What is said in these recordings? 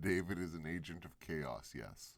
David is an agent of chaos, yes.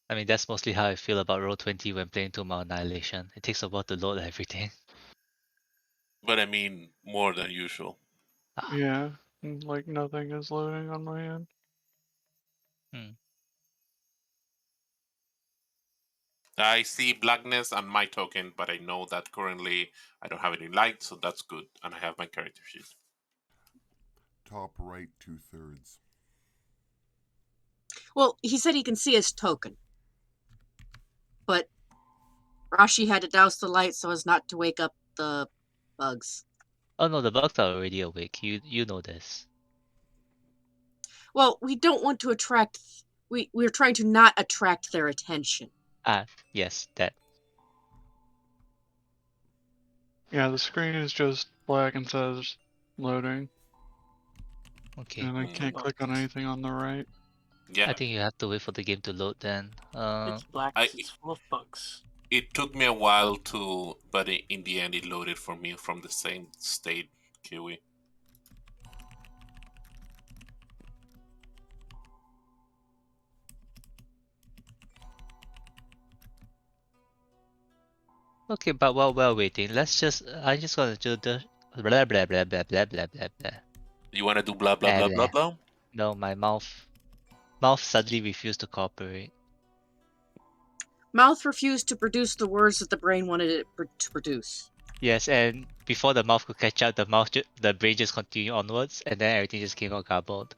I mean, that's mostly how I feel about Roll20 when playing ToA Annihilation. It takes a while to load everything. But I mean, more than usual. Yeah, like nothing is loading on my end. Hmm. I see blackness on my token, but I know that currently I don't have any light, so that's good. And I have my character sheet. Top right 2/3. Well, he said he can see his token. But Rashi had to douse the light so as not to wake up the bugs. Oh no, the bugs are already awake. You know this. Well, we don't want to attract... We're trying to not attract their attention. Ah, yes, that. Yeah, the screen is just black and says loading, Okay. and I can't click on anything on the right. Yeah. I think you have to wait for the game to load then. It's black. It's full of bugs. It took me a while to, but in the end, it loaded for me from the same state, Kiwi. Okay, but while we're waiting, I just gonna do the blah blah blah blah blah blah blah blah. You want to do blah blah blah blah blah? No, my mouth suddenly refused to cooperate. Mouth refused to produce the words that the brain wanted it to produce. Yes, and before the mouth could catch up, the brain just continued onwards, and then everything just came out garbled.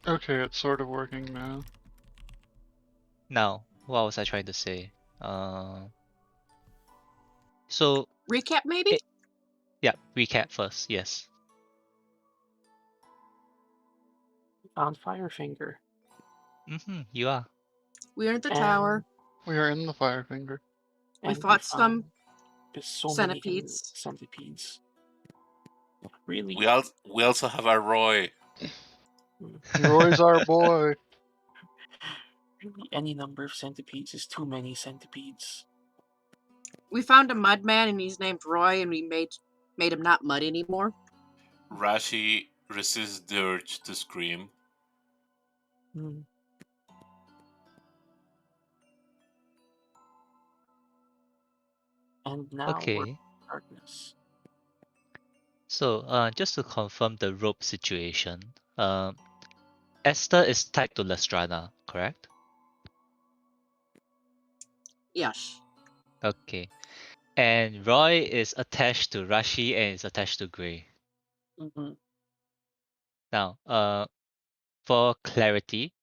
Okay, it's sort of working now. Now, what was I trying to say? So recap maybe? Yeah, recap first, yes. Found Firefinger. You are. We are at the tower. We are in the Firefinger. We fought some There's so centipedes. many centipedes. Really? We also have our Roy. Roy's our boy. Really, any number of centipedes is too many centipedes. We found a mud man and he's named Roy, and we made him not mud anymore. Rashi resists the urge to scream. And now Okay. we're in darkness. So, just to confirm the rope situation, Esther is tied to Lestrana, correct? Yes. Okay. And Roy is attached to Rashi and is attached to Grey. Now, for clarity,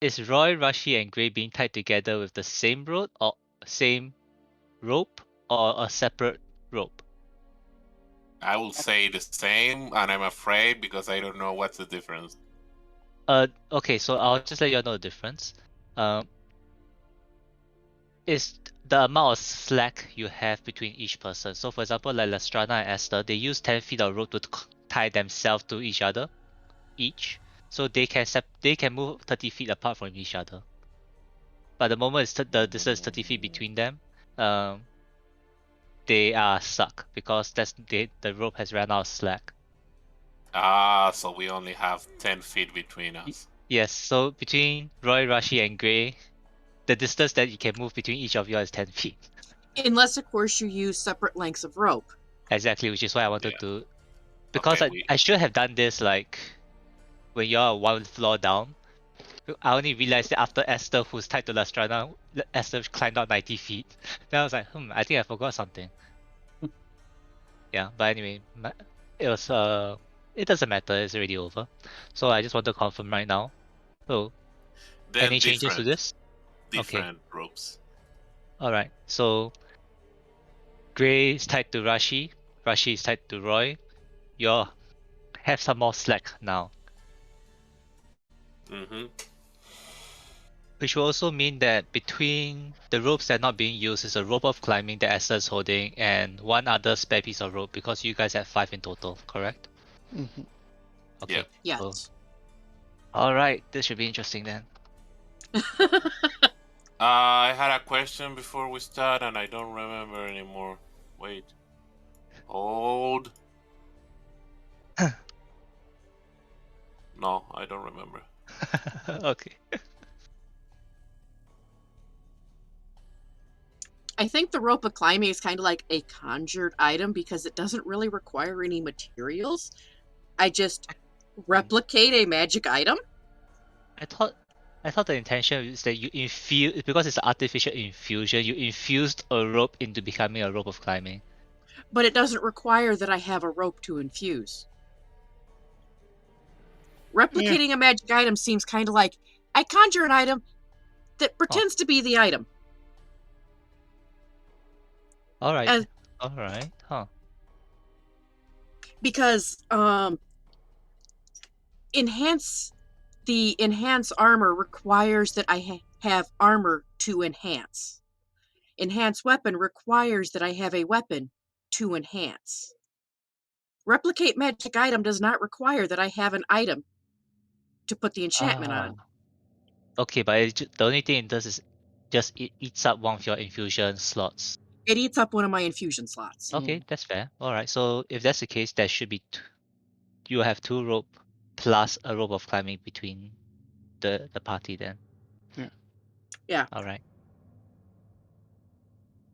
is Roy, Rashi, and Grey being tied together with the same rope or a separate rope? I will say the same, and I'm afraid because I don't know what's the difference. Okay, so I'll just let you know the difference. Is the amount of slack you have between each person. So for example, like Lestrana and Esther, they use 10 feet of rope to tie themselves to each other, each. So they can move 30 feet apart from each other. But the moment the distance 30 feet between them, they are stuck because the rope has run out of slack. So we only have 10 feet between us. Yes, so between Roy, Rashi, and Grey, the distance that you can move between each of you is 10 feet. Unless, of course, you use separate lengths of rope. Exactly, which is why I wanted Yeah. to, because Okay, I should have done this like when you're one floor down. I only realized that after Esther, who's tied to Lastrana, Esther climbed out 90 feet. Then I was like, I think I forgot something. Yeah, but anyway, it was it doesn't matter. It's already over. So I just want to confirm right now. So they're any changes to this? Okay. different ropes. All right. So Gray is tied to Rashi. Rashi is tied to Roy. You have some more slack now, Mm-hmm. which will also mean that between the ropes that are not being used is a rope of climbing that Esther is holding and one other spare piece of rope because you guys have 5 in total, correct? Mhm. Okay. Yeah. So, Yes. all right. This should be interesting then. I had a question before we start, and I don't remember anymore. Wait. Hold. No, I don't remember. Okay. I think the rope of climbing is kind of like a conjured item because it doesn't really require any materials. I just replicate a magic item. I thought the intention is that you infuse because it's an artificial infusion. You infused a rope into becoming a rope of climbing. But it doesn't require that I have a rope to infuse. Yeah. Replicating a magic item seems kind of like I conjure an item that pretends to be the item. All right. As, All right. Huh. because enhance the enhance armor requires that I have armor to enhance. Enhance weapon requires that I have a weapon to enhance. Replicate magic item does not require that I have an item to put the enchantment on. Okay, but the only thing it does is just it eats up one of your infusion slots. It eats up one of my infusion slots. Okay, that's fair. All right. So if that's the case, there should be you have 2 rope plus a rope of climbing between the party then. Yeah. Yeah. All right.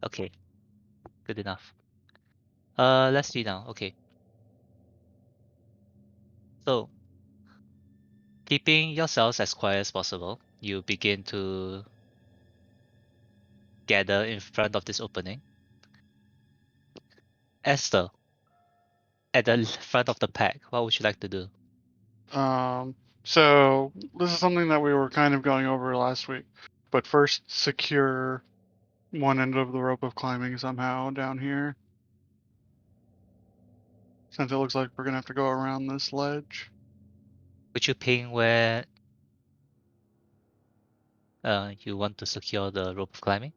Okay. Good enough. Let's see now. Okay. So keeping yourselves as quiet as possible, you begin to gather in front of this opening. Esther, at the front of the pack, what would you like to do? So this is something that we were kind of going over last week, but first secure one end of the rope of climbing somehow down here, since it looks like we're gonna have to go around this ledge. Would you ping where you want to secure the rope of climbing?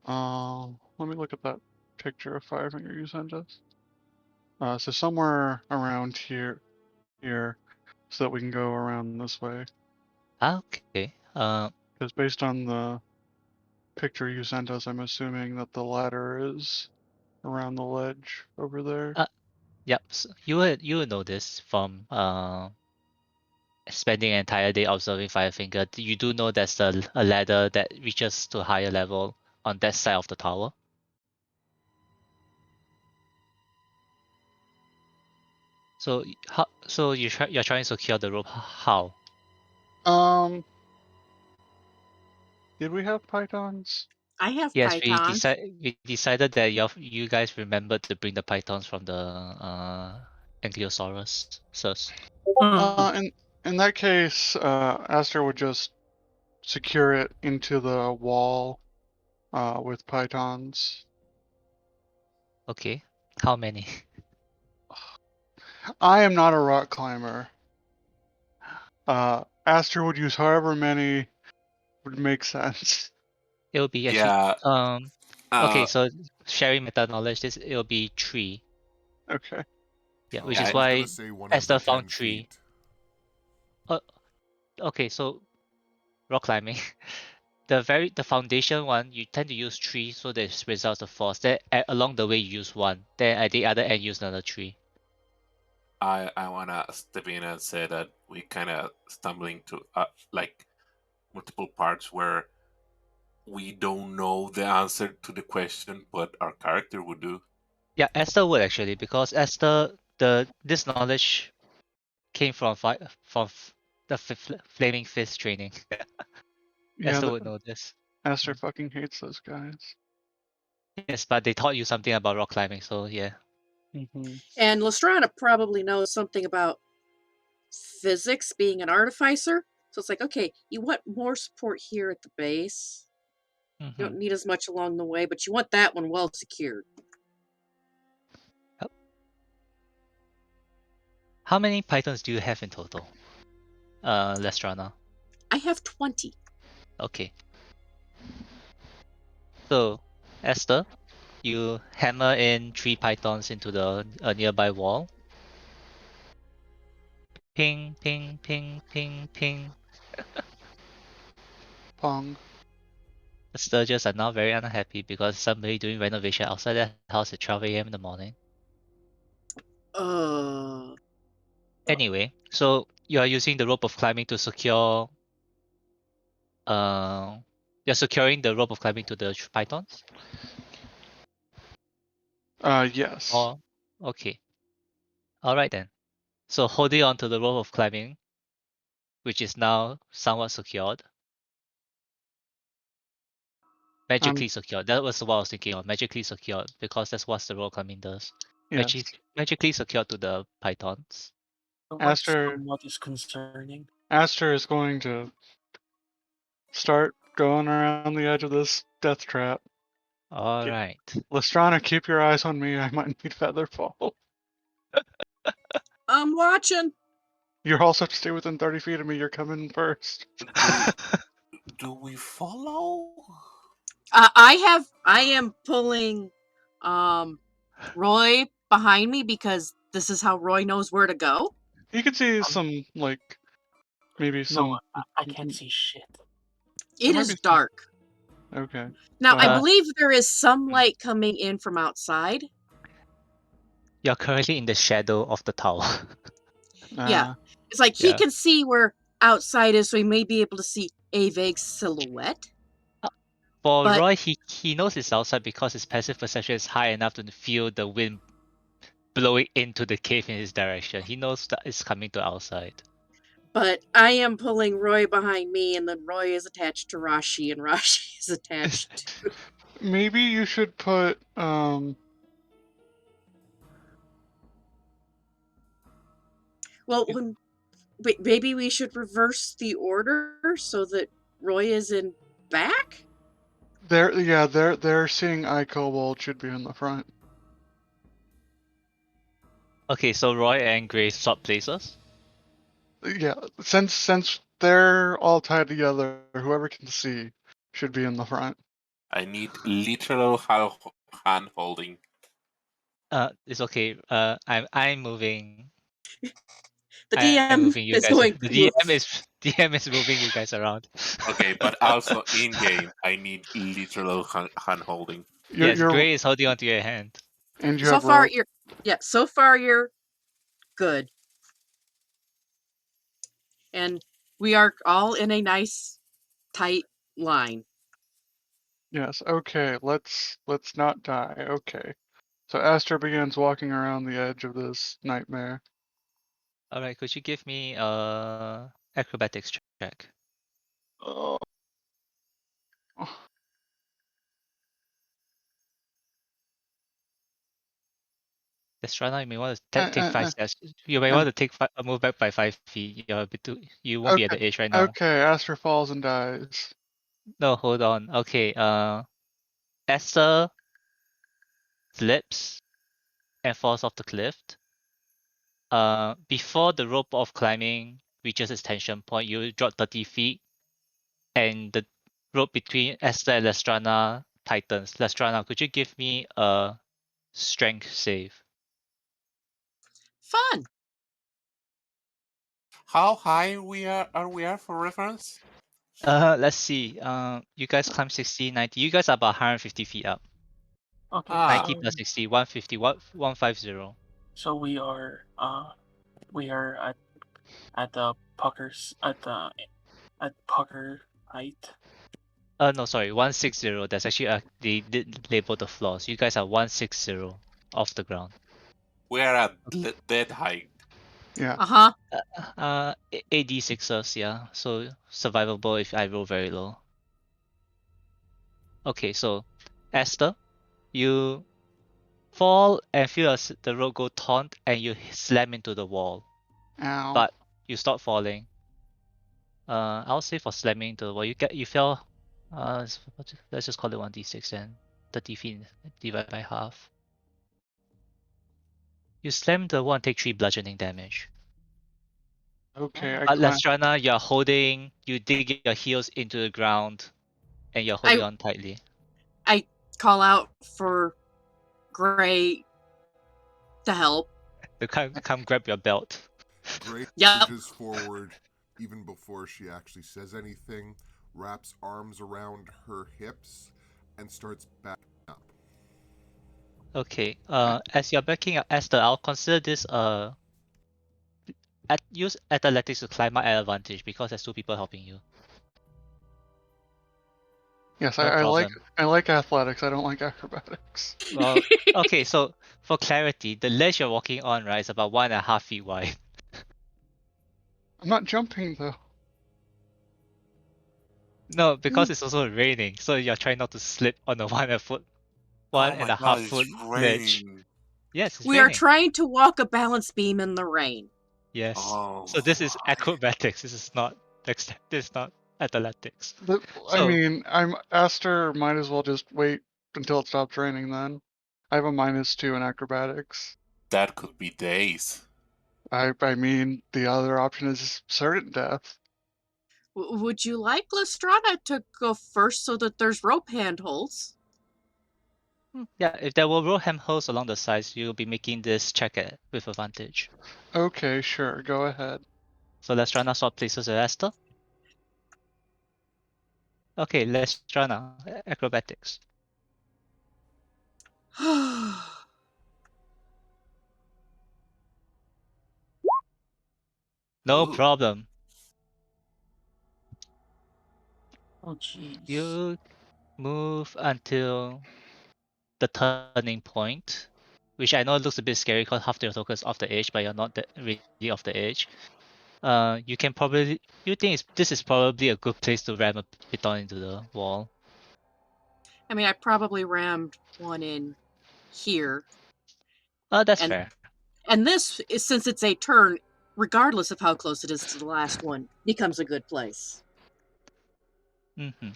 Let me look at that picture of Firefinger you sent us. So somewhere around here, so that we can go around this way. Okay. Because based on the picture you sent us, I'm assuming that the ladder is around the ledge over there. Yep. So you would know this from spending an entire day observing Firefinger. You do know there's a ladder that reaches to a higher level on that side of the tower. So how? So you're trying to secure the rope. How? Um, did we have pythons? I have Yes, pythons. we decided that you guys remembered to bring the pythons from the Ankylosaurus. In that case, Aster would just secure it into the wall, with pythons. Okay. How many? I am not a rock climber. Aster would use however many would make sense. It'll be actually Yeah. okay, Uh, so sharing meta knowledge, it'll be 3. Okay. Yeah, which Oh, is I was why gonna say one Esther every found 10 3. feet. Okay, so rock climbing. The foundation one, you tend to use 3 so that results the force. Then along the way you use 1. Then at the other end use another 3. I wanna step in and say that we kind of stumbling to like multiple parts where We don't know the answer to the question, but our character would do. Yeah, Esther would actually, because Esther, this knowledge came from the Flaming Fist training. Yeah, Esther would know this. Aster fucking hates those guys. Yes, but they taught you something about rock climbing, so yeah. Mm-hmm. And Lestrana probably knows something about physics, being an artificer. So it's like, okay, you want more support here at the base. You Mm-hmm. don't need as much along the way, but you want that one well secured. How many pythons do you have in total, Lestrana? I have 20. Okay. So, Esther, you hammer in 3 pythons into the nearby wall. Ping, ping, ping, ping, ping. Pong. The Sturges are now very unhappy because somebody doing renovation outside their house at 12 a.m. in the morning. Anyway, so you are using the rope of climbing to secure. You're securing the rope of climbing to the pythons. Yes. Oh, okay. All right then. So holding on to the rope of climbing, which is now somewhat secured. Magically secured. That was what I was thinking of. Magically secured, because that's what the rope climbing does. Yes. Magically secured to the pythons. The word Aster somewhat is concerning. Aster is going to start going around the edge of this death trap. All right. Lestrana, keep your eyes on me. I might need Featherfall. I'm watching. You're also to stay within 30 feet of me. You're coming first. Do we follow? I am pulling Roy behind me because this is how Roy knows where to go. You can see some, like, maybe No, some. I can't see shit. It might is be some- dark. Okay. Now, I Uh, believe there is some light coming in from outside. You're currently in the shadow of the tower. Yeah. It's like he Yeah. can see where outside is, so he may be able to see a vague silhouette. For But- Roy, he knows it's outside because his passive perception is high enough to feel the wind blowing into the cave in his direction. He knows that it's coming to outside. But I am pulling Roy behind me, and then Roy is attached to Rashi, and Rashi is attached to. Maybe you should put Well, maybe we should reverse the order so that Roy is in back. they're seeing iCobalt should be in the front. Okay, so Roy and Grace swap places. Yeah, since they're all tied together, whoever can see should be in the front. I need literal hand holding. It's okay. I'm moving. The I'm DM moving you is guys. going The to move. DM is moving you guys around. Okay, but also in game, I need literal hand holding. Yes, You're Gray is holding onto your hand. and you So have far, rope. so far you're good, and we are all in a nice, tight line. Yes. Okay. Let's not die. Okay. So Aster begins walking around the edge of this nightmare. All right, could you give me acrobatics check? Oh. Estrada, you may want to take 5 steps. You may want to take move back by 5 feet. You're a bit too, you won't be at the edge right now. Okay. Aster falls and dies. No, hold on. Okay, Esther slips and falls off the cliff. Before the rope of climbing reaches its tension point, you drop 30 feet, and the rope between Esther and Lestrana tightens. Lestrana, could you give me a strength save? Fun. How high are we for reference? Let's see. You guys climb 60, 90. You guys are about 150 feet up. Okay. 90 plus 60, 150, 150. So we are at the pucker height. No, sorry, 160. That's actually they did label the floor. So you guys are 160 off the ground. We're at dead height. Yeah. Uh-huh. 8d6s, yeah. So survivable if I roll very low. Okay, so Esther, you fall and feel the rope go taut and you slam into the wall. Ow. But you stop falling. I'll say for slamming into the wall, you fell. Let's just call it 1d6 and 30 feet divided by half. You slam the wall and take 3 bludgeoning damage. Okay, I But glance. Lestrana, you're holding. You dig your heels into the ground, and you're holding on tightly. I call out for Gray to help. You come grab your belt. Gray Yep. surges forward even before she actually says anything, wraps arms around her hips, and starts backing up. Okay. As you're backing up, Esther, I'll consider this use athletics to climb up at advantage because there's 2 people helping you. Yes, No I like problem. athletics. I don't like acrobatics. Well, okay. So for clarity, the ledge you're walking on, right, is about 1.5 feet wide. I'm not jumping though. No, because it's also raining, so you're trying not to slip on the 1.5 Oh my god, it's foot ledge. raining. Yes, it's We are raining. trying to walk a balance beam in the rain. Yes. Oh, So this is my. acrobatics. This is not athletics. I So mean, Aster might as well just wait until it stops raining then. I have a -2 in acrobatics. That could be days. I mean, the other option is certain death. Would you like Lestrana to go first so that there's rope handholds? yeah, if there were row handholds along the sides, you'll be making this check with advantage. Okay, sure, go ahead. So Lestrana swap places with Esther. Okay, Lestrana, acrobatics. No Ooh. problem. Oh, jeez. You move until the turning point, which I know looks a bit scary because half your tokens off the edge, but you're not really off the edge. You think this is probably a good place to ram a piton into the wall. I mean, I probably rammed one in here. That's and fair. And this, is, since it's a turn, regardless of how close it is to the last one, becomes a good place. Mm-hmm.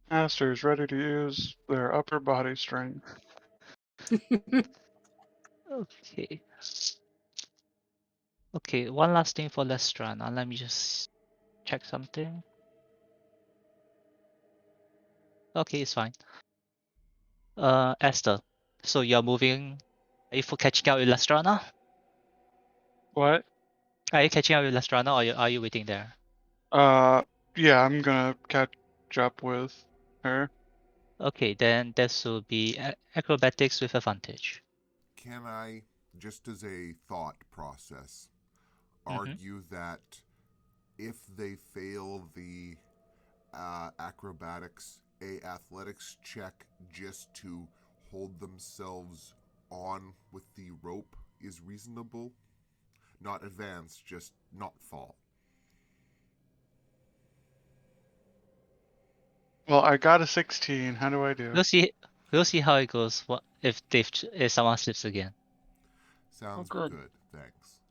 Aster is ready to use their upper body strength. Okay. Okay, one last thing for Lestrana. Let me just check something. Okay, it's fine. Esther, so you're moving. Are you for catching up with Lestrana? What? Are you catching up with Lestrana, or are you waiting there? Yeah, I'm gonna catch up with her. Okay, then this will be acrobatics with advantage. Can I, just as a thought process, Mm-hmm. argue that if they fail the acrobatics, a athletics check just to hold themselves on with the rope is reasonable? Not advance, just not fall. Well, I got a 16. How do I do? We'll see how it goes. What if someone slips again? Sounds good. good, thanks.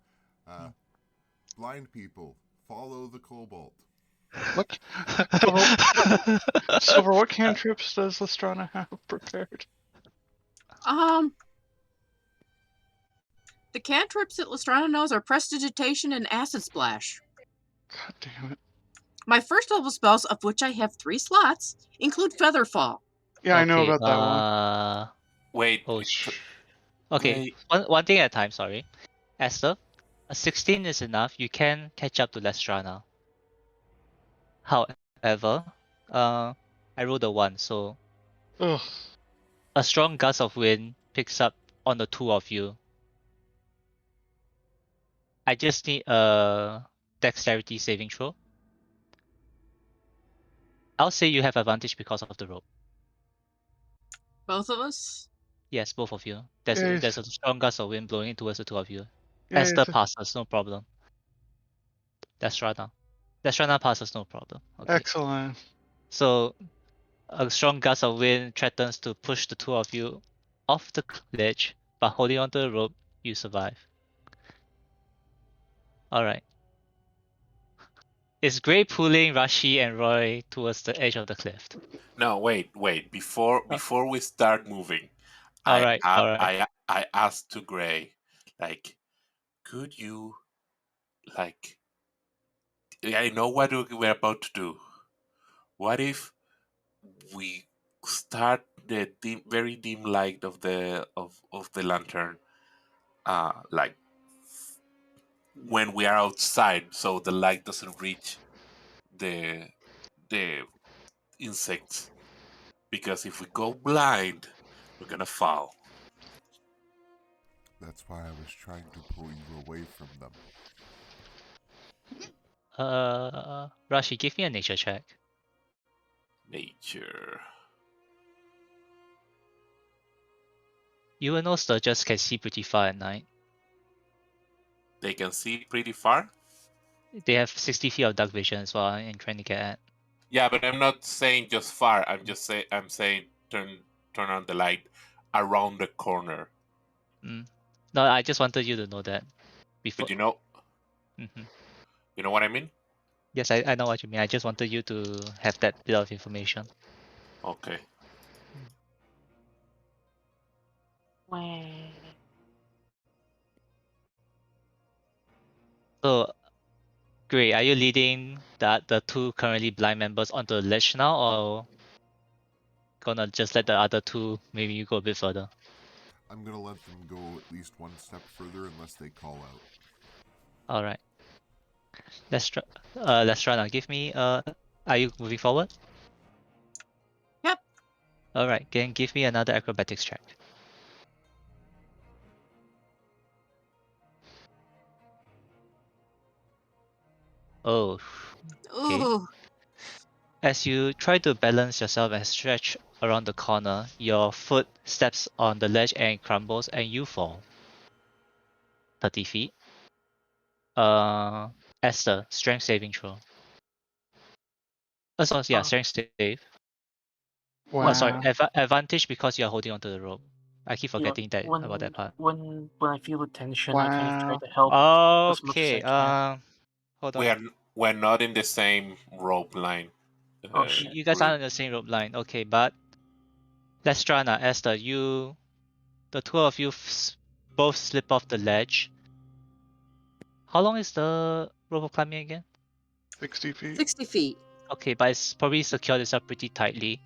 Blind people, follow the kobold. What? Silver, what cantrips does Lestrana have prepared? The cantrips that Lestrana knows are Prestidigitation and Acid Splash. God damn it. My first level spells, of which I have 3 slots, include Featherfall. Yeah, I know Okay, about that one. Wait. Okay, one thing at a time, sorry. Esther, a 16 is enough. You can catch up to Lestrana. However, I rolled a 1, so Ugh. a strong gust of wind picks up on the 2 of you. I just need a dexterity saving throw. I'll say you have advantage because of the rope. Both of us? Yes, both of you. There's Yay. a strong gust of wind blowing towards the two of you. Yay, Esther passes, no problem. Destrana passes, no problem. Okay. excellent. So a strong gust of wind threatens to push the two of you off the ledge, but holding onto the rope, you survive. Alright. Is Gray pulling Rashi and Roy towards the edge of the cliff? No, wait. Before we start moving, Alright. I asked to Gray, like, could you, like, I know what we're about to do. What if we start the very dim light of the lantern, like when we are outside, so the light doesn't reach the the insects? Because if we go blind, we're gonna fall. That's why I was trying to pull you away from them. Rashi, give me a nature check. Nature. You will know sturgeons can see pretty far at night. They can see pretty far. They have 60 feet of dark vision as well I'm trying to get at. Yeah, but I'm not saying just far. I'm saying turn on the light around the corner. No, I just wanted you to know that before. But you know what I mean? Yes, I know what you mean. I just wanted you to have that bit of information. Okay. So, Gray, are you leading the two currently blind members onto the ledge now, or gonna just let the other two maybe you go a bit further? I'm gonna let them go at least one step further unless they call out. All right. Let's try now. Give me are you moving forward? Yep. All right. Then give me another acrobatics check. Oh. Okay. Ooh. As you try to balance yourself and stretch around the corner, your foot steps on the ledge and crumbles, and you fall 30 feet. Esther, strength saving throw. So yeah, strength save. Oh, sorry, Wow. advantage because you are holding onto the rope. I keep Yeah, forgetting that about that part. when I feel the tension, I kind of try Wow. to help as much as I Okay. can. Hold on. We're not in the same rope line. Oh shit. You guys are on the same rope line. Okay, but let's try now. Esther, the two of you both slip off the ledge. How long is the rope of climbing again? 60 feet. 60 feet. Okay, but it's probably secured itself pretty tightly.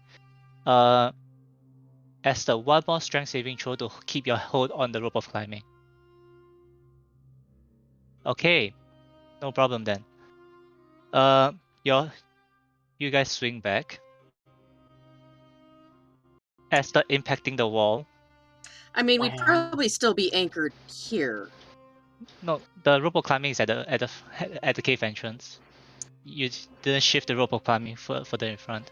Esther, one more strength saving throw to keep your hold on the rope of climbing. Okay, no problem then. You guys swing back. Esther impacting the wall. I mean, we'd Wow. probably still be anchored here. No, the rope of climbing is at the cave entrance. You didn't shift the rope of climbing further in front.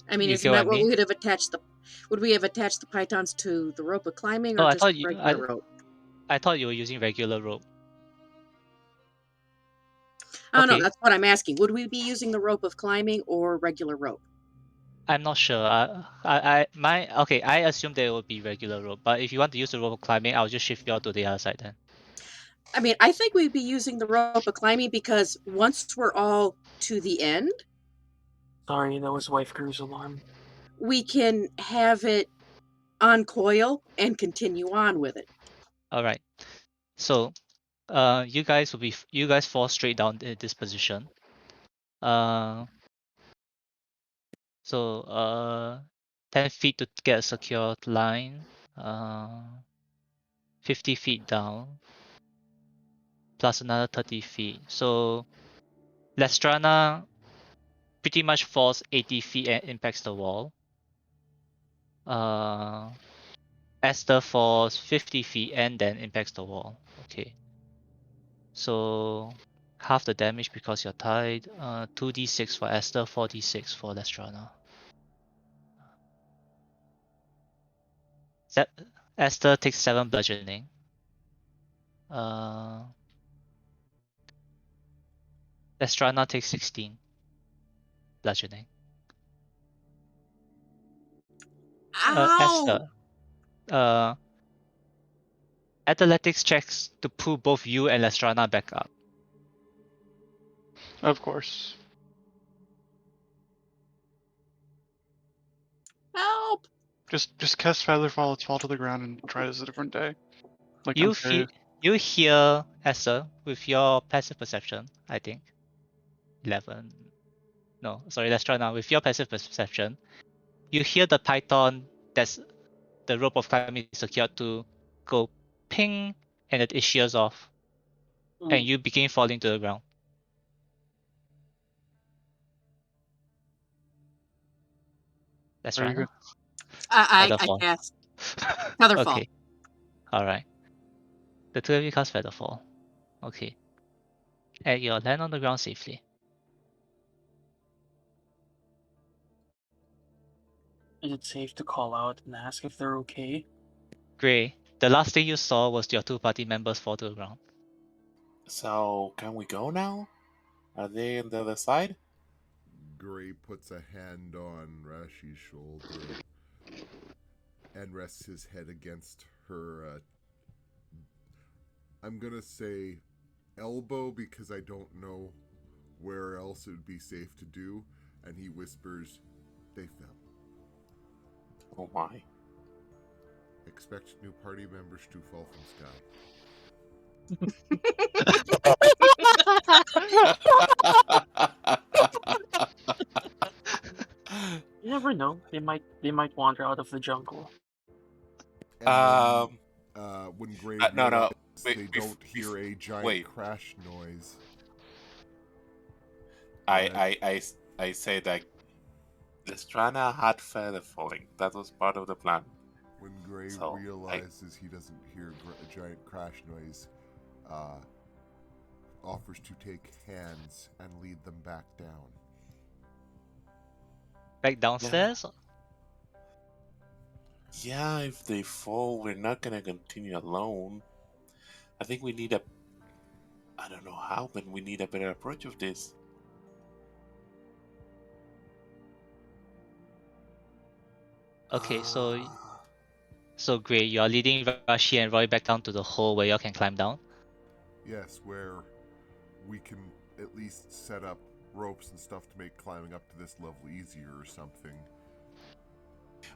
I mean, You get isn't what I that what we mean? would have attached the? Would we have attached the pythons to the rope of climbing Oh, or just regular rope? I thought you were using regular rope. I don't know. Okay, That's what I'm asking. Would we be using the rope of climbing or regular rope? I'm not sure. I assume there will be regular rope, but if you want to use the rope of climbing, I'll just shift you out to the other side then. I mean, I think we'd be using the rope of climbing because once we're all to the end, Sorry, that was wife Crew's alarm. we can have it uncoil and continue on with it. All right. So, you guys fall straight down in this position. So 10 feet to get a secure line. 50 feet down, plus another 30 feet. So Lestrana pretty much falls 80 feet and impacts the wall. Esther falls 50 feet and then impacts the wall. Okay. So half the damage because you're tied. 2d6 for Esther, 4d6 for Lestrana. Esther takes 7 bludgeoning. Lestrana takes 16 bludgeoning. Ow! Esther, athletics checks to pull both you and Lestrana back up. Of course. Help! Just cast Feather Fall, let's fall to the ground and try this a different day. Like You I'm serious. you hear Esther with your passive perception, I think. 11. No, sorry, Lestrana, with your passive perception, you hear the python that's the rope of climbing is secured to go ping, and it shears off, and you begin falling to the ground. That's There you right. go. I Featherfall. cast Featherfall. Okay. Alright. The two of you cast Featherfall. Okay. And you'll land on the ground safely. Is it safe to call out and ask if they're okay? Gray, the last thing you saw was your two party members fall to the ground. So, can we go now? Are they on the other side? Gray puts a hand on Rashi's shoulder and rests his head against her, I'm gonna say elbow because I don't know where else it would be safe to do, and he whispers, "They fell. Oh my. Expect new party members to fall from sky." You never know. They might wander out of the jungle. And um, when Gray no, realizes Wait, they don't hear a giant wait. crash noise, I say that Lestrana had feather falling. That was part of the plan. when Gray So, realizes he doesn't hear a giant crash noise, offers to take hands and lead them back down. Back downstairs? Yeah, if they fall, we're not gonna continue alone. I think we need I don't know how, but we need a better approach of this. Okay, so Ah, Gray, you're leading Rashi and Roy back down to the hole where y'all can climb down. Yes, where we can at least set up ropes and stuff to make climbing up to this level easier or something.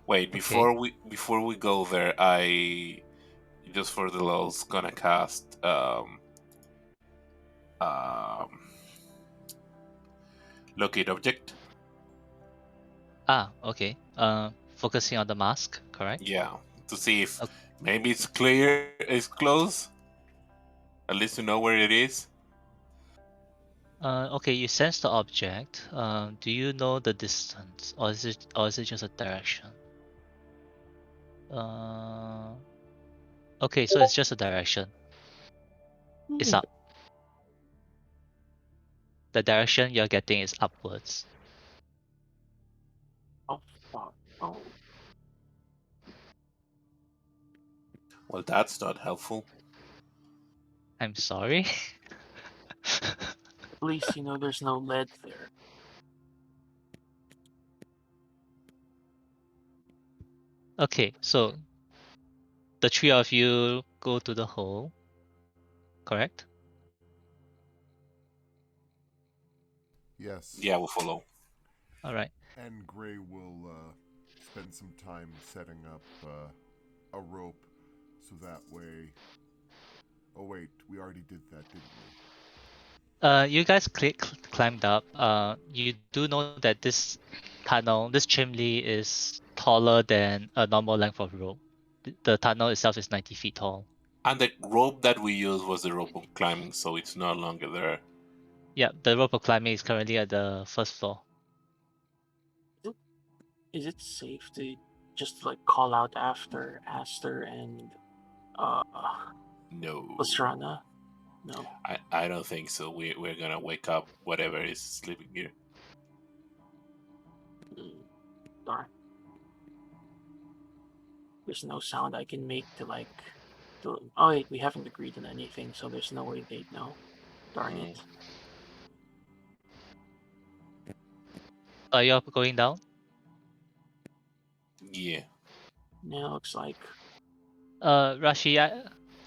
wait, Okay. before we go there, I just for the lulz gonna cast locate object. Okay. Focusing on the mask, correct? Yeah, to see if Okay. maybe it's clear, it's close. At least to know where it is. Okay, you sense the object. Do you know the distance, or is it just a direction? Okay, so it's just a direction. It's up. The direction you're getting is upwards. Oh fuck! Oh, Well, that's not helpful. I'm sorry. at least you know there's no lead there. Okay, so the three of you go to the hole, correct? Yes. Yeah, we'll follow. All right. And Gray will spend some time setting up a rope so that way. Oh, wait, we already did that, didn't we? You guys climbed up. You do know that this tunnel, this chimney is taller than a normal length of rope. The tunnel itself is 90 feet tall. And the rope that we used was the rope of climbing, so it's no longer there. Yeah, the rope of climbing is currently at the first floor. Is it safe to just like call out after Aster and No. Lestrana? No. I don't think so. We're gonna wake up whatever is sleeping here. Darn. There's no sound I can make to like. Oh wait, we haven't agreed on anything, so there's no way they'd know. Darn Mm. it. Are you going down? Yeah. Now looks like Rashi,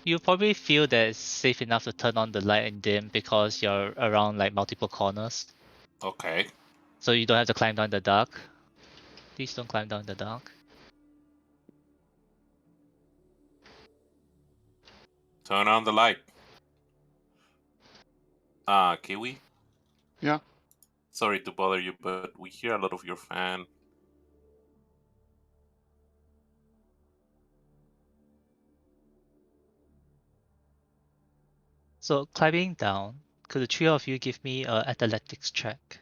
you probably feel that it's safe enough to turn on the light and dim because you're around like multiple corners. Okay. So you don't have to climb down in the dark. Please don't climb down in the dark. Turn on the light. Kiwi. Yeah. Sorry to bother you, but we hear a lot of your fan. So climbing down, could the three of you give me a athletics check?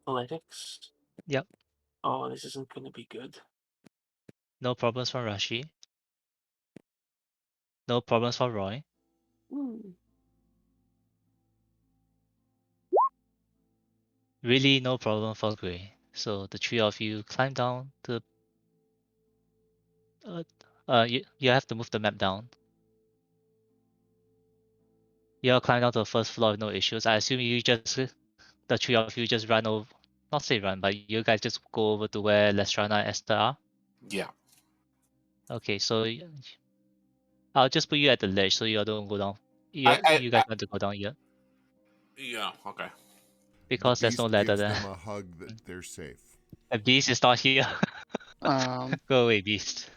athletics. Yep. Oh, this isn't gonna be good. No problems for Rashi. No problems for Roy. Really no problem for Gray. So the three of you climb down to you have to move the map down. You'll climb down to the first floor with no issues. I assume you just the three of you just run over, not say run, but you guys just go over to where Lestrana and Esther are. Yeah. Okay, so I'll just put you at the ledge so you don't go down. I You guys want to go down here yeah. Okay. The because there's no beast ladder gives there. them a hug that they're safe. The beast is not here. Um, Go away, beast.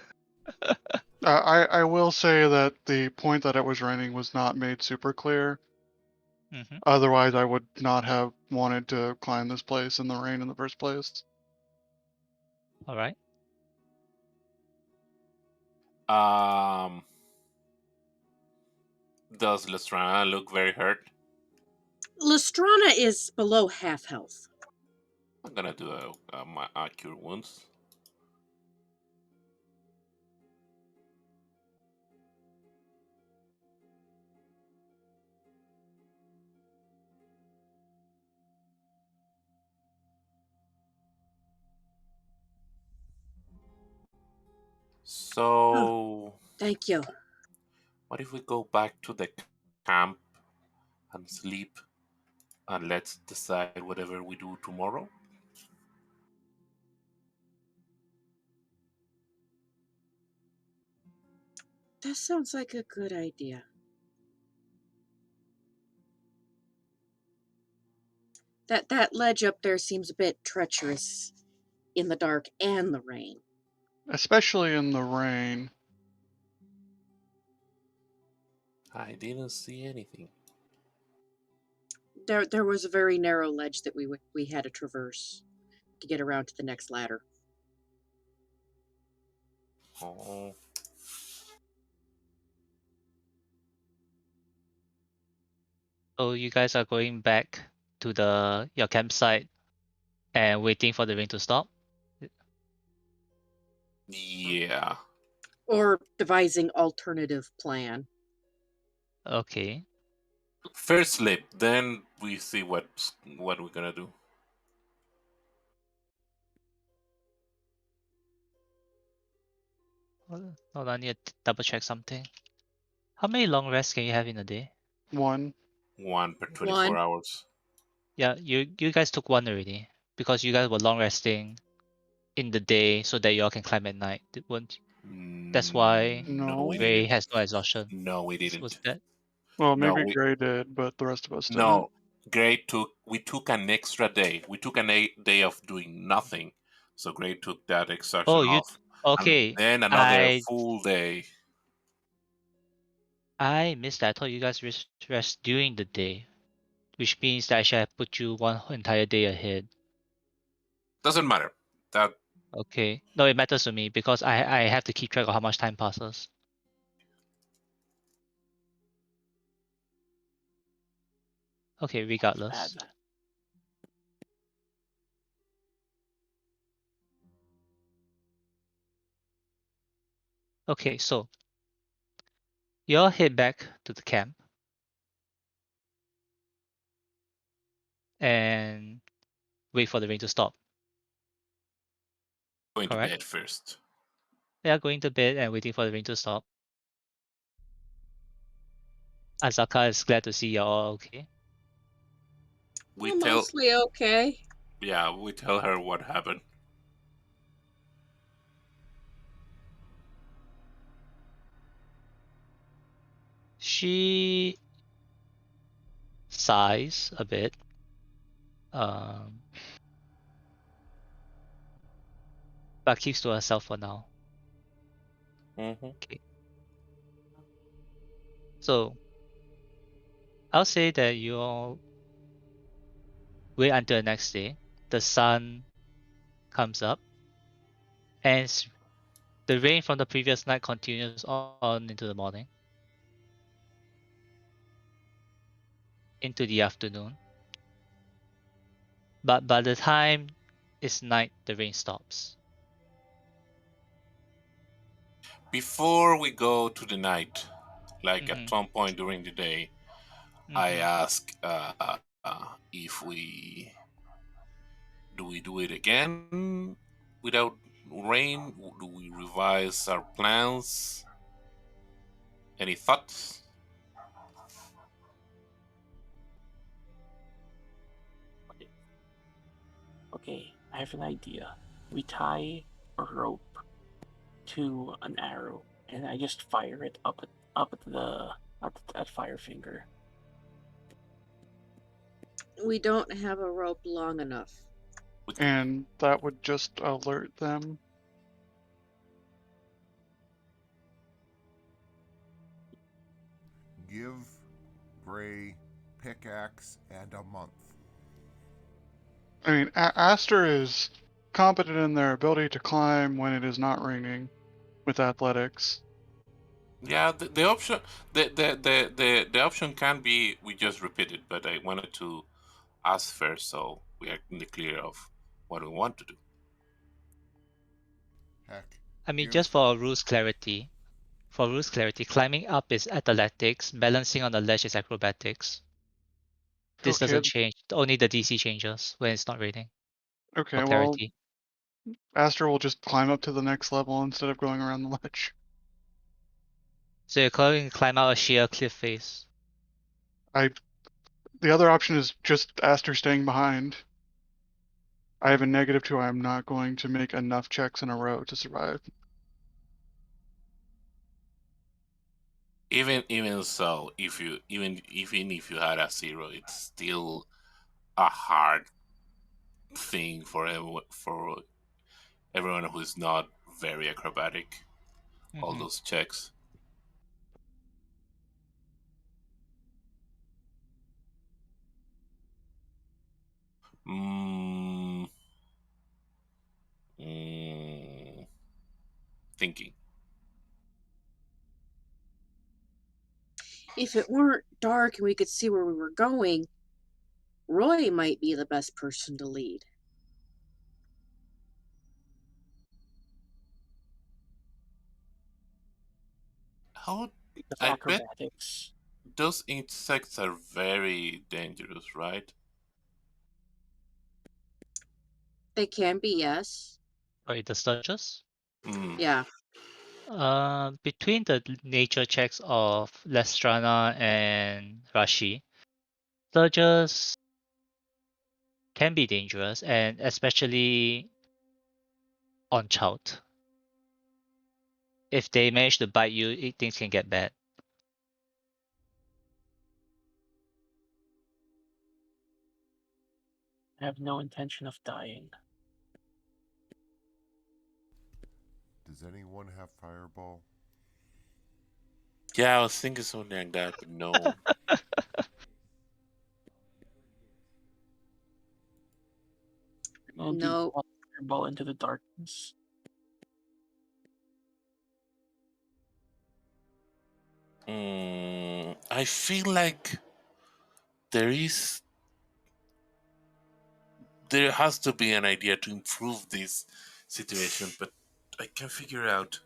I will say that the point that it was raining was not made super clear. Mm-hmm. Otherwise, I would not have wanted to climb this place in the rain in the first place. All right. Um. Does Lestrana look very hurt? Lestrana is below half health. I'm gonna do my cure wounds. So, Thank you. what if we go back to the camp and sleep, and let's decide whatever we do tomorrow? That sounds like a good idea. That ledge up there seems a bit treacherous in the dark and the rain. Especially in the rain. I didn't see anything. There was a very narrow ledge that we had to traverse to get around to the next ladder. Oh, So you guys are going back to your campsite and waiting for the rain to stop. yeah. Or devising alternative plan. Okay. First sleep, then we see what we're gonna do. Hold on, I need to double check something. How many long rests can you have in a day? One. 1 per 24 One. hours. Yeah, you guys took one already because you guys were long resting in the day so that you all can climb at night. That's why No, No. we Gray didn't. has no exhaustion. No, we Was didn't. that? Well, No, maybe we Gray did, but the rest of us didn't. no. Gray took. We took an extra day. We took an day of doing nothing. So Gray took that Oh, exertion you off, and okay? then another I full day. missed that. I thought you guys rest during the day, which means that I should have put you one entire day ahead. Doesn't matter. That Okay. No, it matters to me because I have to keep track of how much time passes. Okay, regardless. Bad. Okay, so You all head back to the camp and wait for the rain to stop. Going to Correct. bed first. They are going to bed and waiting for the rain to stop. Azaka is glad to see you all okay. We Well, tell, mostly okay. yeah, we tell her what happened. She sighs a bit. But keeps to herself for now. Mm-hmm. Okay. So I'll say that you all wait until the next day. The sun comes up, and the rain from the previous night continues on into the morning, into the afternoon. But by the time it's night, the rain stops. Before we go to the night, like at Mm-hmm. some point during the day, I Mm-hmm. ask if we do it again without rain. Do we revise our plans? Any thoughts? Okay, I have an idea. We tie a rope to an arrow, and I just fire it at Firefinger. We don't have a rope long enough. And that would just alert them. Give Gray pickaxe and a month. I mean, Aster is competent in their ability to climb when it is not raining with athletics. Yeah, the option the option can be we just repeat it, but I wanted to ask first so we are in the clear of what we want to do. Heck, I mean, give just for rules clarity, climbing up is athletics, balancing on the ledge is acrobatics. This Okay, doesn't change. Only the DC changes when it's not raining. okay, For well, clarity. Aster will just climb up to the next level instead of going around the ledge. So you're going to climb out a sheer cliff face. The other option is just Aster staying behind. I have a -2. I'm not going to make enough checks in a row to survive. Even so, even if you had a 0, it's still a hard thing for everyone who is not very acrobatic. All Mm-hmm. those checks. Mm, mm, thinking. If it weren't dark and we could see where we were going, Roy might be the best person to lead. How Because I bet acrobatics. those insects are very dangerous, right? They can be, yes. Sorry, the sturges? Mm. Yeah. Between the nature checks of Lestrana and Rashi, sturges can be dangerous, and especially on child. If they manage to bite you, things can get bad. I have no intention of dying. Does anyone have fireball? Yeah, I was thinking something like that, but no. And do No. fireball into the darkness. I feel like there is there has to be an idea to improve this situation, but I can't figure out.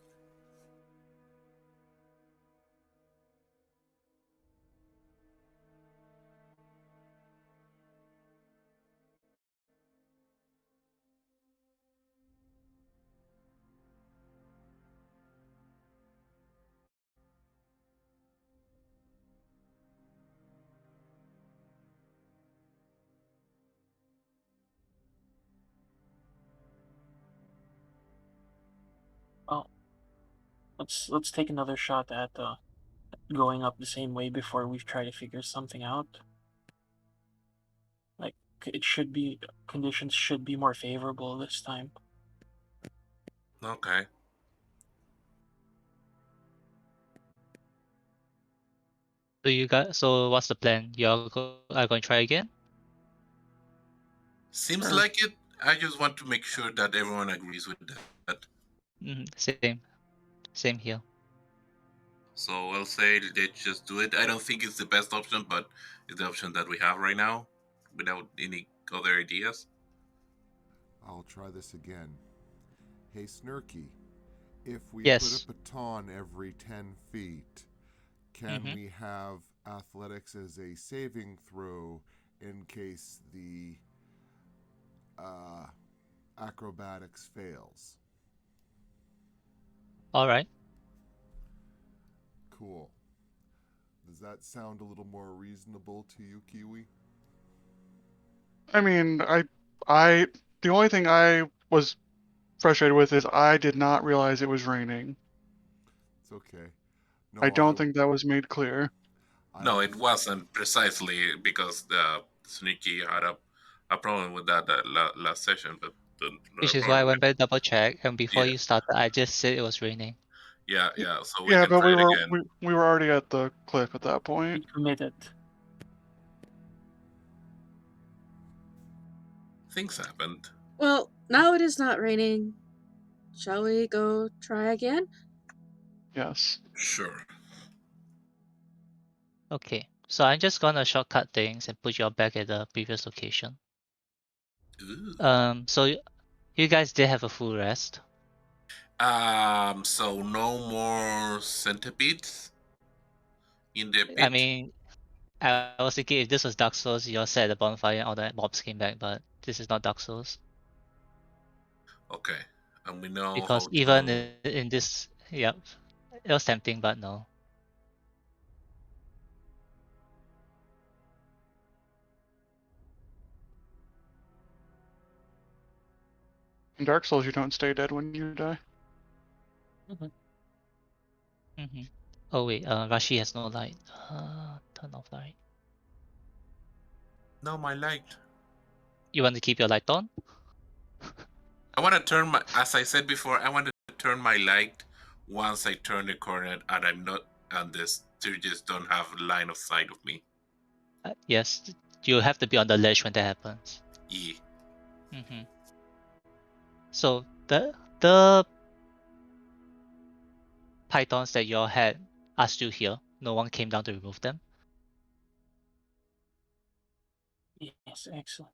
let's take another shot at going up the same way before we try to figure something out. Like conditions should be more favorable this time. Okay. So what's the plan? Are going to try again? Seems Sure. like it. I just want to make sure that everyone agrees with that. Same here. So I'll say let's just do it. I don't think it's the best option, but it's the option that we have right now, without any other ideas. I'll try this again. Hey, Snurky, if we Yes. put a baton every 10 feet, can we have athletics as a saving throw in case the acrobatics fails? All right. Cool. Does that sound a little more reasonable to you, Kiwi? I mean, the only thing I was frustrated with is I did not realize it was raining. It's okay. No, I don't think that was made clear. No, it wasn't precisely because the Sneaky had a problem with that last session, but Which is why I went back double check, and before you started, I just said it was raining. Yeah. So we Yeah, can but try it again. we were already at the cliff at that point. We committed. Things happened. Well, now it is not raining. Shall we go try again? Yes. Sure. Okay, so I'm just gonna shortcut things and put you all back at the previous location. Ooh. So you guys did have a full rest. So no more centipedes in the pit. I mean, I was thinking if this was Dark Souls, you all set the bonfire and all the mobs came back, but this is not Dark Souls. Okay, and we know Because how even to. in this, yep, it was tempting, but no. In Dark Souls, you don't stay dead when you die. Oh wait, Rashi has no light. Turn off light. No, my light. You want to keep your light on? I want to turn my. As I said before, I want to turn my light once I turn the corner, and I'm not. And the Sturges don't have line of sight of me. Yes, you have to be on the ledge when that happens. Yeah. So the pythons that you all had are still here. No one came down to remove them. Yes, excellent.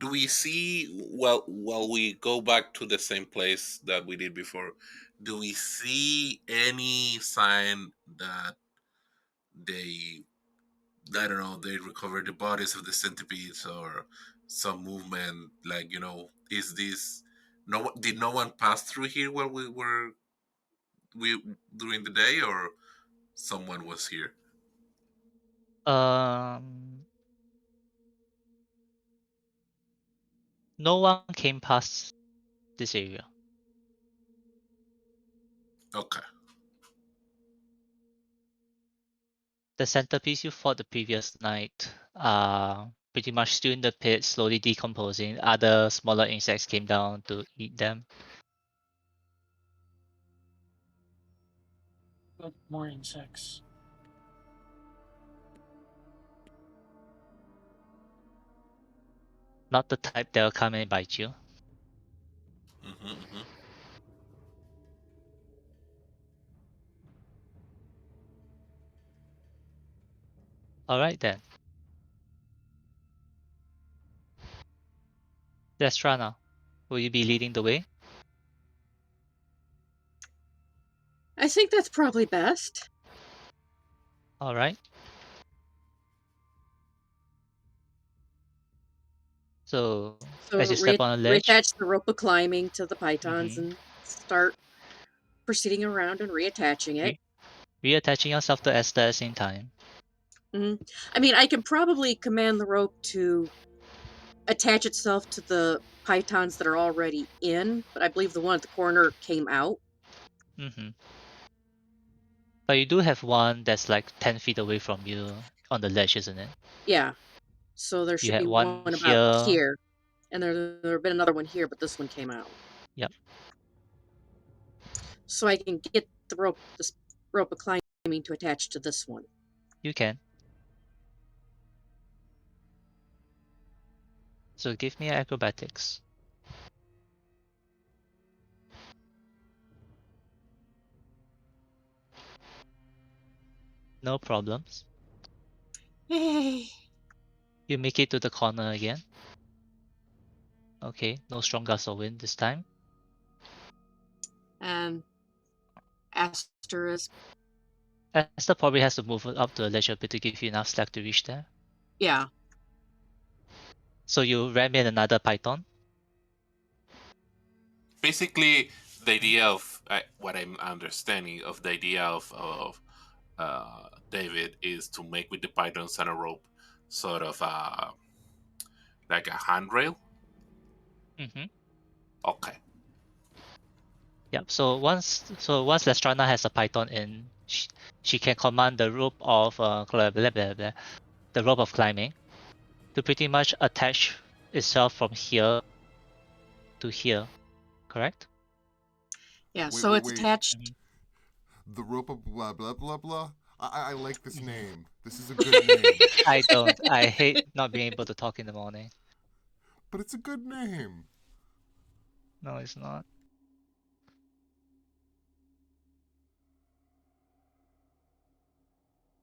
Do we see while we go back to the same place that we did before? Do we see any sign that they, I don't know, they recovered the bodies of the centipedes or some movement? Like, is this did no one pass through here while we during the day, or someone was here? No one came past this area. Okay. The centipedes you fought the previous night are pretty much still in the pit, slowly decomposing. Other smaller insects came down to eat them. Good, more insects. Not the type that will come and bite you. Alright then. Destrana, will you be leading the way? I think that's probably best. Alright. So as you step on a ledge, reattach the rope of climbing to the pythons and start proceeding around and reattaching it. reattaching yourself to Esther at the same time. I mean, I can probably command the rope to attach itself to the pythons that are already in, but I believe the one at the corner came out. Mm-hmm. But you do have one that's like 10 feet away from you on the ledge, isn't it? Yeah. So there You should had be one one about here. here. And there have been another one here, but this one came out. Yep. So I can get the rope, this rope of climbing to attach to this one. You can. So give me acrobatics. No problems. Hey. You make it to the corner again. Okay, no strong gust of wind this time. And asterisk. Esther probably has to move up to the ledge a bit to give you enough slack to reach there. Yeah. So you ram in another python. Basically, the idea of what I'm understanding of the idea of David is to make with the pythons and a rope sort of like a handrail. Mm-hmm. Okay. Yep. So once Lestrana has a python in, she can command the rope of blah, blah, blah, blah, the rope of climbing to pretty much attach itself from here to here. Correct? Yeah. Wait, So wait, it's wait. attached. The rope of blah blah blah blah. I like this Mhm. name. This is a good name. I don't. I hate not being able to talk in the morning. But it's a good name. No, it's not.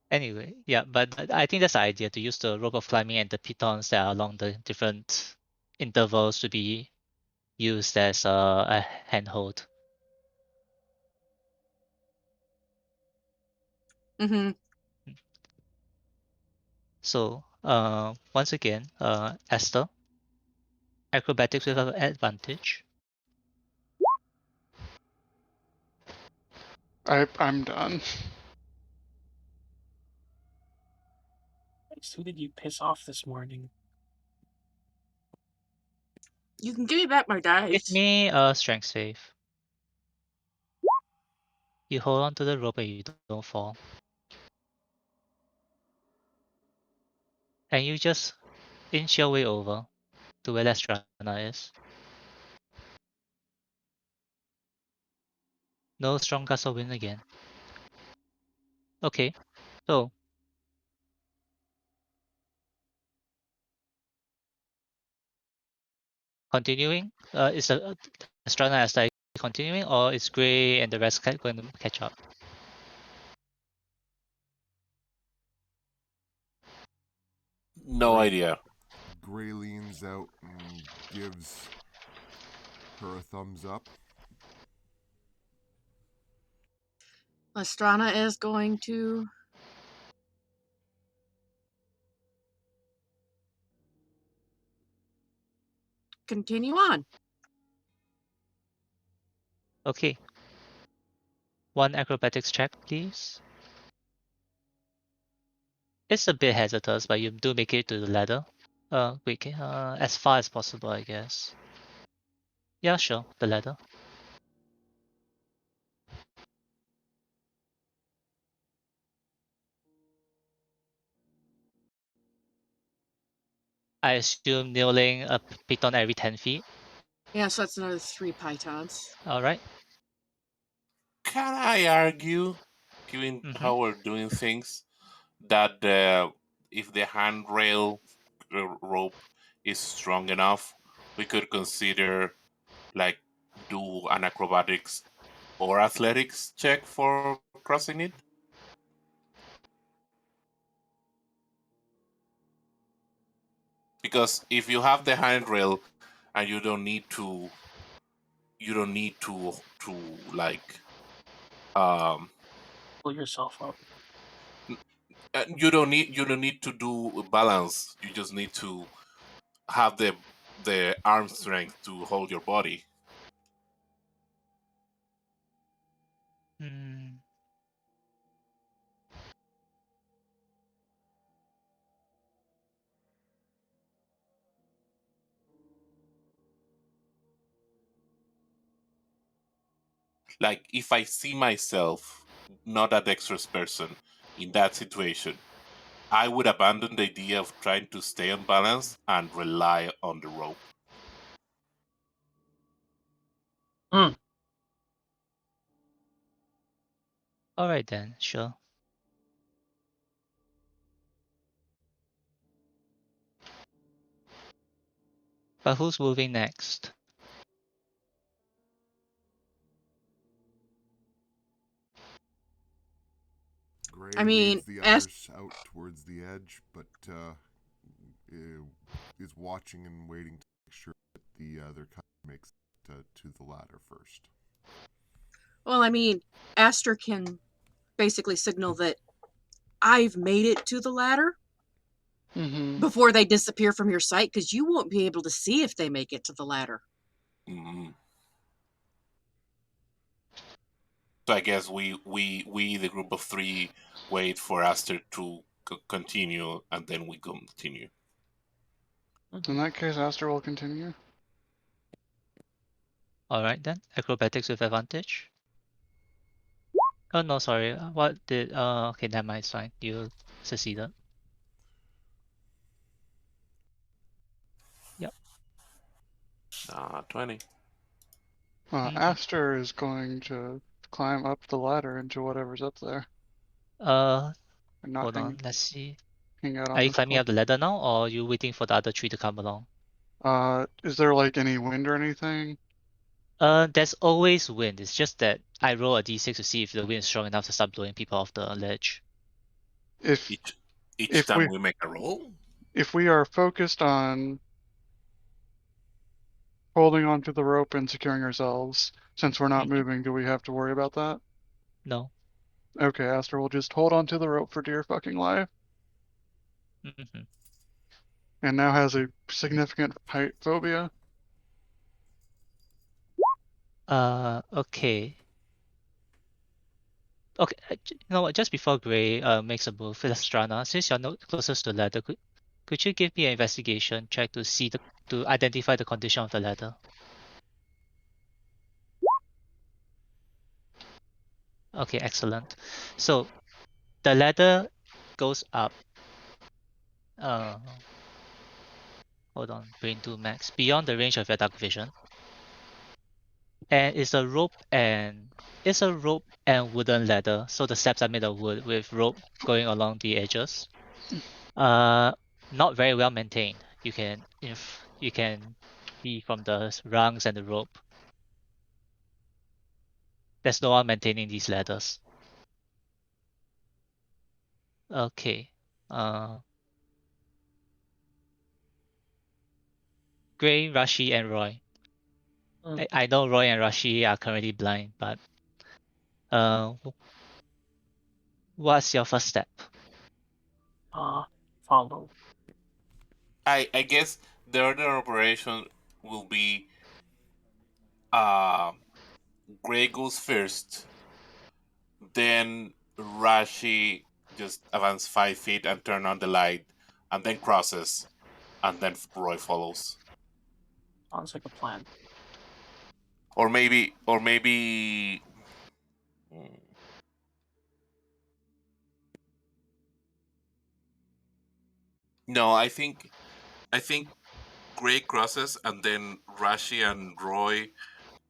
Anyway, yeah, but I think that's the idea, to use the rope of climbing and the pitons that are along the different intervals to be used as a handhold. Mm-hmm. So once again, Esther, acrobatics with an advantage. I'm done. Who did you piss off this morning? You can give me back my Give dice. me a strength save. You hold on to the rope and you don't fall. And you just inch your way over to where Lestrana is. No strong gust of wind again. Okay, so continuing. Is the Lestrana as like continuing, or is Gray and the rest going to catch up? No Gray, idea. Gray leans out and gives her a thumbs up. Lestrana is going to continue on. Okay. One acrobatics check, please. It's a bit hazardous, but you do make it to the ladder. Wait, as far as possible, I guess. Yeah, sure, the ladder. I assume nailing a piton every 10 feet. Yeah, so that's another 3 pythons. Alright. Can I argue, given Mm-hmm. how we're doing things, that if the handrail rope is strong enough, we could consider like do an acrobatics or athletics check for crossing it? Because if you have the handrail and you don't need to like um Pull yourself up. you don't need to do balance. You just need to have the arm strength to hold your body. Mm. Like, if I see myself not a dexterous person in that situation, I would abandon the idea of trying to stay on balance and rely on the rope. All right then, sure. But who's moving next? Gray I mean, leads the as others out towards the edge, but is watching and waiting to make sure that the other makes it to the ladder first. well, I mean, Aster can basically signal that I've made it to the ladder Mm-hmm. before they disappear from your sight, because you won't be able to see if they make it to the ladder. Mm-hmm. So I guess we, the group of three, wait for Aster to continue, and then we continue. In that case, Aster will continue. All right then, acrobatics with advantage. Oh no, sorry. What did? Okay, never mind. It's fine. You succeeded. Yep. 20. Aster is going to climb up the ladder into whatever's up there and not Hold on. Let's see. hang out on Are you this climbing cliff. up the ladder now, or are you waiting for the other three to come along? Is there like any wind or anything? There's always wind. It's just that I roll a d6 to see if the wind is strong enough to start blowing people off the ledge. If Each time we make a roll? if we are focused on holding onto the rope and securing ourselves, since we're not moving, do we have to worry about that? No. Okay, Aster will just hold onto the rope for dear fucking life, and now has a significant height phobia. Okay. Okay, you know what? Just before Gray makes a move, Philostrana, since you're not closest to the ladder, could you give me an investigation check to see to identify the condition of the ladder? Okay, excellent. So the ladder goes up. Hold on, brain 2 max, beyond the range of your dark vision. And it's a rope and wooden ladder. So the steps are made of wood with rope going along the edges. Not very well maintained. You can see from the rungs and the rope. There's no one maintaining these ladders. Okay. Gray, Rashi, and Roy. I know Roy and Rashi are currently blind, but what's your first step? Follow. I guess the order operation will be Gray goes first, then Rashi just advance 5 feet and turn on the light, and then crosses, and then Roy follows. Sounds like a plan. Or maybe. No, I think Gray crosses, and then Rashi and Roy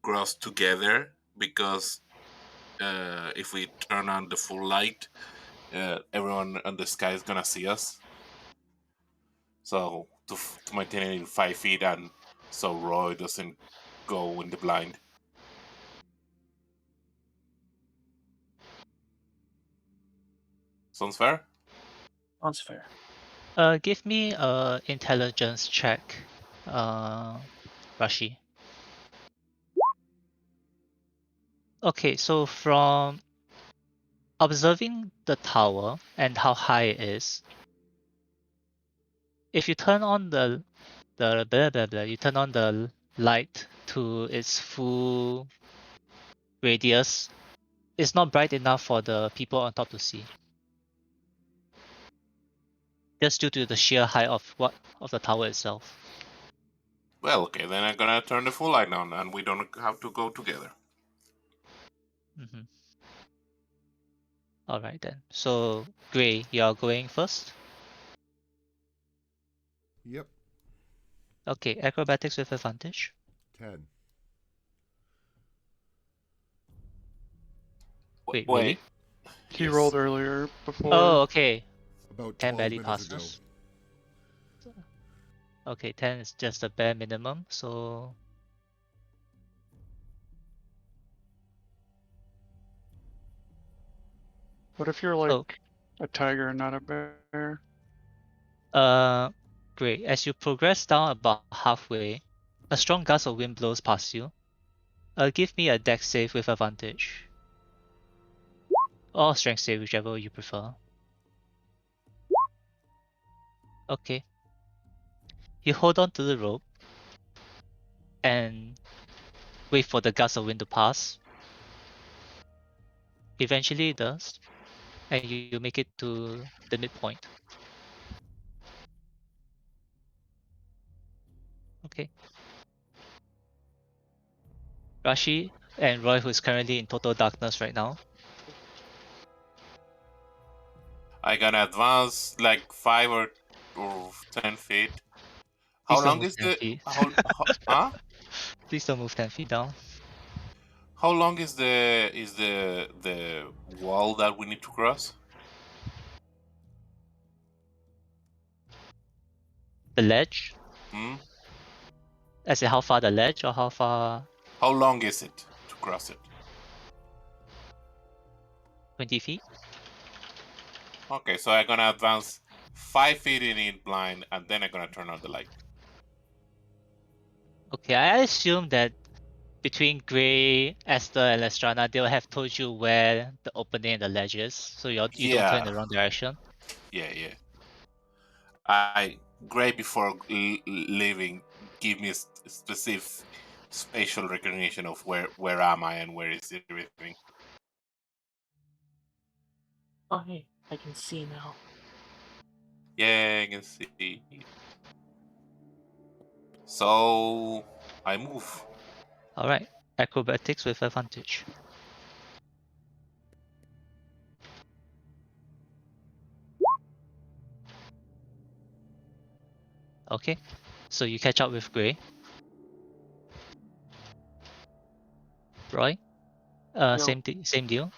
cross together, because if we turn on the full light, everyone on the sky is gonna see us. So to maintain it in 5 feet, and so Roy doesn't go in the blind. Sounds fair? Sounds fair. Give me a intelligence check, Rashi. Okay, so from observing the tower and how high it is, if you turn on the you turn on the light to its full radius, it's not bright enough for the people on top to see. Just due to the sheer height of the tower itself. Well, okay, then I'm gonna turn the full light on, and we don't have to go together. Mm-hmm. All right then. So Gray, you're going first. Yep. Okay, acrobatics with advantage. 10. Wait, really? Wait. He Yes. rolled earlier before. Oh, okay. About 10 12 barely minutes ago. passes. Okay, 10 is just the bare minimum, so What if you're like a tiger and not a bear? great. As you progress down about halfway, a strong gust of wind blows past you. Give me a dex save with advantage. Or strength save, whichever you prefer. Okay. You hold on to the rope and wait for the gust of wind to pass. Eventually it does, and you make it to the midpoint. Okay. Rashi and Roy, who is currently in total darkness right now. I gonna advance like 5 or 10 feet. How Please don't long move is 10 the feet. huh? Please don't move 10 feet down. How long is the wall that we need to cross? The ledge? Hmm? As in how far the ledge or how far? How long is it to cross it? 20 feet? Okay, so I'm gonna advance 5 feet in it blind, and then I'm gonna turn on the light. Okay, I assume that between Gray, Esther, and Lestrana, they'll have told you where the opening and the ledge is, so you don't turn in Yeah, the wrong direction. yeah. I Gray before leaving, give me a specific spatial recognition of where am I and where is everything. Oh, hey, I can see now. Yeah, I can see. So I move. Alright, acrobatics with advantage. Okay, so you catch up with Gray. Roy? Yo, Same deal.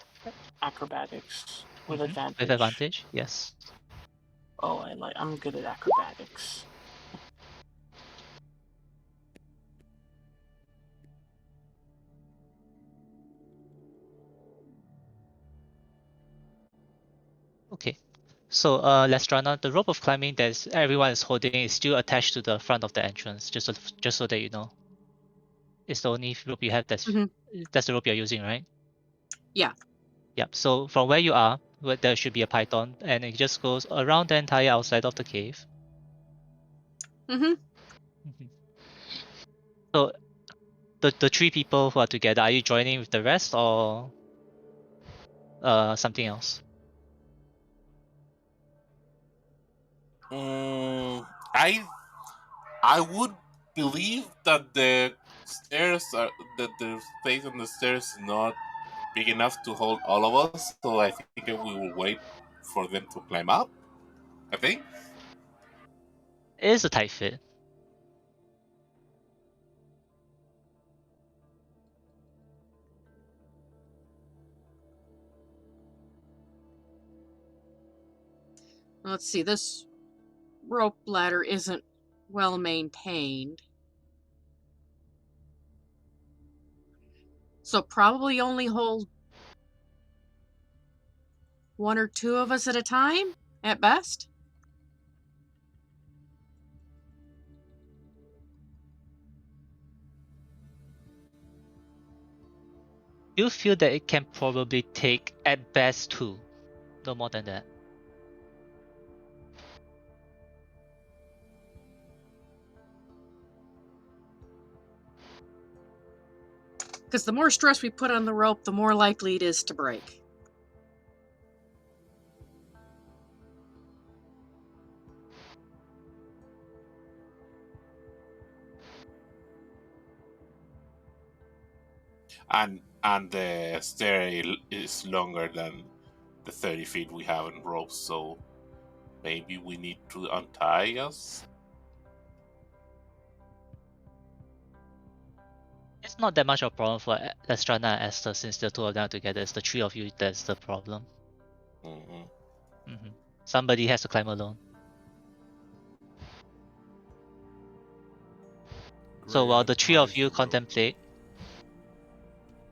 acrobatics with With advantage. advantage, yes. Oh, I'm good at acrobatics. Okay. So, Lestrana, the rope of climbing that everyone is holding is still attached to the front of the entrance, just so that you know. It's the only rope you have Mhm. that's the rope you're using, right? Yeah. Yep. So from where you are, there should be a python, and it just goes around the entire outside of the cave. Mm-hmm. Mhm. So the three people who are together, are you joining with the rest or something else? Mm, I would believe that the space on the stairs is not big enough to hold all of us. So I think we will wait for them to climb up. I think. It is a tight fit. Let's see. This rope ladder isn't well maintained. So probably only hold one or two of us at a time at best. You feel that it can probably take at best two, no more than that. Because the more stress we put on the rope, the more likely it is to break. And And the stair is longer than the 30 feet we have in ropes, so maybe we need to untie us. It's not that much of a problem for Lestrana and Esther since the two of them are together. It's the three of you that's the problem. Mm-hmm. Somebody has to climb alone. So Gray while the three of unties you the rope. contemplate,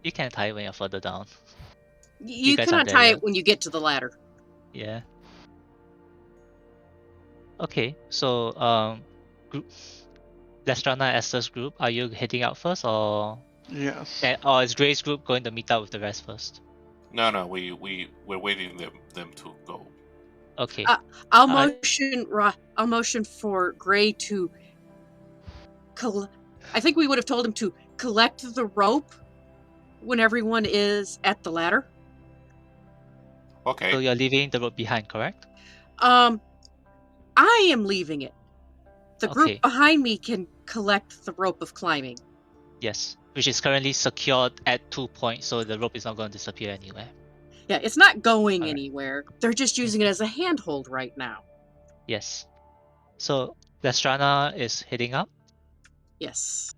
you can tie it when you're further down. You guys can aren't there untie yet. it when you get to the ladder. Yeah. Okay, so group Lestrana and Esther's group, are you heading out first or Yes. or is Gray's group going to meet up with the rest first? No, we're waiting them to go. Okay. I'll Alright. motion for Gray to I think we would have told him to collect the rope when everyone is at the ladder. Okay. So you're leaving the rope behind, correct? I am leaving it. The group Okay. behind me can collect the rope of climbing. Yes. Which is currently secured at 2 points, so the rope is not going to disappear anywhere. Yeah, it's not going Alright. anywhere. They're just using it as a handhold right now. Yes. So Lestrana is heading up. Yes.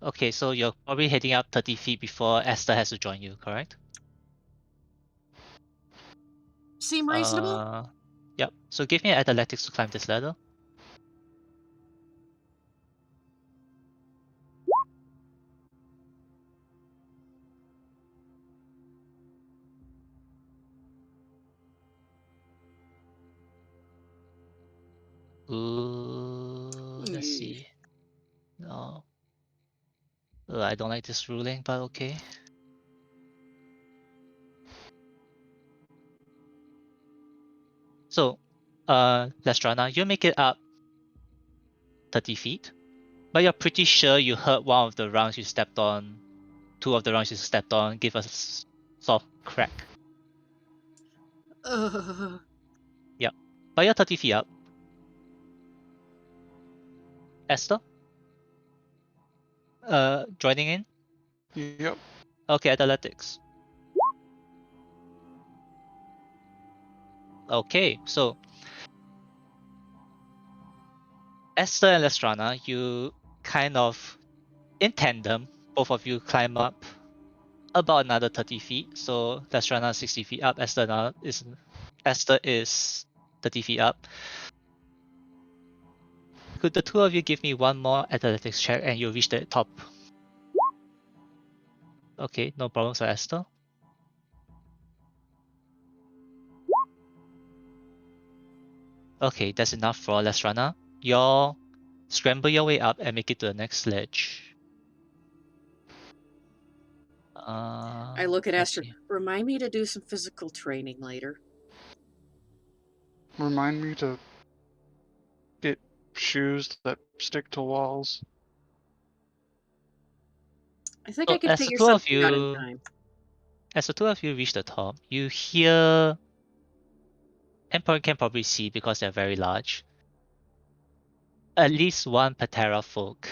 Okay, so you're probably heading up 30 feet before Esther has to join you, correct? Seem reasonable? Yep. So give me an athletics to climb this ladder. Ooh, let's see. No. I don't like this ruling, but okay. So, Lestrana, you make it up 30 feet, but you're pretty sure you heard one of the rounds you stepped on, two of the rounds you stepped on, give a soft crack. Yep. But you're 30 feet up. Esther? Joining in? Yep. Okay, athletics. Okay, so Esther and Lestrana, you kind of in tandem, both of you climb up about another 30 feet. So Lestrana is 60 feet up, Esther is 30 feet up. Could the two of you give me one more athletics check and you'll reach the top? Okay, no problem for Esther. Okay, that's enough for Lestrana. You'll scramble your way up and make it to the next ledge. I look at Esther. Remind me to do some physical training later. Remind me to get shoes that stick to walls. I think So I can as the figure two of something out in you, time. as the two of you reach the top, you hear, and can probably see because they're very large, at least one Patera folk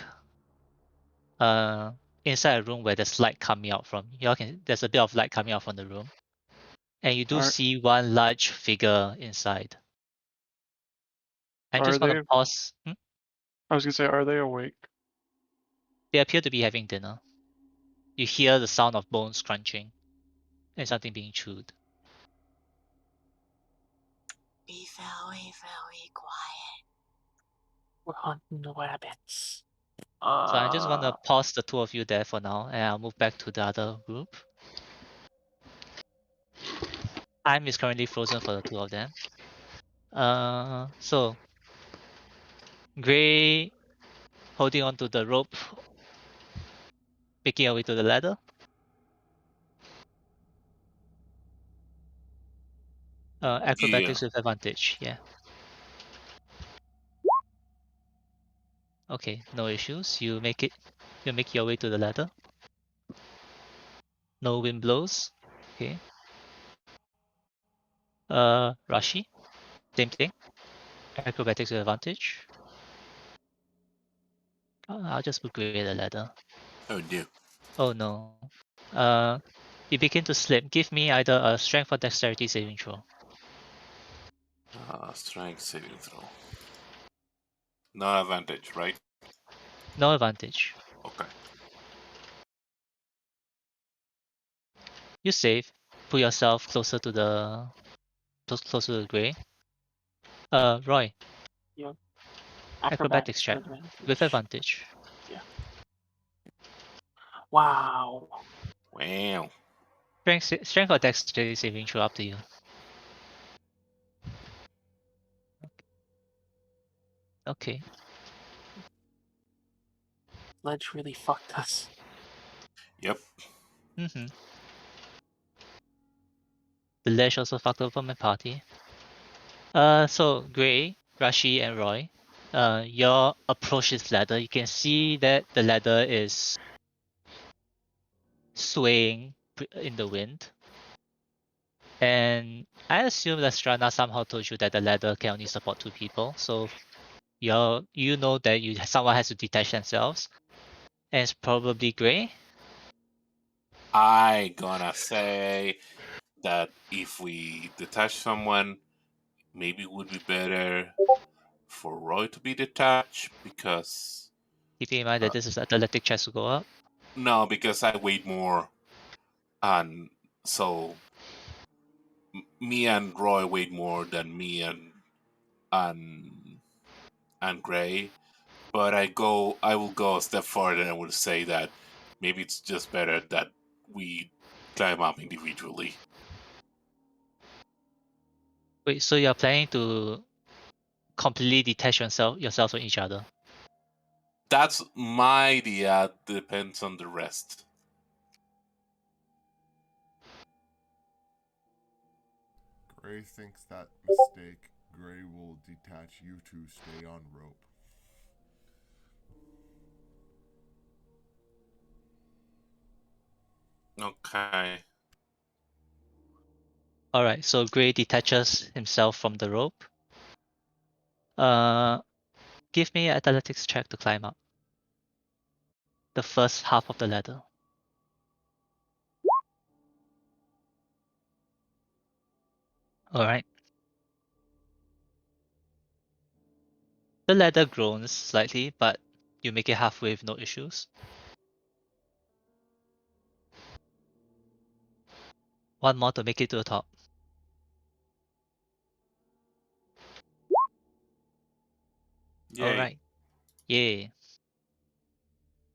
inside a room where there's light coming out from. There's a bit of light coming out from the room. And you do see one large figure inside. I'm just gonna pause. I was gonna say, are they awake? They appear to be having dinner. You hear the sound of bones crunching and something being chewed. Be very quiet. We're hunting the rabbits. So I'm just gonna pause the two of you there for now, and I'll move back to the other group. Time is currently frozen for the two of them. So Gray holding onto the rope, making her way to the ladder. Acrobatics with advantage, yeah. Okay, no issues. You make your way to the ladder. No wind blows. Okay. Rashi, same thing. Acrobatics with advantage. I'll just put Gray the ladder. Oh dear. Oh no. You begin to slip. Give me either a strength or dexterity saving throw. Strength saving throw. No advantage, right? No advantage. Okay. You save. Put yourself closer to the closer to the gray. Roy. Yep. Acrobatics check with advantage. Yeah. Wow. Wow. Strength or dexterity saving throw, up to you. Okay. Ledge really fucked us. Yep. Mm-hmm. The ledge also fucked over my party. So Gray, Rashi, and Roy, your approach this ladder. You can see that the ladder is swaying in the wind. And I assume that Strana somehow told you that the ladder can only support 2 people. So you know that someone has to detach themselves. And it's probably Gray. I gonna say that if we detach someone, maybe it would be better for Roy to be detached because Keeping in mind that this is athletic checks to go up. no, because I weighed more, and so me and Roy weighed more than me and and Gray. But I will go a step further and I will say that maybe it's just better that we climb up individually. Wait, so you're planning to completely detach yourselves from each other? That's my idea. Depends on the rest. Gray thinks that mistake. Gray will detach you two, stay on rope. Okay. Alright, so Gray detaches himself from the rope. Give me an athletics check to climb up. The first half of the ladder. Alright. The ladder groans slightly, but you make it halfway with no issues. One more to make it to the top. Yay. Alright. Yay.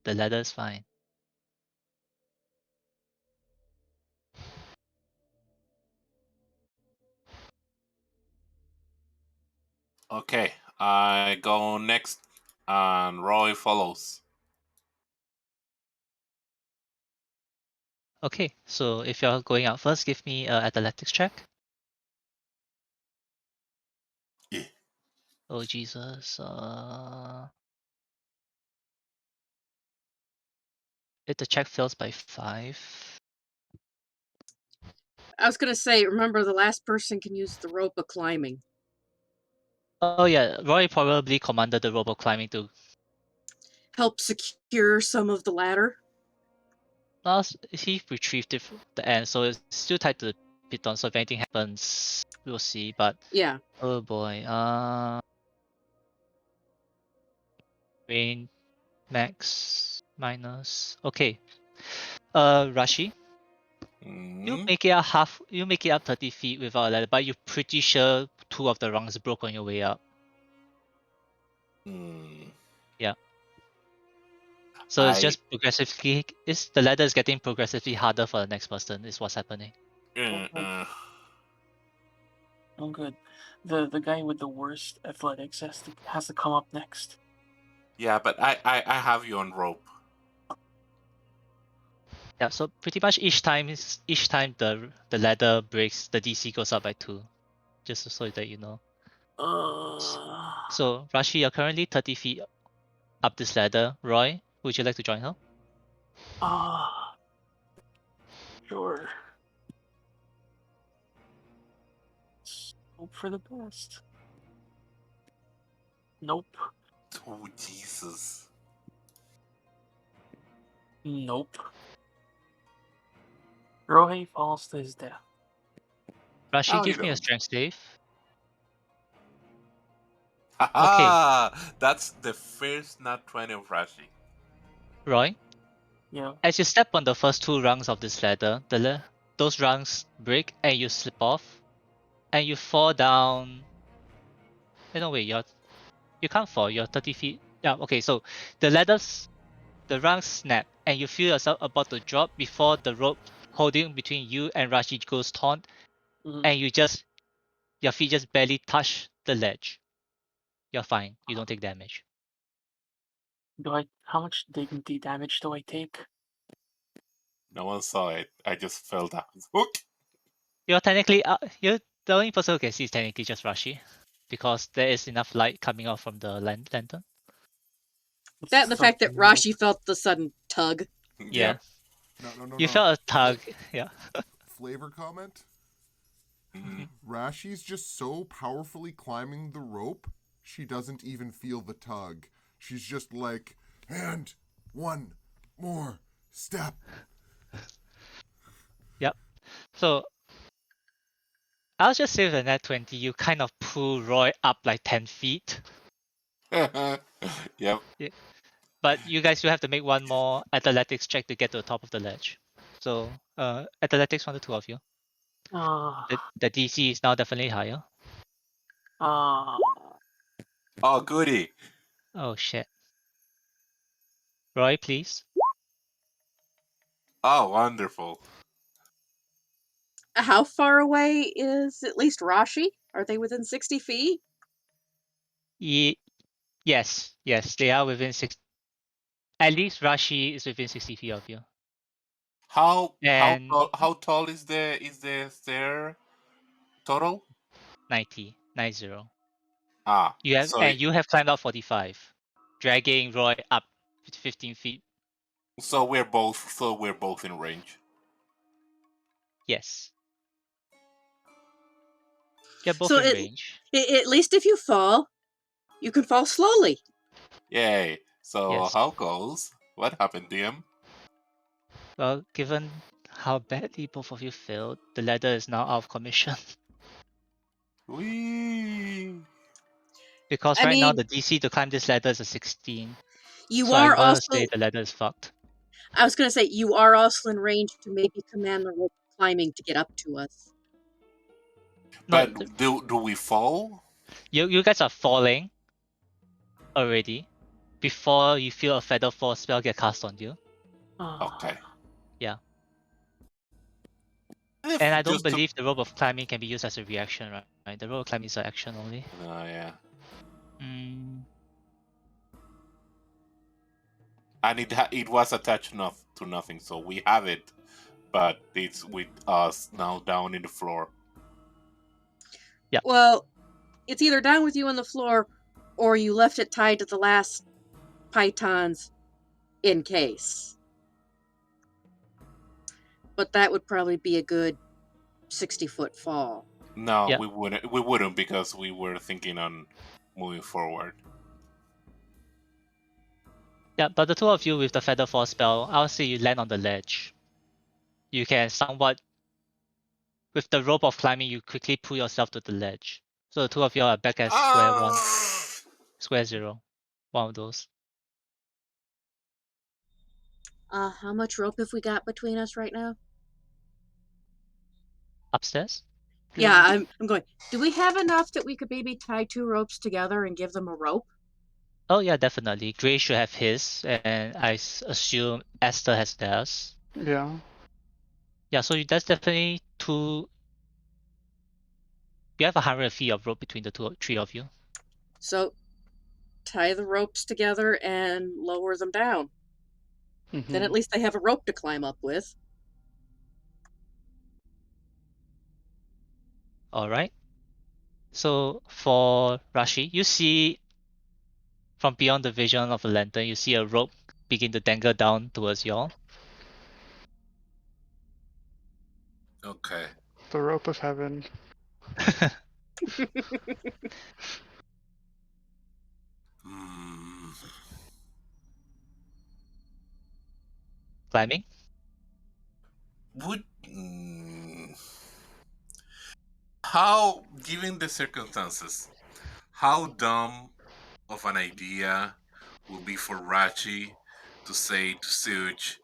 The ladder is fine. Okay. I go next, and Roy follows. Okay, so if you're going out first, give me an athletics check. Yeah. Oh Jesus. If the check fails by 5. I was going to say, remember the last person can use the rope of climbing. Oh yeah, Roy probably commanded the rope of climbing to. Help secure some of the ladder. He retrieved the end, so it's still tied to the piton. So if anything happens, we'll see. But Yeah. oh boy, rain max minus. Okay, Rashi, you Mm. make it up You make it up 30 feet without a ladder, but you're pretty sure 2 of the rungs broke on your way up. Mm. Yeah. So it's I. just progressively. The ladder is getting progressively harder for the next person. Is what's happening. Oh, good. The guy with the worst athletics has to come up next. Yeah, but I have you on rope. Yeah. So pretty much each time the ladder breaks, the DC goes up by 2. Just so that you know. So Rashi, you're currently 30 feet up this ladder. Roy, would you like to join her? Sure. Let's hope for the best. Nope. Oh Jesus. 。 . 。 . 。 . 。 . . . . . . . . . . . . . . . . . . . . . . . . . . . . . . . . . . . . . . . . . . . . . . . . . . . Nope. Rohei falls to his death. Rashi, Oh, you give me a don't. strength save. Haha! That's the first nat 20 of Rashi. Roy, Yeah. as you step on the first 2 rungs of this ladder, those rungs break and you slip off, and you fall down. No, wait, you can't fall. You're 30 feet. Yeah, okay. So the rungs snap, and you feel yourself about to drop before the rope holding between you and Rashi goes taut, Mhm. and your feet just barely touch the ledge. You're fine. You don't take damage. How much dignity damage do I take? No one saw it. I just fell down. Hook! You're the only person who can see is technically just Rashi, because there is enough light coming out from the lantern. That and the fact that Rashi felt the sudden tug. Yeah. Yep. No. You felt a tug. Yeah. Flavor comment? Mhm. Rashi's just so powerfully climbing the rope, she doesn't even feel the tug. She's just like, and one more step. Yep. So I'll just say the net 20, you kind of pull Roy up like 10 feet. Yep. But you guys will have to make one more athletics check to get to the top of the ledge. So athletics from the 2 of you. The DC is now definitely higher. Oh, goody. Oh shit. Roy, please. Oh, wonderful. How far away is at least Rashi? Are they within 60 feet? Yes, they are within 6. At least Rashi is within 60 feet of you. And How tall is the stair total? 90. Ah, You have climbed up 45, dragging Roy up 15 feet. so we're both in range. Yes. You're both So in range. at least if you fall, you can fall slowly. Yay. So Yes. how goes? What happened, DM? Well, given how badly both of you failed, the ladder is now out of commission. Whee! Because I right now mean, the DC to climb this ladder is a 16. you So I'm are gonna also, say the ladder is fucked. I was going to say, you are also in range to maybe command the rope climbing to get up to us. No, But do we fall? you guys are falling already before you feel a feather fall spell get cast on you. Okay. Yeah. If And I don't just to believe the rope of climbing can be used as a reaction, right? The rope of climbing is an action only. Oh yeah. And it was attached to nothing, so we have it, but it's with us now down in the floor. Yeah. Well, it's either down with you on the floor or you left it tied to the last pythons in case. But that would probably be a good 60-foot fall. No, Yeah. we wouldn't because we were thinking on moving forward. Yeah, but the 2 of you with the feather fall spell, I'll say you land on the ledge. You can somewhat, with the rope of climbing, you quickly pull yourself to the ledge. So the 2 of you are back at square 1, square 0. One of those. How much rope have we got between us right now? Upstairs? Yeah, I'm going. Do we have enough that we could maybe tie 2 ropes together and give them a rope? Oh yeah, definitely. Gray should have his, and I assume Esther has theirs. Yeah. Yeah, so that's definitely 2. You have 100 feet of rope between the 3 of you. So tie the ropes together and lower them down. Then at least they have a rope to climb up with. All right. So for Rashi, you see from beyond the vision of the lantern, you see a rope begin to dangle down towards y'all. Okay. The rope of heaven. Hmm. Climbing? would how, given the circumstances, how dumb of an idea would be for Rachi to say to Suge,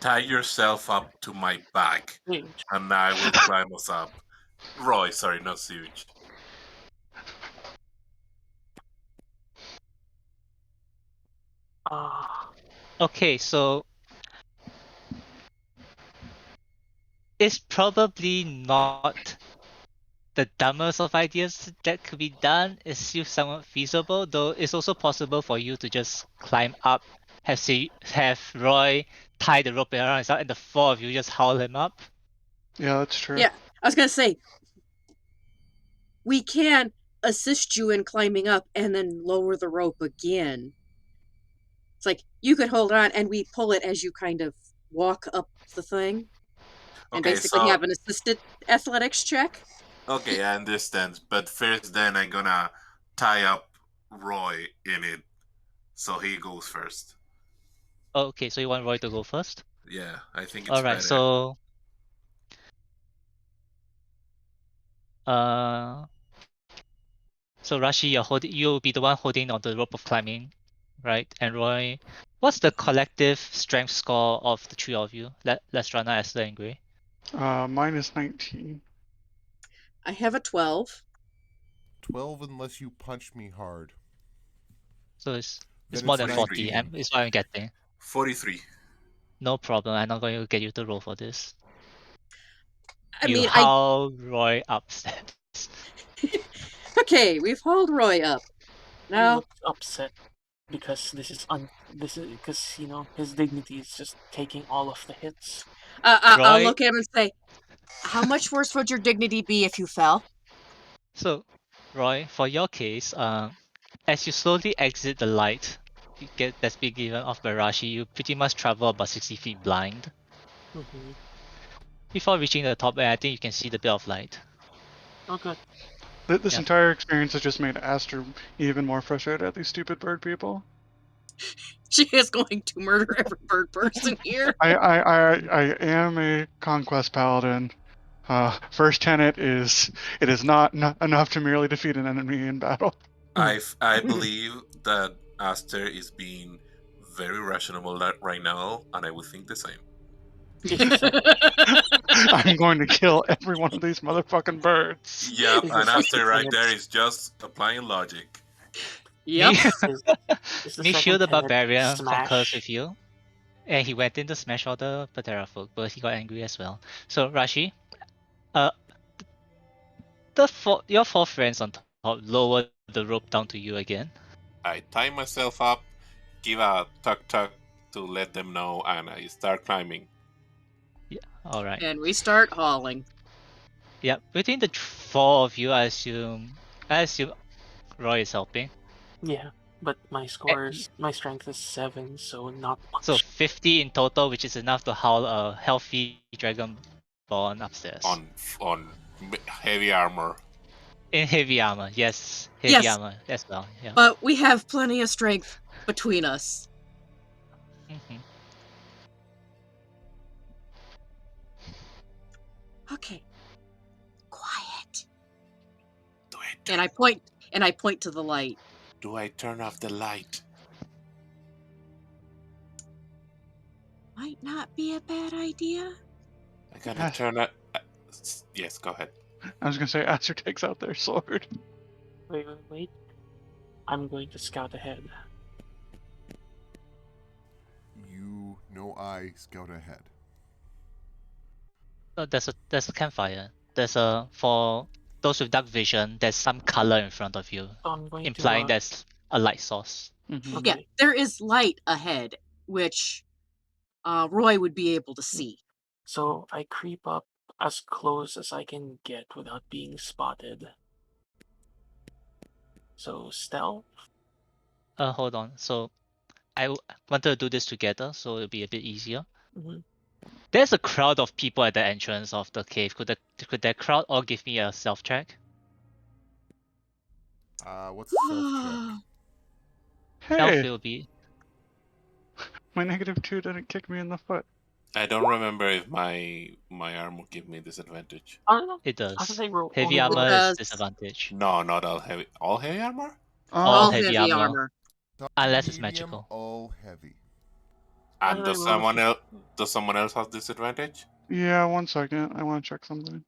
tie yourself up to my back Huge. and I will climb us up. Roy, sorry, not Suge. Ah, Okay, so it's probably not the dumbest of ideas that could be done. It's still somewhat feasible, though it's also possible for you to just climb up, have Roy tie the rope around himself, and the four of you just haul him up. Yeah, that's true. Yeah, I was gonna say we can assist you in climbing up and then lower the rope again. It's like you could hold on and we pull it as you kind of walk up the thing and Okay, basically so have an assisted athletics check. okay, I understand. But first, then I'm gonna tie up Roy in it, so he goes first. Okay, so you want Roy to go first? Yeah, I think it's Alright, better. so uh so Rashi, you'll be the one holding on the rope of climbing, right? And Roy, what's the collective strength score of the three of you? Lestrana, Esther, and Gray. Mine is 19. I have a 12. 12 unless you punch me hard. So it's Then more it's than 40. 43. 19. Is what I'm getting. 43. No problem. I'm not going to get you to roll for this. I You mean, haul Roy upstairs. okay, we've hauled Roy up. he Now, looks upset because this is because his dignity is just taking all of the hits. I'll Roy, look at him and say, how much worse would your dignity be if you fell? so Roy, for your case, as you slowly exit the light that's being given off by Rashi, you pretty much travel about 60 feet blind. Mm-hmm. Before reaching the top, I think you can see the bit of light. Oh, good. This Yep. entire experience has just made Aster even more frustrated at these stupid bird people. She is going to murder every bird person here. I am a conquest paladin. First tenet is it is not enough to merely defeat an enemy in battle. I believe that Aster is being very rational right now, and I would think the same. It's the same. I'm going to kill every one of these motherfucking birds. Yep, It's the and second Aster right there tenet. is just applying logic. Yep. Me, Is is the Michiel second the tenet Barbarian concurs smash? with you. And he went in to smash all the Patera folk, but he got angry as well. So Rashi, uh, your four friends on top lower the rope down to you again. I tie myself up, give a tuck tuck to let them know, and I start climbing. Yeah, all right. And we start hauling. Yeah, between the four of you, I assume Roy is helping. Yeah, but my Eh, my strength is 7, so not So much. 50 in total, which is enough to haul a healthy dragon born upstairs. On heavy armor. In heavy armor, yes, heavy Yes, armor as well. Yeah. but we have plenty of strength between us. hmm Okay, quiet. Do I And turn? I point to the light. Do I turn off the light? Might not be a bad idea. I gotta Yes. turn it. Yes, go ahead. I was gonna say Aster takes out their sword. Wait. I'm going to scout ahead. You know I scout ahead. So there's a campfire. For those with dark vision, there's some color in front of you, So I'm going to implying there's a light source. Mm-hmm. Yeah, okay. there is light ahead, which Roy would be able to see. So I creep up as close as I can get without being spotted. So stealth. Hold on. So wanted to do this together, so it'll be a bit easier. Mm-hmm. There's a crowd of people at the entrance of the cave. Could that crowd all give me a self check? What's a self check? Self Hey, will be my -2 didn't kick me in the foot. I don't remember if my armor give me disadvantage. Oh, It I thought does. they roll Heavy only roll. armor It is does. disadvantage. No, not all heavy. All heavy armor? All All heavy heavy armor. armor. Some Unless it's medium, magical. all heavy. And Why did I roll a does someone else have disadvantage? Yeah, 1 second. I want to check something.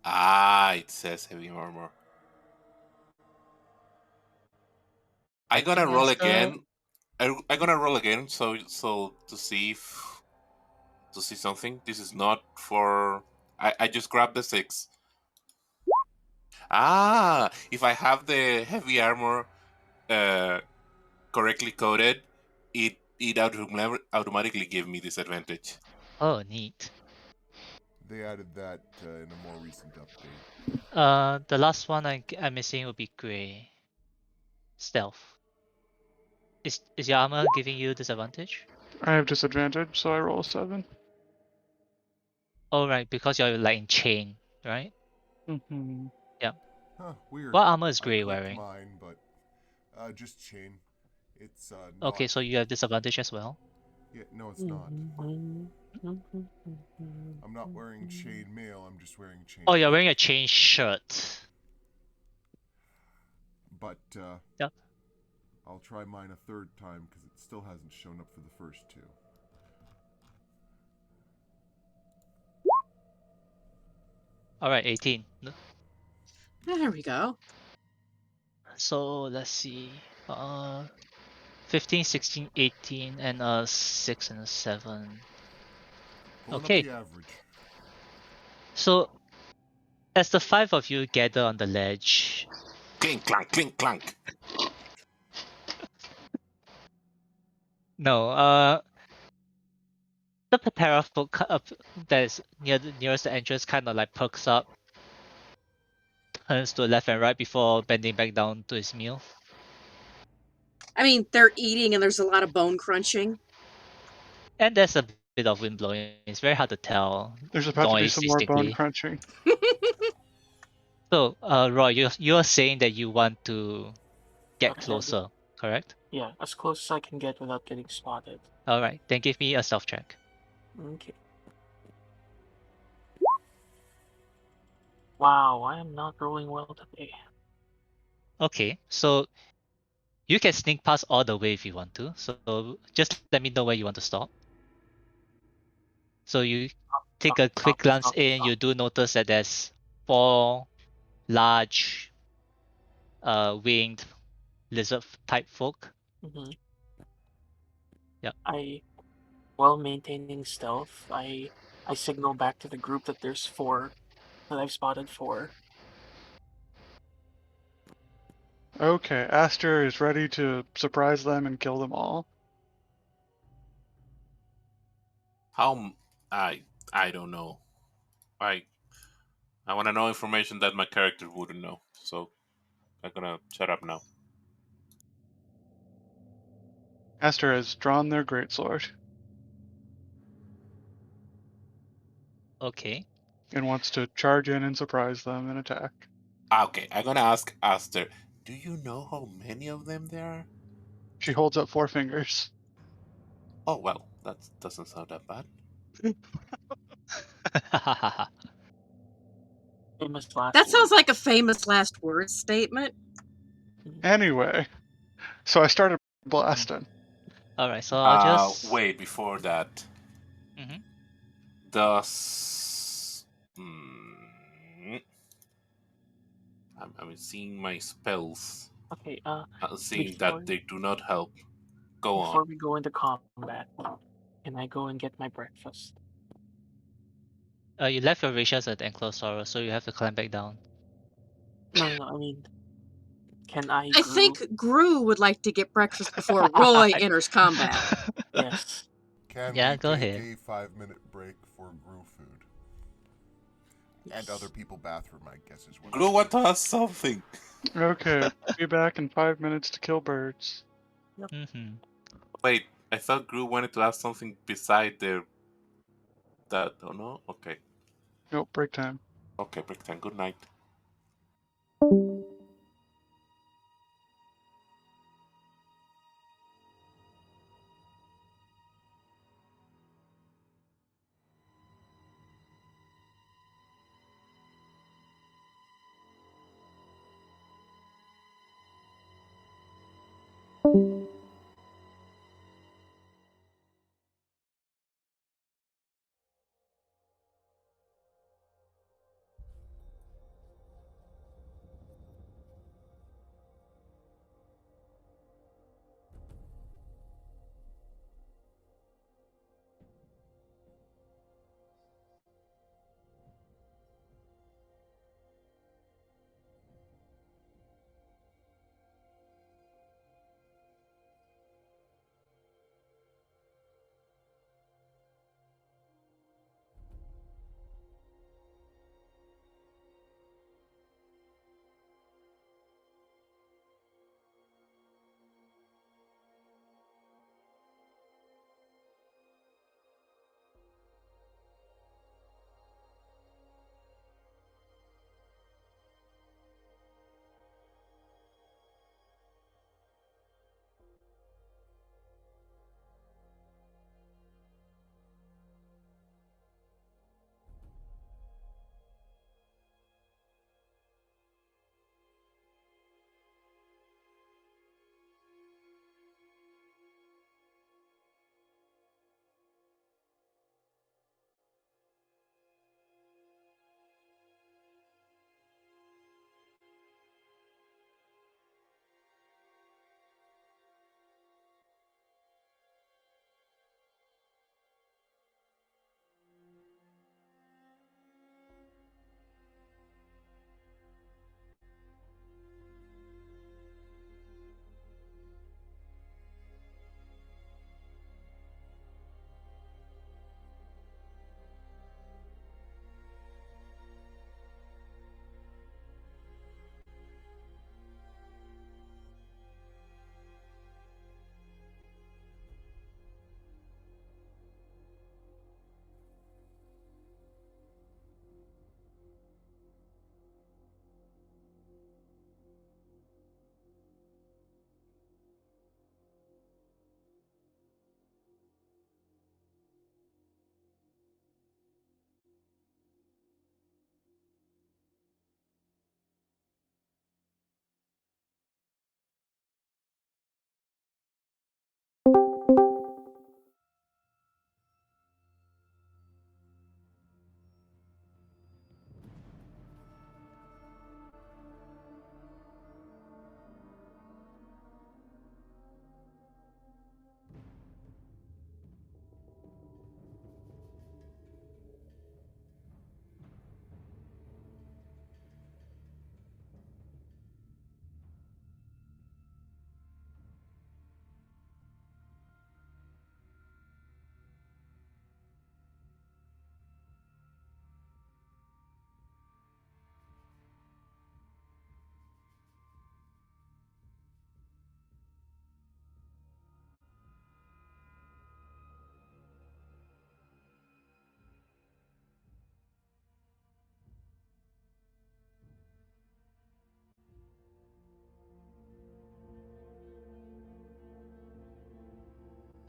Ah, it says heavy armor. I I'm gonna can roll ask again. I'm gonna roll again, so to see if to see something. This is not for. I just grabbed the 6. Ah, if I have the heavy armor uh, correctly coded, it automatically gave me disadvantage. Oh, neat. They added that in a more recent update. The last one I'm missing would be gray. Stealth. Is your armor giving you disadvantage? I have disadvantage, so I roll a 7. Oh, right, because you're like in chain, right? Mm-hmm. Huh, weird. What armor is I Gray clicked wearing? mine, but just chain. It's Okay, not. so you have disadvantage as well. Yeah, no, it's not. I'm not wearing chain mail. I'm just wearing chain. Oh, you're wearing a chain shirt. But Yep. I'll try mine a third time because it still hasn't shown up for the first 2. All right, 18. There we go. So let's see. 15, 16, 18, and a 6 and a 7. Pulling Okay. up the average. So as the 5 of you gather on the ledge, Clink clank, clink clank. no, the Patera folk that is nearest the entrance kind of like perks up, turns to the left and right before bending back down to his meal. I mean, they're eating and there's a lot of bone crunching. And there's a bit of wind blowing. It's very hard to tell. There's about to be Noise some more bone distinctly. crunching. So, Roy, you're saying that you want to get Okay, closer, correct? Yeah, as close as I can get without getting spotted. All right, then give me a stealth check. Okay. Wow, I am not rolling well today. Okay, so you can sneak past all the way if you want to. So just let me know where you want to stop. So you take a quick glance in. You do notice that there's 4 large, winged lizard type folk. Mm-hmm. Yep. While maintaining stealth, I signal back to the group that there's 4, that I've spotted 4. Okay, Aster is ready to surprise them and kill them all. How I don't know. I want to know information that my character wouldn't know. So I'm gonna shut up now. Aster has drawn their greatsword Okay. and wants to charge in and surprise them and attack. Okay, I'm gonna ask Aster. Do you know how many of them there are? She holds up 4 fingers. Oh well, that doesn't sound that bad. Famous last That sounds word. like a famous last words statement. Anyway, so I started blasting. All right, so I'll just. Wait. Before that, Mhm. does I'm seeing my spells. Okay, Seeing before that they do not help. Go on. before we go into combat, can I go and get my breakfast? You left your rations at the enclosed sorrow, so you have to climb back down. No, I mean, can I I Gru? think Gru would like to get breakfast before Roy enters combat. Yes. Can Yeah, we go take ahead. a 5-minute break for brew food? And other people bathroom, I guess is what. Gru want to ask something. Okay, be back in 5 minutes to kill birds. Mm-hmm. Wait, I thought Gru wanted to ask something beside that. Oh no. Okay. Nope, break time. Okay, break time. Good night.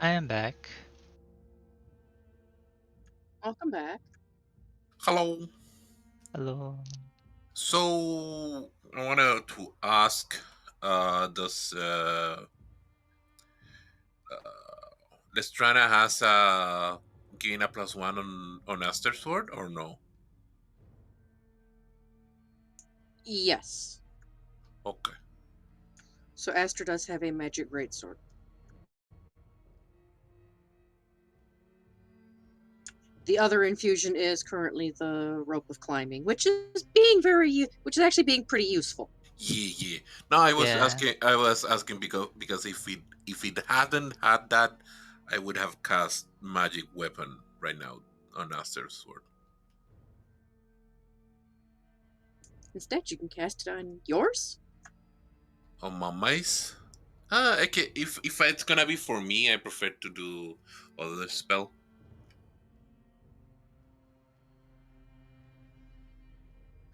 I am back. Welcome back. Hello. Hello. So I wanted to ask, does Lestrana has gain a +1 on Aster Sword or no? Yes. Okay. So Astra does have a magic greatsword. The other infusion is currently the rope of climbing, which is actually being pretty useful. Yeah. No, I was Yeah. asking. I was asking because if it hadn't had that, I would have cast magic weapon right now on Aster Sword. Instead, you can cast it on yours. On my mice. Okay. If it's gonna be for me, I prefer to do other spell.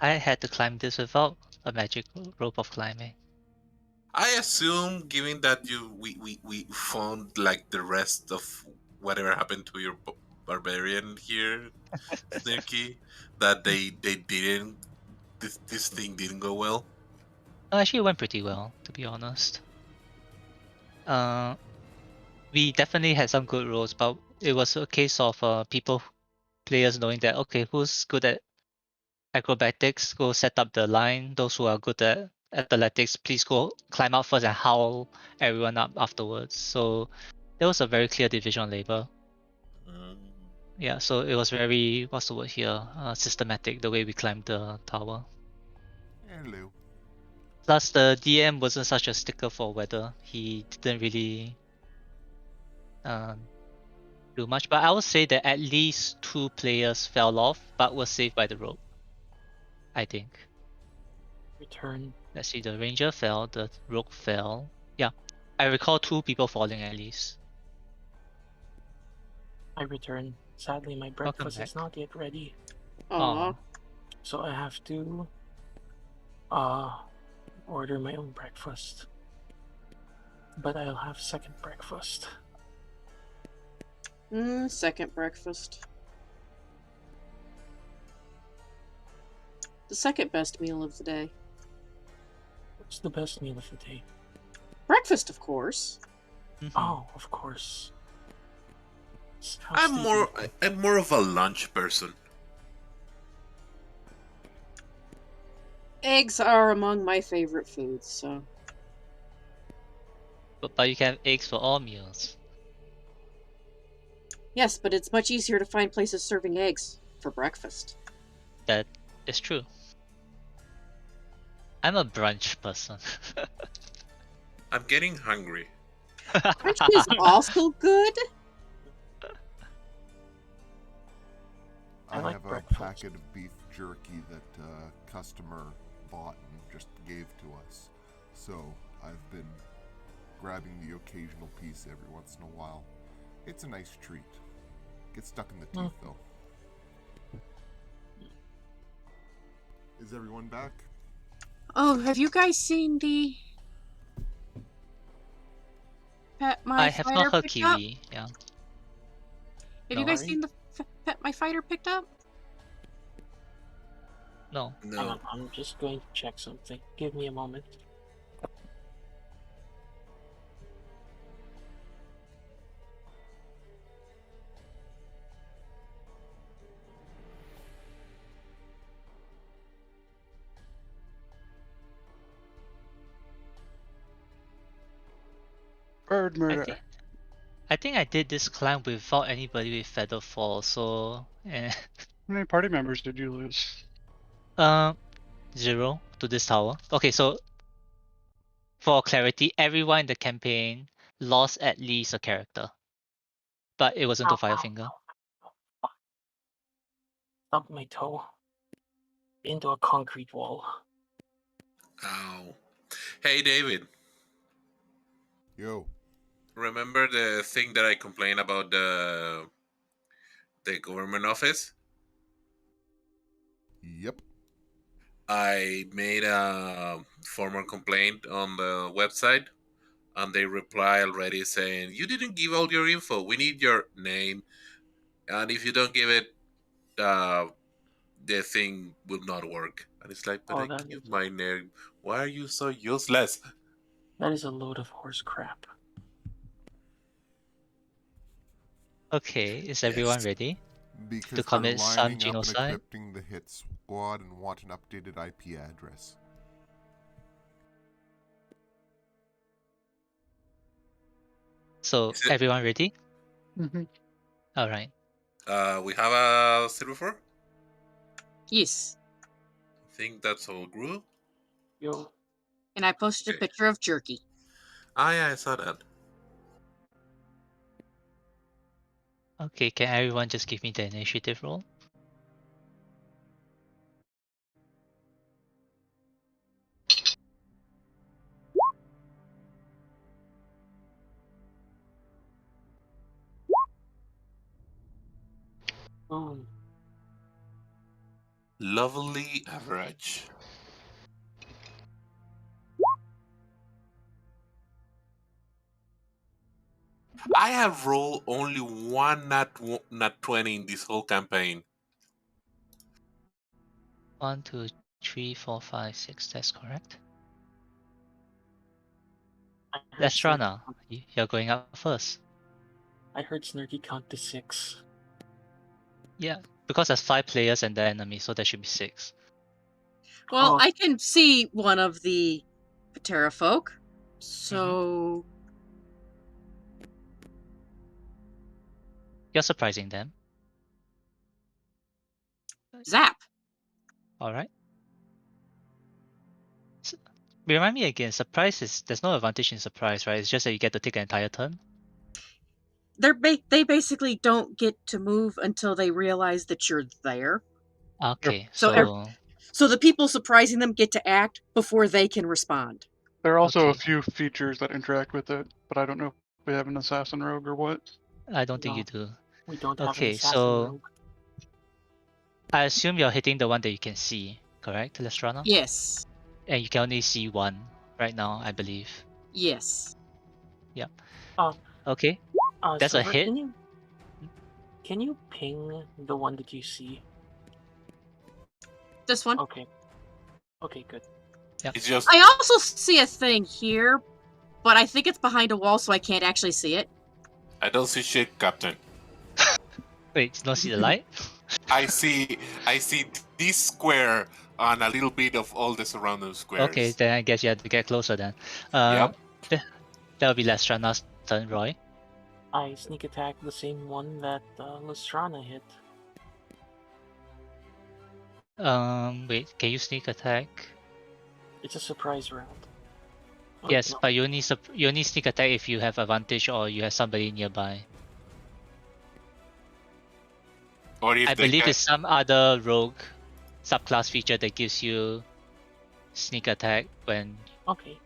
I had to climb this without a magic rope of climbing. I assume, given that we found like the rest of whatever happened to your barbarian here, Snirky, that they didn't this thing didn't go well. Actually, it went pretty well, to be honest. We definitely had some good rolls, but it was a case of players knowing that, okay, who's good at acrobatics, go set up the line. Those who are good at athletics, please go climb up first and howl everyone up afterwards. So there was a very clear division of labor. Yeah, so it was very, what's the word here, systematic, the way we climbed the tower. Hello. Plus, the DM wasn't such a sticker for weather. He didn't really do much, but I would say that at least 2 players fell off, but were saved by the rope. I think. Return. Let's see, the ranger fell, the rogue fell. Yeah, I recall 2 people falling at least. I return. Sadly, my Welcome breakfast back. is not yet ready, Aww. so I have to order my own breakfast. But I'll have second breakfast. Second breakfast. The second best meal of the day. What's the best meal of the day? Breakfast, of course. Oh, of course. How I'm stupid. more of a lunch person. Eggs are among my favorite foods, so. But you can have eggs for all meals. Yes, but it's much easier to find places serving eggs for breakfast. That is true. I'm a brunch person. I'm getting hungry. Brunch is also good. I I like have a breakfast. packet of beef jerky that a customer bought and just gave to us. So I've been grabbing the occasional piece every once in a while. It's a nice treat. Gets stuck in the teeth though. Is everyone back? Oh, have you guys seen the Pet My I have Fighter not heard picked up? kiwi. Yeah. Have you guys Sorry? seen the Pet My Fighter picked up? No. Hang No. on, I'm just going to check something. Give me a moment. Bird murder. I think I did this climb without anybody with feather fall. So, How many party members did you lose? 0 to this tower. Okay, so for clarity, everyone in the campaign lost at least a character, but it wasn't to Firefinger. Stubbed my toe into a concrete wall. Ow. Hey, David. Yo. Remember the thing that I complained about the government office? Yep. I made a formal complaint on the website. and they reply already saying, "You didn't give all your info. We need your name, and if you don't give it, the thing will not work." And it's like, "But Oh, I give my name. Why are you so useless?" that is a load of horse crap. Okay, is everyone Yes. ready Because to we're commit some lining up and genocide? equipping the hit squad and want an updated IP address. So Is it? everyone ready? Mm-hmm. All right. We have a silver 4. Yes. I think that's all, Gru. Yo, And I posted a Okay. picture of jerky. Ah, yeah, I saw that. Okay, can everyone just give me the initiative roll? boom. Lovely average. I have rolled only one nat 20 in this whole campaign. 1, 2, 3, 4, 5, 6. That's correct. I heard Snurky Lestrana, you're going up first. count to 6. Yeah, because there's 5 players and the enemy, so there should be 6. Well, Oh. I can see one of the Patera folk. So You're surprising them. zap. All right. Remind me again. Surprise is there's no advantage in surprise, right? It's just that you get to take an entire turn. They basically don't get to move until they realize that you're there. Okay, So so the people surprising them get to act before they can respond. There are also a Okay. few features that interact with it, but I don't know if we have an assassin rogue or what. I don't think No. you do. We don't have an Okay, assassin so rogue. I assume you're hitting the one that you can see, correct, Lestrana? Yes. And you can only see one right now, I believe. Yes. Yeah. Uh, Okay. That's a Silver, hit. can you ping the one that you see? This one. Okay. Okay, good. It's just I also see a thing here, but I think it's behind a wall, so I can't actually see it. I don't see shit, Captain. Wait, you don't see the light? I see this square and a little bit of all the surrounding squares. Okay, then I guess you have to get closer then. Yep. That'll be Lestrana's turn, Roy. I sneak attack the same one that Lestrana hit. Wait, can you sneak attack? It's a surprise round. Oh, Yes, no. but you only sneak attack if you have advantage or you have somebody nearby. Or if I they believe can. it's some other rogue subclass feature that gives you sneak attack when Okay.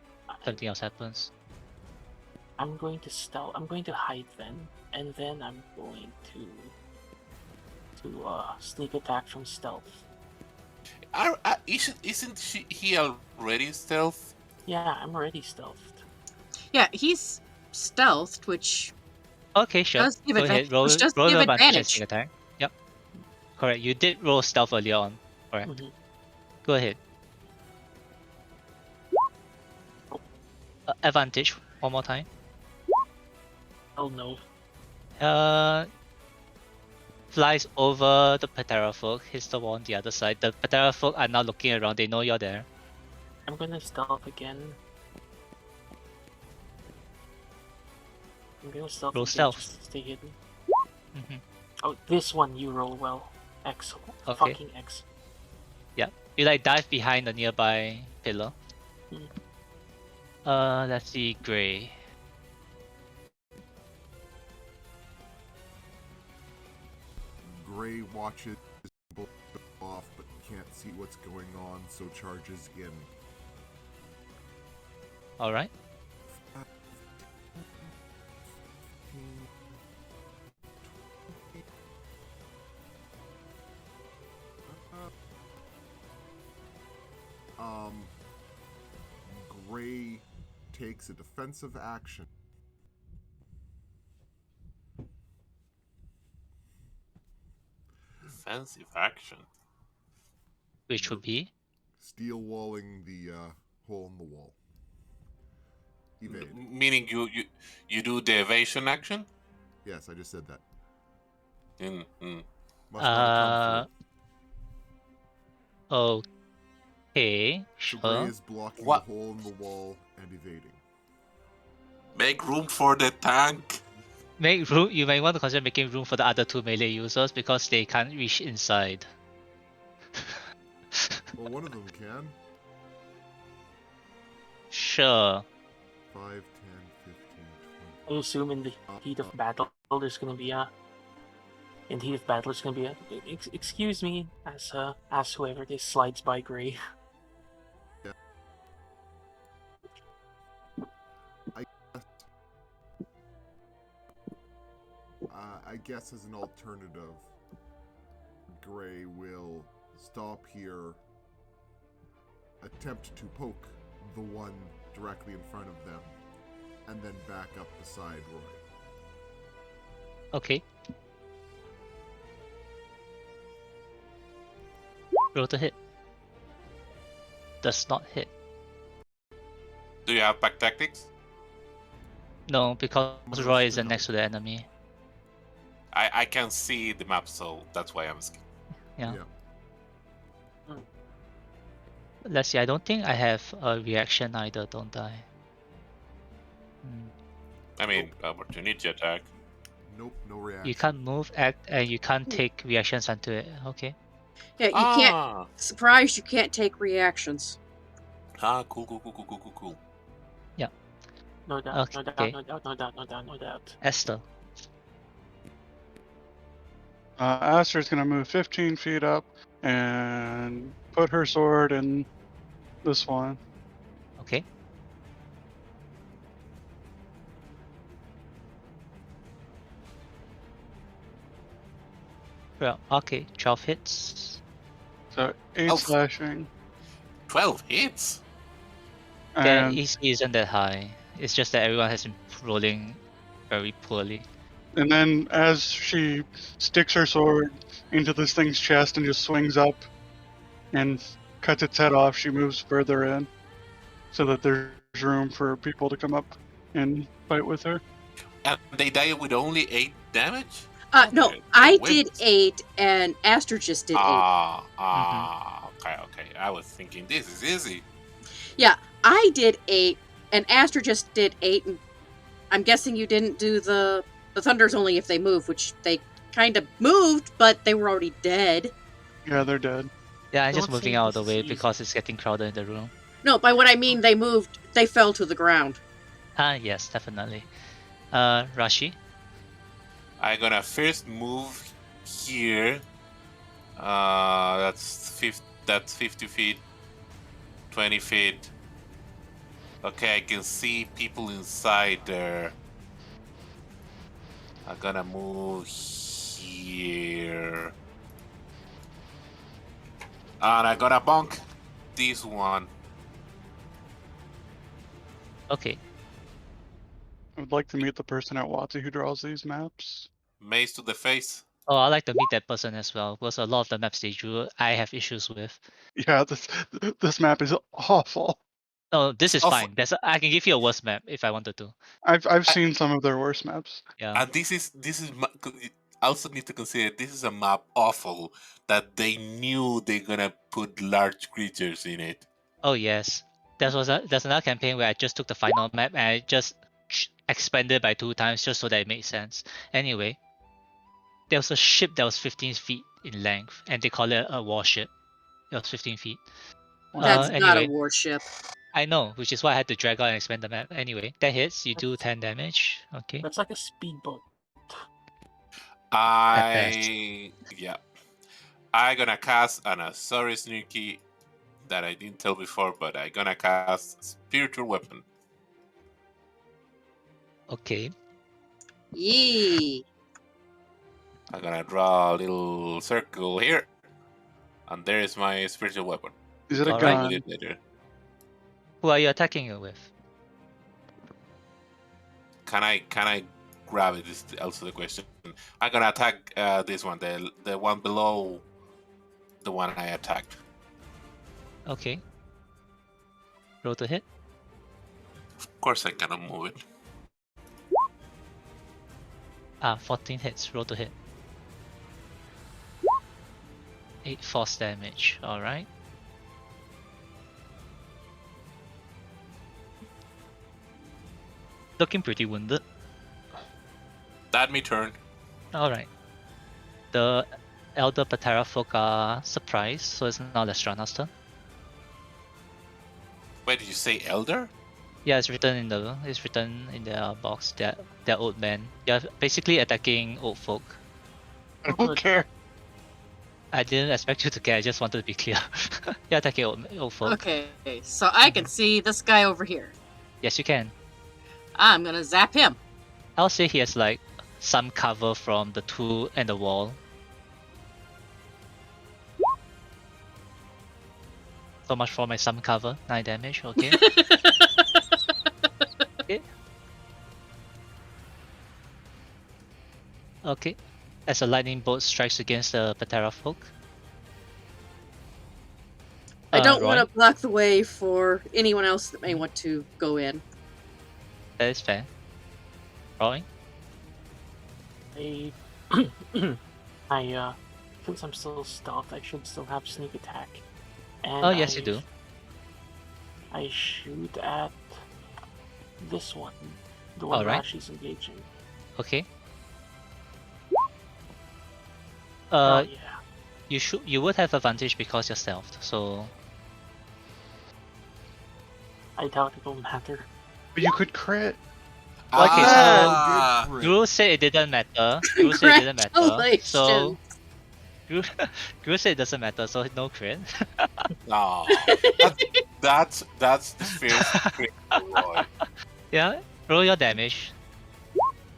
something else happens. I'm going to stealth. I'm going to hide then, and then I'm going to sneak attack from stealth. Isn't he already stealth? Yeah, I'm already stealthed. Yeah, he's stealthed, which Okay, sure. does give Go ahead. Roll which does roll give your advantage and advantage. sneak attack. Yep. Correct. You did roll stealth earlier on. Correct. Mhm. Go ahead. Advantage one more time. Oh no. Flies over the Patera folk, hits the wall on the other side. The Patera folk are now looking around, they know you're there. I'm gonna stealth again. I'm gonna stealth Roll again stealth. just to stay hidden. Mm-hmm. Oh, this one you roll well. Excellent. Okay. Fucking excellent. Yeah. You like dive behind the nearby pillar. Let's see, Gray. Gray watches both off but can't see what's going on, so charges in. Alright. Gray takes a defensive action. Defensive action. Which would be? Steel walling the hole in the wall. Evade. Meaning you do the evasion action? Yes, I just said that. Mm-hmm. Must not have come through. Okay, So Gray sure. is blocking What? the hole in the wall and evading. Make room for the tank. Make room. You may want to consider making room for the other 2 melee users because they can't reach inside. Well, one of them can. Sure. 5, 10, 15, 20. I assume in the heat of battle, there's gonna be a. In the heat of battle, there's gonna be a. Excuse me, as whoever this slides by Gray. I guess as an alternative, Gray will stop here, attempt to poke the one directly in front of them, and then back up beside Roy. Okay. Roll to hit. Does not hit. Do you have pack tactics? No, because Must Roy to isn't help. next to the enemy. I can see the map, so that's why I'm asking. Yeah. Yeah. Let's see, I don't think I have a reaction either, don't I? Hmm. I mean, opportunity attack. Nope, no reaction. You can't move, act, and you can't take reactions onto it. Okay. Yeah, you can't. Ah, Surprised you can't take reactions. cool. No doubt, no Okay. doubt, no doubt, no doubt, no doubt, no doubt. Esther. Aster's gonna move 15 feet up and put her sword in this one. Okay. Well, okay, 12 hits. So 8 Oh. slashing. 12 hits? Their And AC isn't that high. It's just that everyone has been rolling very poorly. and then as she sticks her sword into this thing's chest and just swings up and cuts its head off, she moves further in so that there's room for people to come up and fight with her. And they die with only 8 damage? No, Okay, I they did whipped. 8, and Aster just did 8. Okay. I was thinking this is easy. Yeah, I did 8, and Aster just did 8, and I'm guessing you didn't do the thunder's only if they move, which they kind of moved, but they were already dead. Yeah, they're dead. Yeah, I'm just Don't moving say out of this the is way easy. because it's getting crowded in the room. No, by what I mean, they moved, they fell to the ground. Yes, definitely. Rashi. I'm gonna first move here. That's 50 feet, 20 feet. Okay, I can see people inside there. I'm gonna move here. And I'm gonna bonk this one. Okay. I would like to meet the person at WotC who draws these maps. Mace to the face. Oh, I'd like to meet that person as well, because a lot of the maps they drew, I have issues with. Yeah, this map is awful. Oh, this It's is awful. fine. I can give you a worse map if I wanted to. I've seen some of their worst maps. Yeah. And this is also need to consider this is a map awful that they knew they're gonna put large creatures in it. Oh yes. There's another campaign where I just took the final map and I just expanded by 2 times just so that it made sense. Anyway, there was a ship that was 15 feet in length, and they call it a warship. It was 15 feet. That's not a Anyway, warship. I know, which is why I had to drag out and expand the map. Anyway, that hits. You do 10 damage. Okay. That's like a speedboat. I'm gonna cast an sorry sneaky that I didn't tell before, but I'm gonna cast spiritual weapon. Okay. Yee. I'm gonna draw a little circle here, and there is my spiritual weapon. Is it a Alright. gun? With it later. Who are you attacking it with? can I grab it? Is also the question. I'm gonna attack this one, the one below the one I attacked. Okay. Roll to hit. Of course, I cannot move it. 14 hits. Roll to hit. 8 force damage. Alright. Looking pretty wounded. That me turn. Alright. The Elder Patera folk are surprised, so it's now Lestrana's turn. Wait, did you say elder? Yeah, it's written in the box. They're old men. You're basically attacking old folk. I don't care. I didn't expect you to care, I just wanted to be clear. You're attacking old folk. Okay, so I can see this guy over here. Yes, you can. I'm gonna zap him. I'll say he has like some cover from the tool and the wall. So much for my some cover. 9 damage, okay. Okay. Okay. As a lightning bolt strikes against the Patera folk. I don't Roy, want to block the way for anyone else that may want to go in. that is fair. Roy? I, since I'm still stealth, I should still have sneak attack. And Oh, yes, you do. I shoot at this one, the one Alright. that she's engaging. Okay. Oh yeah. You would have advantage because you're stealthed, so I doubt it will matter. But you could crit. Okay, Ah, good Guru said it didn't matter. Guru said it didn't matter. So Congratulations. Guru said it doesn't matter, so no crit. no. That's the fierce crit, Roy. Yeah, roll your damage.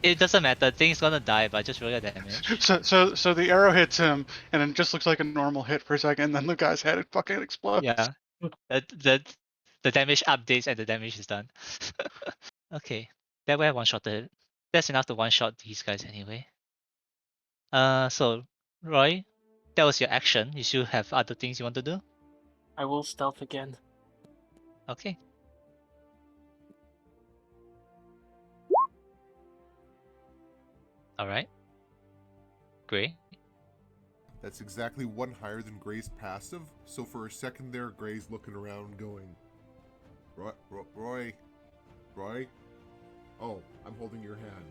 It doesn't matter, thing's gonna die, but just roll your damage. So the arrow hits him, and it just looks like a normal hit for a second, and then the guy's head fucking explodes. Yeah. The damage updates and the damage is done. Okay. That way I one-shotted it. That's enough to one-shot these guys anyway. So Roy, that was your action. You still have other things you want to do? I will stealth again. Okay. Alright. Great. That's exactly one higher than Gray's passive. So for a second there, Gray's looking around, going, Roy. Oh, I'm holding your hand.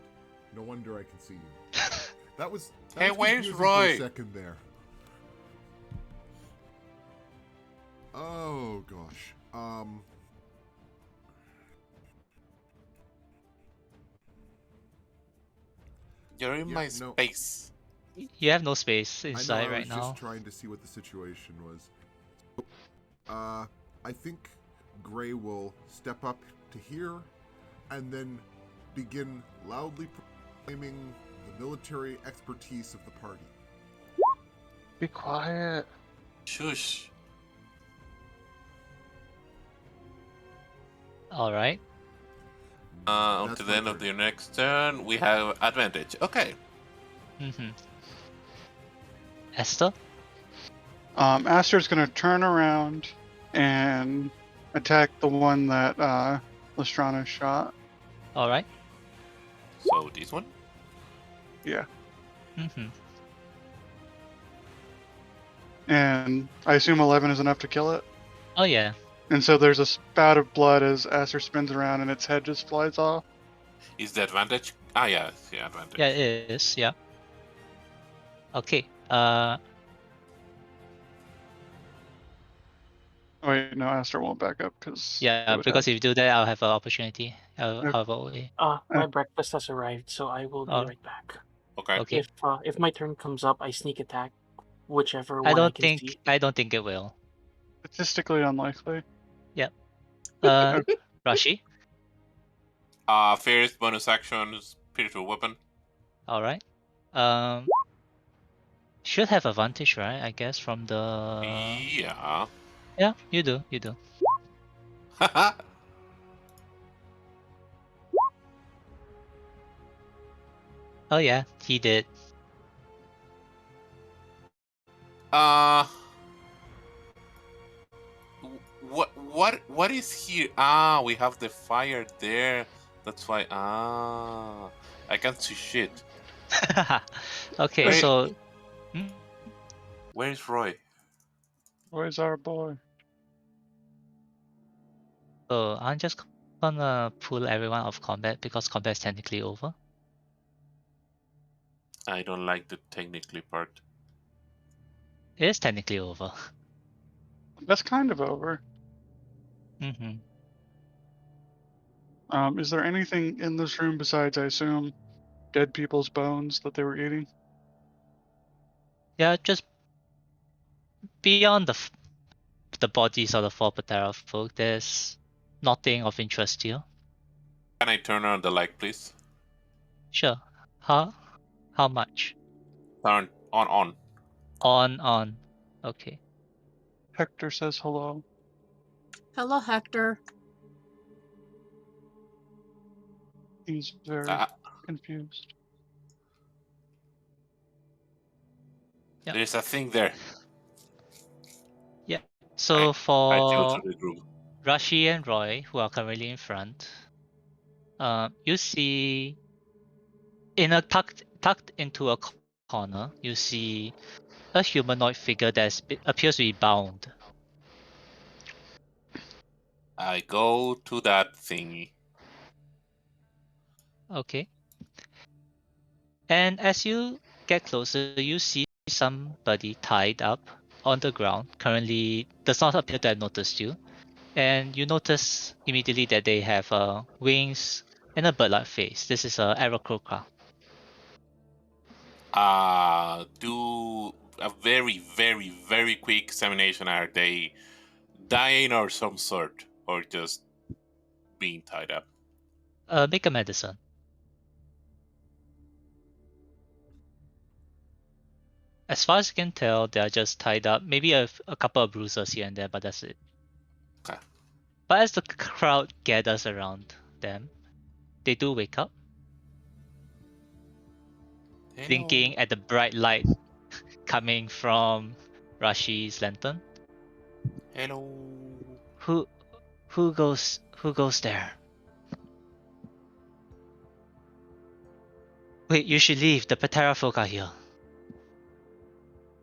No wonder I can see you. That was Hey, where's confusing Roy? For a second there. Oh gosh. You're in Yeah, my no. space. You have no space I know, inside I right was now. just trying to see what the situation was. I think Gray will step up to here and then begin loudly proclaiming the military expertise of the party. Be quiet. Shush. Alright. Until That's the my end of turn. your next turn, we have advantage. Okay. Esther? Aster's gonna turn around and attack the one that Lestrana shot. Alright. So this one? Yeah. Mm-hmm. And I assume 11 is enough to kill it. Oh yeah. And so there's a spout of blood as Aster spins around and its head just flies off. Is the advantage? Ah, yeah, it's the advantage. Yeah, it is, yeah. Okay. Oh wait, no, Aster won't back up because Yeah, because if you do that, I'll have an opportunity. I'll have a way. My breakfast has arrived, so I will be Oh. right back. Okay. Okay. If my turn comes up, I sneak attack whichever I one I don't can see. think it will. statistically unlikely. Yep. Rashi? First bonus action, spiritual weapon. Alright. Should have advantage, right? I guess from the Yeah. Yeah, you do. Oh yeah, he did. What is here? Ah, we have the fire there. That's why. I can't see shit. Okay, Where so where is Roy? Where's our boy? so I'm just gonna pull everyone off combat because combat is technically over. I don't like the technically part. It is technically over. That's kind of over. Mm-hmm. Is there anything in this room besides, I assume, dead people's bones that they were eating? Yeah, just beyond the bodies of the four Patera folk, there's nothing of interest here. Can I turn on the light, please? Sure. How much? Turn on. On. Okay. Hector says hello. Hello, Hector. He's very Ah, confused. Yeah. there's a thing there. Yeah. So I for tilted the room. Rashi and Roy, who are currently in front, you see in a tucked into a corner, you see a humanoid figure that appears to be bound. I go to that thingy. Okay. And as you get closer, you see somebody tied up on the ground. Currently, does not appear to have noticed you. And you notice immediately that they have wings and a bird-like face. This is a Aerocroca. Do a very, very, very quick examination. Are they dying or some sort, or just being tied up? Make a medicine. As far as you can tell, they are just tied up. Maybe a couple of bruises here and there, but that's it. Okay. But as the crowd gathers around them, they do wake up, Hello. blinking at the bright light coming from Rashi's lantern. Hello. Who who goes there? Wait, you should leave. The Patera folk are here.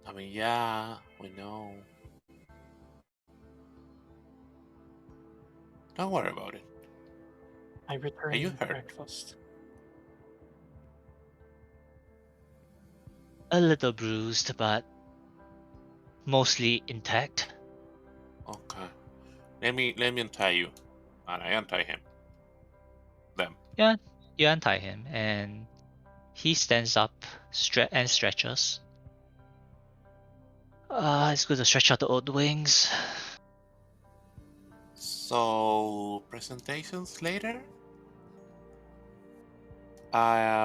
I mean, yeah, we know. Don't worry about it. I Are you return hurt? breakfast. A little bruised, but mostly intact. Okay. Let me untie you. And I untie him. Them. Yeah, you untie him, and he stands up and stretches. It's good to stretch out the old wings. So presentations later?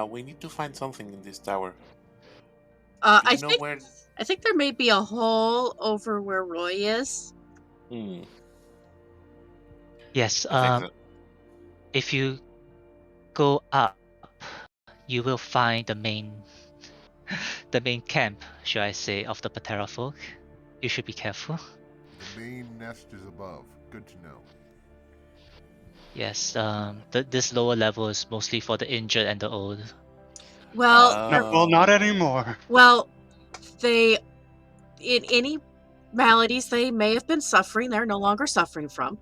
We need to find something in this tower. Do I you know think where? I think there may be a hole over where Roy is. Hmm. Yes. I think so. If you go up, you will find the main camp, should I say, of the Patera folk. You should be careful. The main nest is above. Good to know. Yes. This lower level is mostly for the injured and the old. Well, No, well, not anymore. well, they in any maladies they may have been suffering, they're no longer suffering from.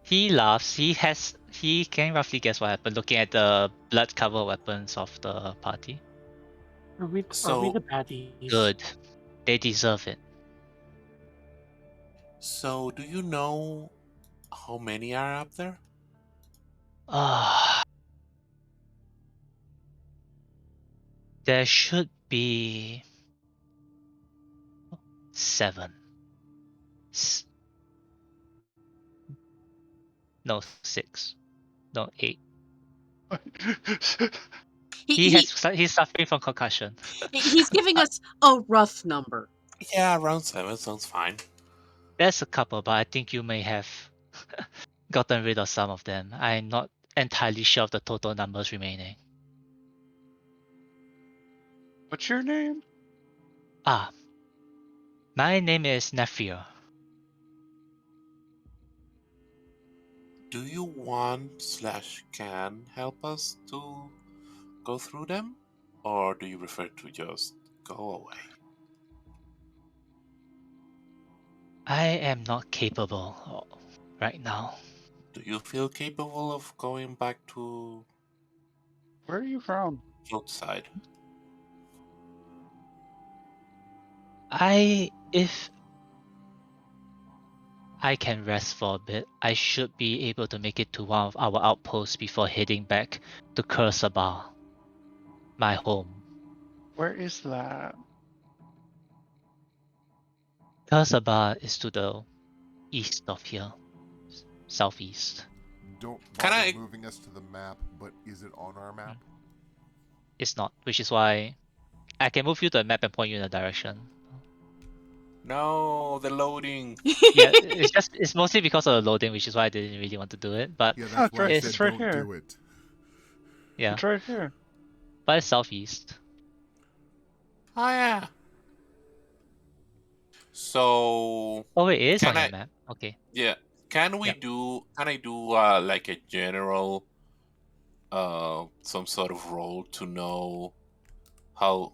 He laughs. He can roughly guess what happened looking at the blood-covered weapons of the party. Are we So, the baddies? Good. They deserve it. so do you know how many are up there? There should be 7. No, 6. No, 8. He's suffering from concussion. He's giving us a rough number. Yeah, around 7 sounds fine. There's a couple, but I think you may have gotten rid of some of them. I'm not entirely sure of the total numbers remaining. What's your name? Ah, my name is Nephir. Do you want / can help us to go through them? Or do you prefer to just go away? I am not capable right now. Do you feel capable of going back to Where are you from? outside? If I can rest for a bit, I should be able to make it to one of our outposts before heading back to Kursabar, my home. Where is that? Kursabar is to the east of here, southeast. Don't Can bother I? moving us to the map, but is it on our map? It's not, which is why I can move you to a map and point you in a direction. No, the loading. Yeah, it's mostly because of the loading, which is why I didn't really want to do it. But Yeah, Oh, that's why I it's said right don't here. do it. yeah, It's right here. but it's southeast. Oh yeah. So Oh wait, it is on can your I? map. Okay. Yeah. Can we Yep. do? Can I do like a general some sort of role to know how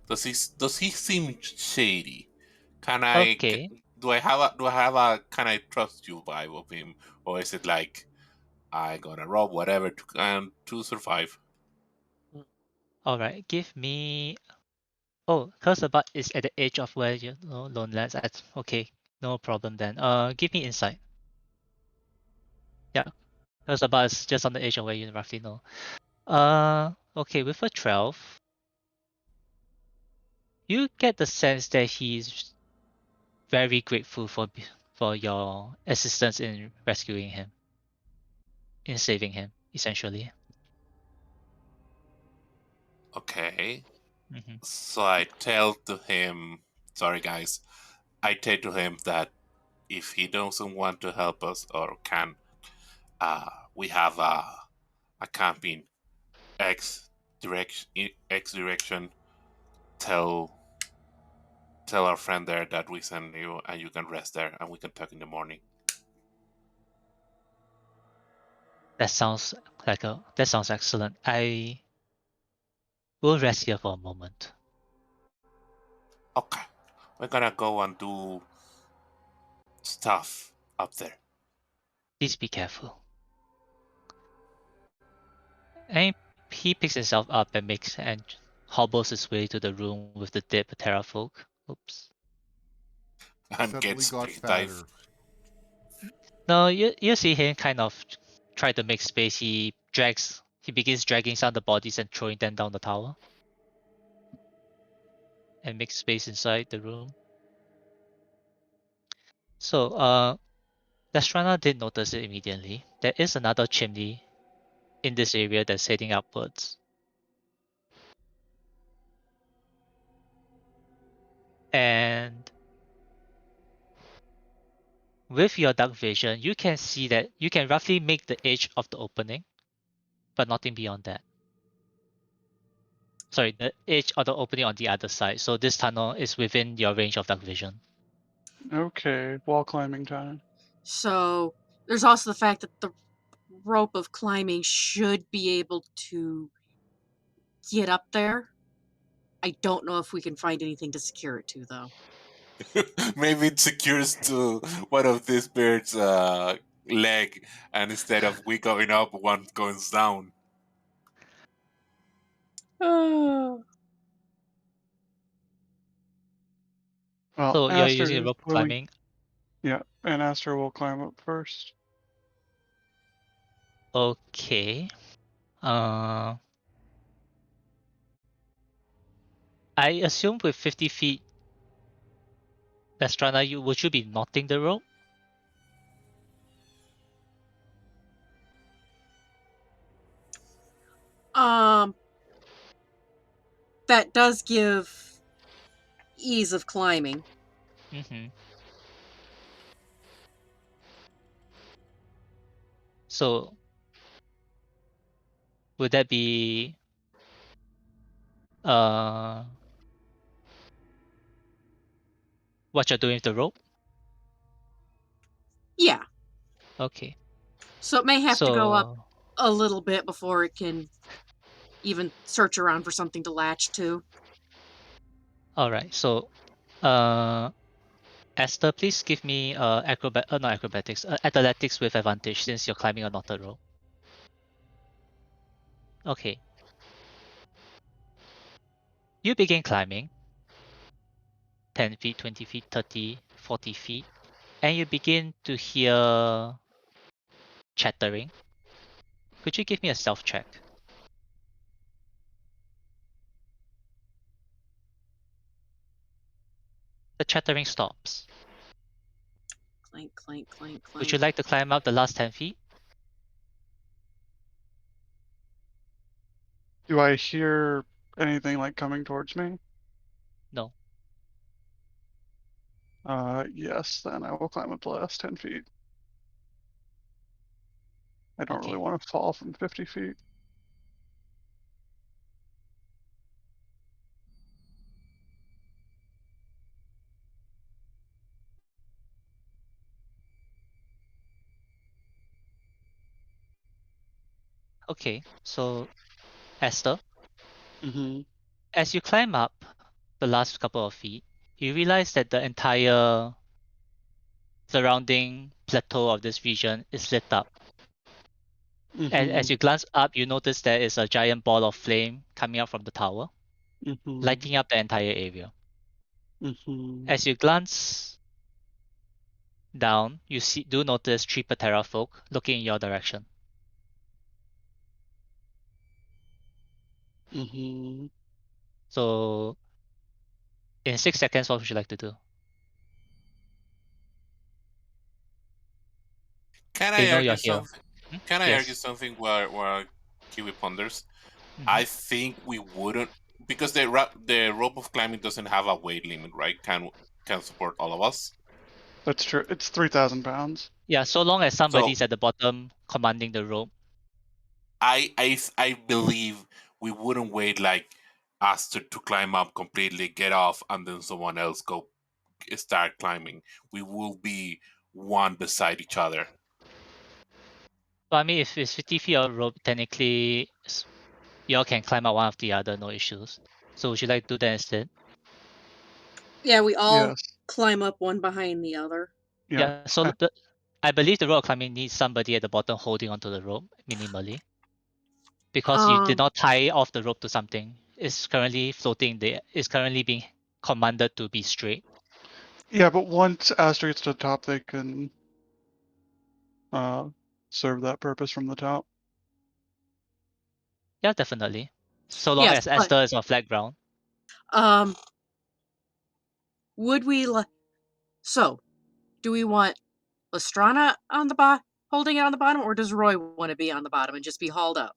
does he seem shady? Can I Okay. do I have a can I trust you vibe of him, or is it like I gonna rob whatever to survive? All right. Give me. Oh, Cursebat is at the edge of where you know Lone Lands at. Okay, no problem then. Give me insight. Yeah, Cursebat is just on the edge of where you roughly know. Okay, with a 12, you get the sense that he's very grateful for your assistance in rescuing him, in saving him, essentially. Okay. Hmm. So I tell to him, sorry guys, I tell to him that if he doesn't want to help us or can, we have a camping X direction. Tell tell our friend there that we send you and you can rest there and we can talk in the morning. That sounds that sounds excellent. I will rest here for a moment. Okay, we're gonna go and do stuff up there. Please be careful. And he picks himself up and hobbles his way to the room with the dead Terra folk. Oops. And Suddenly get got space dive. fatter. No, you see him kind of try to make space. He begins dragging some of the bodies and throwing them down the tower. And makes space inside the room. So Lestrana did notice it immediately. There is another chimney in this area that's heading upwards. And with your dark vision, you can see that you can roughly make the edge of the opening, but nothing beyond that. Sorry, the edge of the opening on the other side. So this tunnel is within your range of dark vision. Okay, wall climbing time. So there's also the fact that the rope of climbing should be able to get up there. I don't know if we can find anything to secure it to, though. Maybe it secures to one of these birds' leg, and instead of we going up, one goes down. Oh. Well, So you're Aster using the is rope willing. climbing. Yeah, and Aster will climb up first. Okay. Uh, I assume with 50 feet, Lestrana, would you be knotting the rope? Um, that does give ease of climbing. Mm-hmm. So would that be What you're doing with the rope? Yeah. Okay. So it may have to go up So a little bit before it can even search around for something to latch to. all right. So Esther, please give me not acrobatics, athletics with advantage since you're climbing a knotted rope. Okay. You begin climbing 10 feet, 20 feet, 30, 40 feet, and you begin to hear chattering. Could you give me a stealth check? The chattering stops. Clank, clank, clank, clank. Would you like to climb up the last 10 feet? Do I hear anything like coming towards me? No. Yes, then I will climb up the last 10 feet. I don't really Okay. want to fall from 50 feet. Okay. So, Esther, Mm-hmm. as you climb up the last couple of feet, you realize that the entire surrounding plateau of this region is lit up. And Mm-hmm. as you glance up, you notice there is a giant ball of flame coming up from the tower, Mm-hmm. lighting up the entire area. Mm-hmm. As you glance down, you do notice 3 Patera folk looking in your direction. Mm-hmm. So, in 6 seconds, what would you like to do? Can They I know argue you're here. something? Hmm? Can I argue Yes. something while Kiwi ponders? Mhm. I think we wouldn't, because the rope of climbing doesn't have a weight limit, right? Can support all of us. That's true. It's 3,000 pounds. Yeah, so long as So somebody's at the bottom commanding the rope. I believe we wouldn't wait like us to climb up completely, get off, and then someone else go start climbing. We will be one beside each other. So I mean, if it's 50 feet of rope, technically, y'all can climb up one of the other, no issues. So would you like to do that instead? Yeah, we all Yes. climb up one behind the other. Yeah. Yeah, so I believe the rope climbing needs somebody at the bottom holding onto the rope minimally. Because you did Um, not tie off the rope to something. It's currently floating there. It's currently being commanded to be straight. Yeah, but once Aster gets to the top, they can serve that purpose from the top. Yeah, definitely. So long yes, as but Esther is on flat ground. um, would we? So, do we want Lestrana on the holding it on the bottom, or does Roy want to be on the bottom and just be hauled up?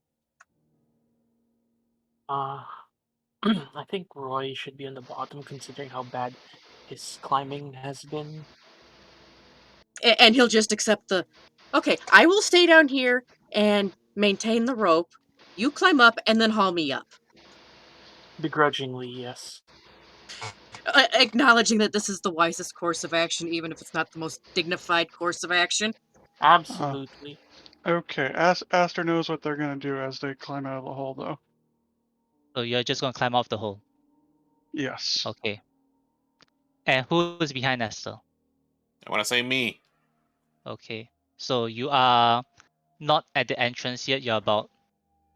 I think Roy should be on the bottom considering how bad his climbing has been. And he'll just accept the. Okay, I will stay down here and maintain the rope. You climb up and then haul me up. Begrudgingly, yes. Acknowledging that this is the wisest course of action, even if it's not the most dignified course of action. Absolutely. Okay, Aster knows what they're gonna do as they climb out of the hole, though. So you're just gonna climb off the hole. Yes. Okay. And who is behind Esther? I want to say me. Okay. So you are not at the entrance yet. You're about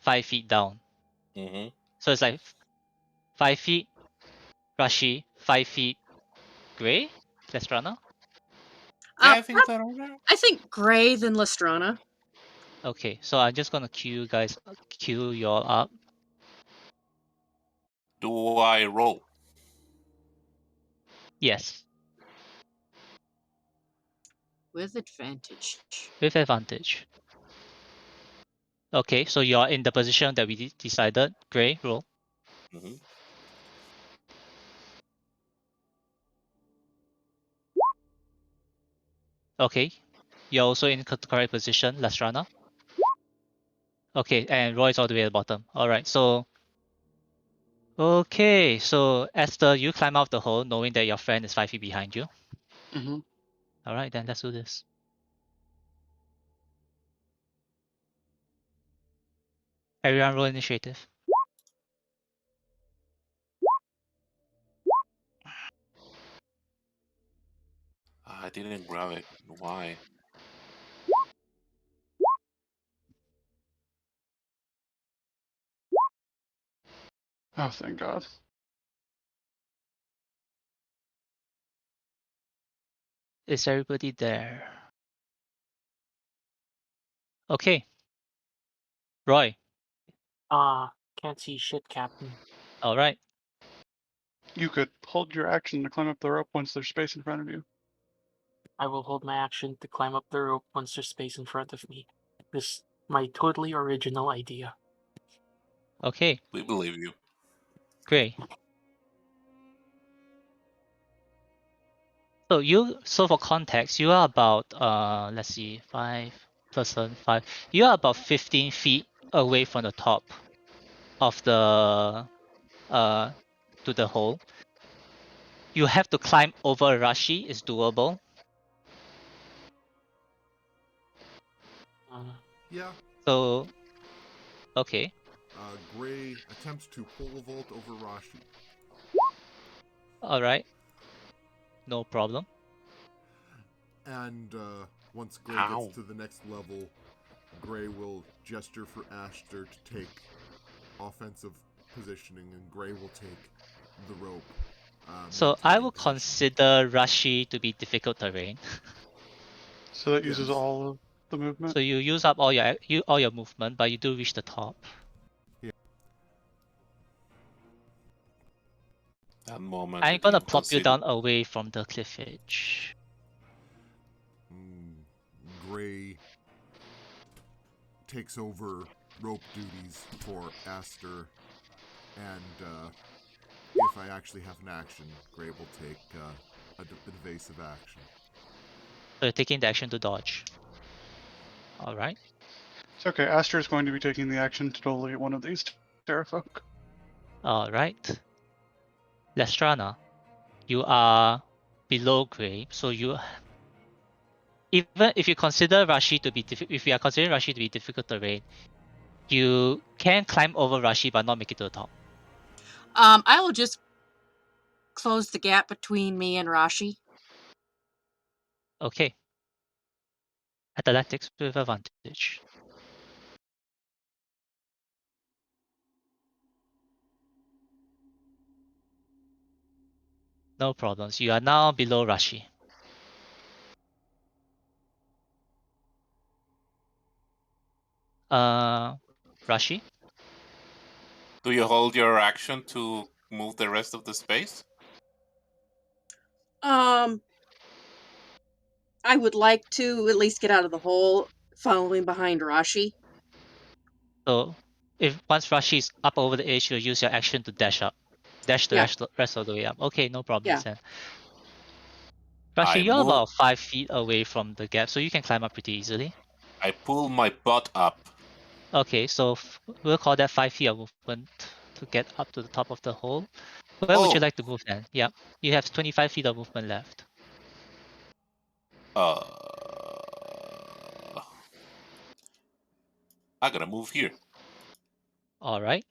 5 feet down. Mm-hmm. So it's like 5 feet Rashi, 5 feet Gray, Lestrana. Yeah, I think that. I think Gray than Lestrana. Okay, so I'm just gonna queue you all up. Do I roll? Yes, With advantage. with advantage. Okay, so you're in the position that we decided. Gray, roll. Mm-hmm. Okay, you're also in correct position, Lestrana. Okay, and Roy's all the way at the bottom. All right, so Okay, so Esther, you climb out the hole knowing that your friend is 5 feet behind you. Mm-hmm. Alright, then let's do this. Everyone roll initiative. I didn't grab it. Why? Oh, thank God. Is everybody there? Okay. Roy. Can't see shit, Captain. Alright. You could hold your action to climb up the rope once there's space in front of you. I will hold my action to climb up the rope once there's space in front of me. This my totally original idea. Okay. We believe you. Great. So for context, you are about let's see, 5 plus 5. You are about 15 feet away from the top of the to the hole. You have to climb over Rashi, it's doable. Yeah. So okay. Gray attempts to pole vault over Rashi. Alright. No problem. And once Gray gets Ow. to the next level, Gray will gesture for Aster to take offensive positioning, and Gray will take the rope. So I maintaining will position. consider Rashi to be difficult terrain. So that uses Yes. all of the movement. So you use up all your movement, but you do reach the top. That moment I I'm gonna didn't plop you consider. down away from the cliff edge. Gray takes over rope duties for Aster, and if I actually have an action, Gray will take an evasive action. So you're taking the action to dodge. Alright. It's okay. Aster is going to be taking the action to totally one of these Terrafolk. Alright. Lestrana, you are below Gray, so you even if you consider Rashi to be if you are considering Rashi to be difficult terrain, you can climb over Rashi but not make it to the top. I will just close the gap between me and Rashi. Okay. Athletics with advantage. No problems. You are now below Rashi. Rashi? Do you hold your action to move the rest of the space? I would like to at least get out of the hole following behind Rashi. So if once Rashi is up over the edge, you'll use your action to dash up. Dash the Yeah. rest of the way up. Okay, no problems Yeah. then. I Rashi, you're move. about 5 feet away from the gap, so you can climb up pretty easily. I pull my butt up. Okay, so we'll call that 5 feet of movement to get up to the top of the hole. Where would you Oh. like to move then? Yep, you have 25 feet of movement left. I gotta move here. Alright.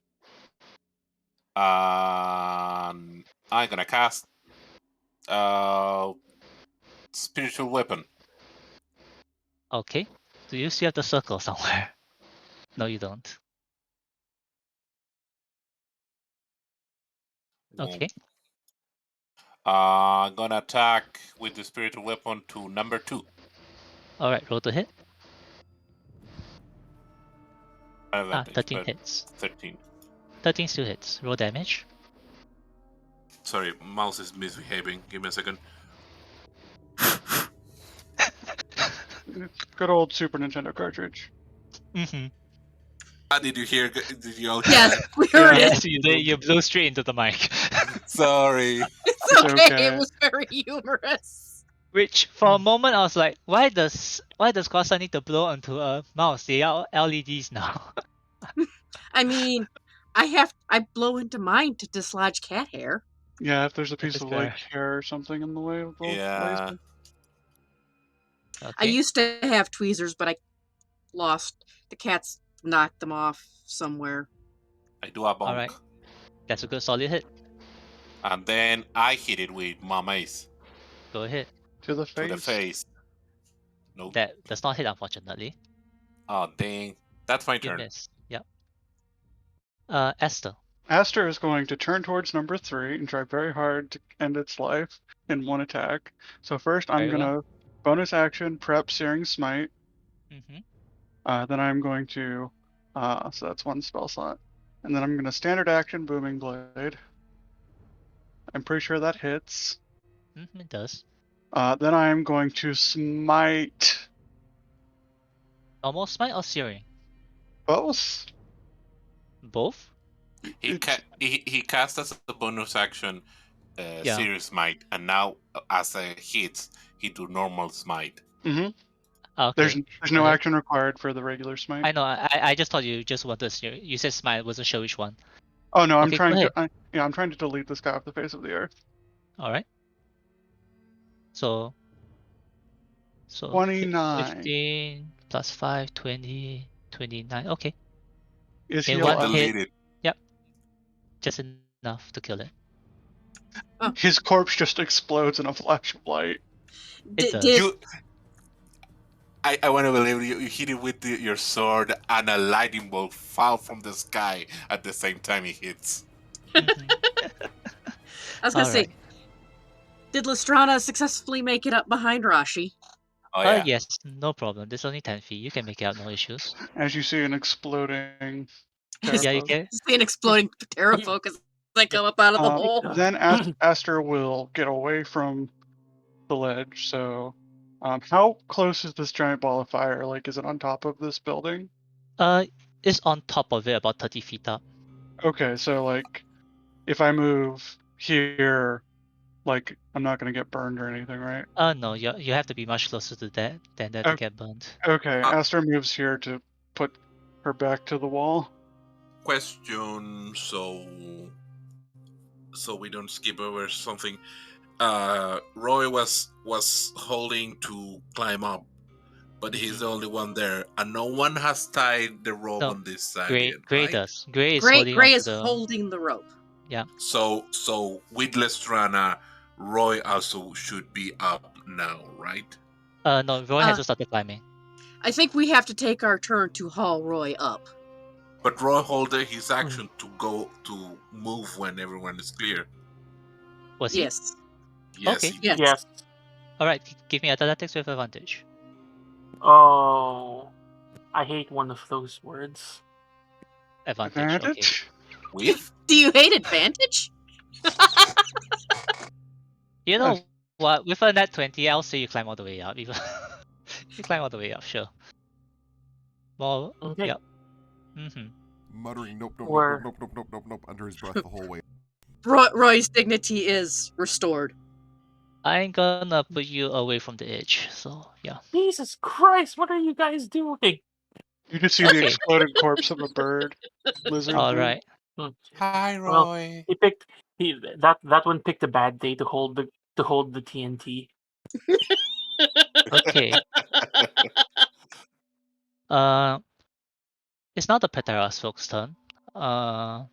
I'm gonna cast spiritual weapon. Okay. Do you still have the circle somewhere? No, you don't. Okay. I'm gonna attack with the spiritual weapon to number 2. Alright, roll to hit. Advantage, 13 but hits. 13. 13 still hits. Roll damage. Sorry, mouse is misbehaving. Give me a second. Good old Super Nintendo cartridge. Mm-hmm. Did you hear? Did you all hear Yes, that? we heard Yes, it. you did. You blew straight into the mic. Sorry. It's okay. It okay. was very humorous. Which for a moment I was like, why does Corsa need to blow onto a mouse? They are LEDs now. I mean, I blow into mine to dislodge cat hair. Yeah, if there's a piece is of fair. like hair or something in the way of the Yeah. laser. I Okay. used to have tweezers, but I lost. The cats knocked them off somewhere. I do a bonk. Alright. That's a good solid hit. And then I hit it with my mace Go ahead. To the to face. the face. Nope. That does not hit, unfortunately. Oh, dang. That's my You turn. miss. Yep. Esther. Aster is going to turn towards number 3 and try very hard to end its life in one attack. So first I'm Very going well. to bonus action prep Searing Smite. Mm-hmm. Then I'm going to, so that's one spell slot. And then I'm going to standard action Booming Blade. I'm pretty sure that hits. It does. Then I'm going to smite Almost smite or searing? both. Both? He cast as a bonus action Yeah. Serious Smite, and now as a hit, he do normal smite. Mm-hmm. Okay. There's no ahead. action required for the regular smite. I know. I just thought you just wanted to sear. You said smite. Wasn't sure which one. Oh no, I'm Okay, go trying to. ahead. I'm trying to delete this guy off the face of the earth. All right. So 29. 15 plus 5, 20, 29. Okay. Is In he one alive? hit. Deleted. Yep. Just enough to kill it. His corpse just explodes in a flash of light. It does. You, I want to believe you hit it with your sword, and a lightning bolt fell from the sky at the same time he hits. Mhm. I was gonna All say, right. did Lestrana successfully make it up behind Rashi? Oh yeah. Yes, no problem. There's only 10 feet. You can make it out, no issues. As you see an exploding Yeah, you Terrafolk. can. See an exploding pterofolk as they come up out of the hole. Then Aster will get away from the ledge. So, how close is this giant ball of fire? Like, is it on top of this building? It's on top of it, about 30 feet up. Okay, so like, if I move here, like, I'm not gonna get burned or anything, right? No, you have to be much closer to that than that to Okay. get burned. Okay, Aster moves here to put her back to the wall. Question, so we don't skip over something. Roy was holding to climb up, but he's the only one there, and no one has tied the rope No, on this side Gray, yet, Gray right? does. Gray is Gray, holding Gray onto is the. holding the rope. Yeah. So with Lestrana, Roy also should be up now, right? No, Roy has to start climbing. I think we have to take our turn to haul Roy up. But Roy holded his action to go to move when everyone is clear. Was he? Yes. Yes, Okay. he Yes. Yes. All right. Give me athletics with advantage. Oh, I hate one of those words. Advantage. Okay. with. Do you hate advantage? You know what? With a net 20, I'll say you climb all the way up. Even you climb all the way up, sure. Well, Okay. yep. Mm-hmm. Muttering nope, nope, Or- nope, nope, nope, nope, nope, nope, under his breath the whole way. Roy's dignity is restored. I'm gonna put you away from the edge. So yeah. Jesus Christ, what are you guys doing? You just see the Okay. exploded corpse of a bird, lizard. All thing. right. Hi, Well, Roy. That one picked a bad day to hold the TNT. Okay. It's not the Pteros folks' turn. One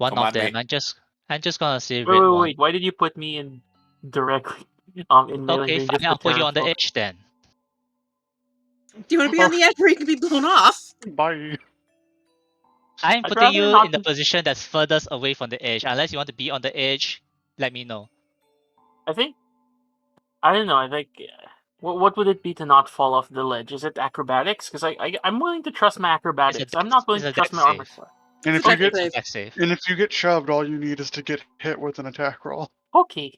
of Command them. me. I'm just gonna say Wait, red wait, one. wait. Why did you put me in directly in melee Okay, range fine. of the I'll put you on the Terrafolk? edge then. Do you want to be on the edge where you can be blown off? Bye. I'm I'd putting rather you not in the be- position that's furthest away from the edge. Unless you want to be on the edge, let me know. I think. I don't know. I think. What would it be to not fall off the ledge? Is it acrobatics? Because I'm willing to trust my acrobatics. I'm not willing it's to a trust dex my armor save. class. And if It's a you dex get save. Dex save. and if you get shoved, all you need is to get hit with an attack roll. Okay.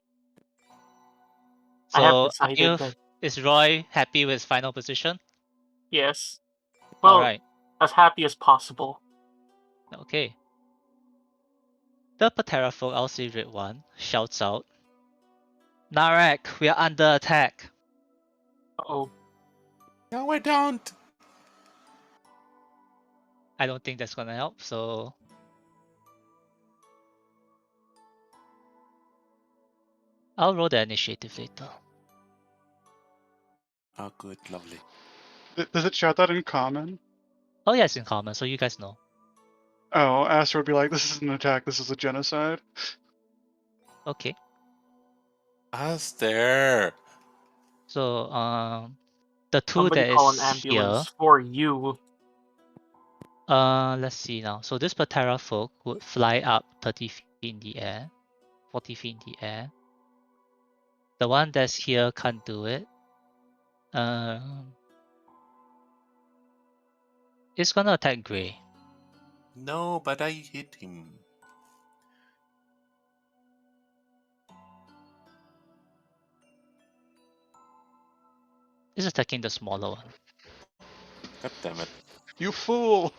I have So decided that is Roy happy with his final position? yes. Well, Alright. as happy as possible. Okay. The Pterofolk, I'll say red one, shouts out. Narek, we are under attack. Oh, No, I don't. I don't think that's gonna help, so I'll roll the initiative later. Oh, good, lovely. Does it shout that in common? Oh yeah, it's in common, so you guys know. Oh, Aster would be like, this is an attack, this is a genocide. Okay. Aster. So the two Somebody that call an is ambulance here. for you. Let's see now. So this Patera folk would fly up 30 feet in the air, 40 feet in the air. The one that's here can't do it. It's gonna attack Gray. No, but I hit him. It's attacking the smaller one. God damn it. You fool!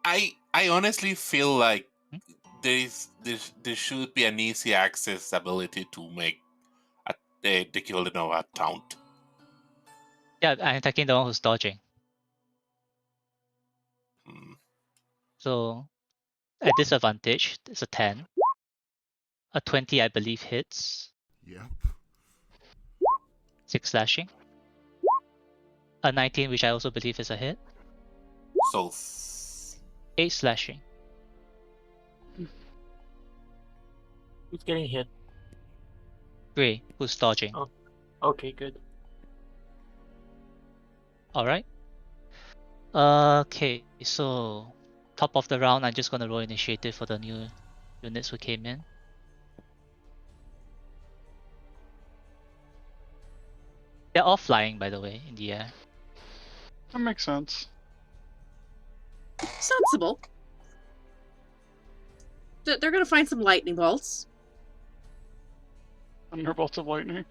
I honestly feel like Hmm? there should be an easy access ability to make the Kildenova taunt. Yeah, I'm attacking the one who's dodging. Hmm. So at disadvantage, it's a 10. A 20, I believe, hits. Yep. 6 slashing. A 19, which I also believe is a hit. So 8 slashing. Who's getting hit? Gray, who's dodging. Oh. Okay, good. Alright. Okay, so top of the round, I'm just gonna roll initiative for the new units who came in. They're all flying, by the way, in the air. That makes sense. Sensible. They're gonna find some lightning bolts. Thunderbolts of lightning.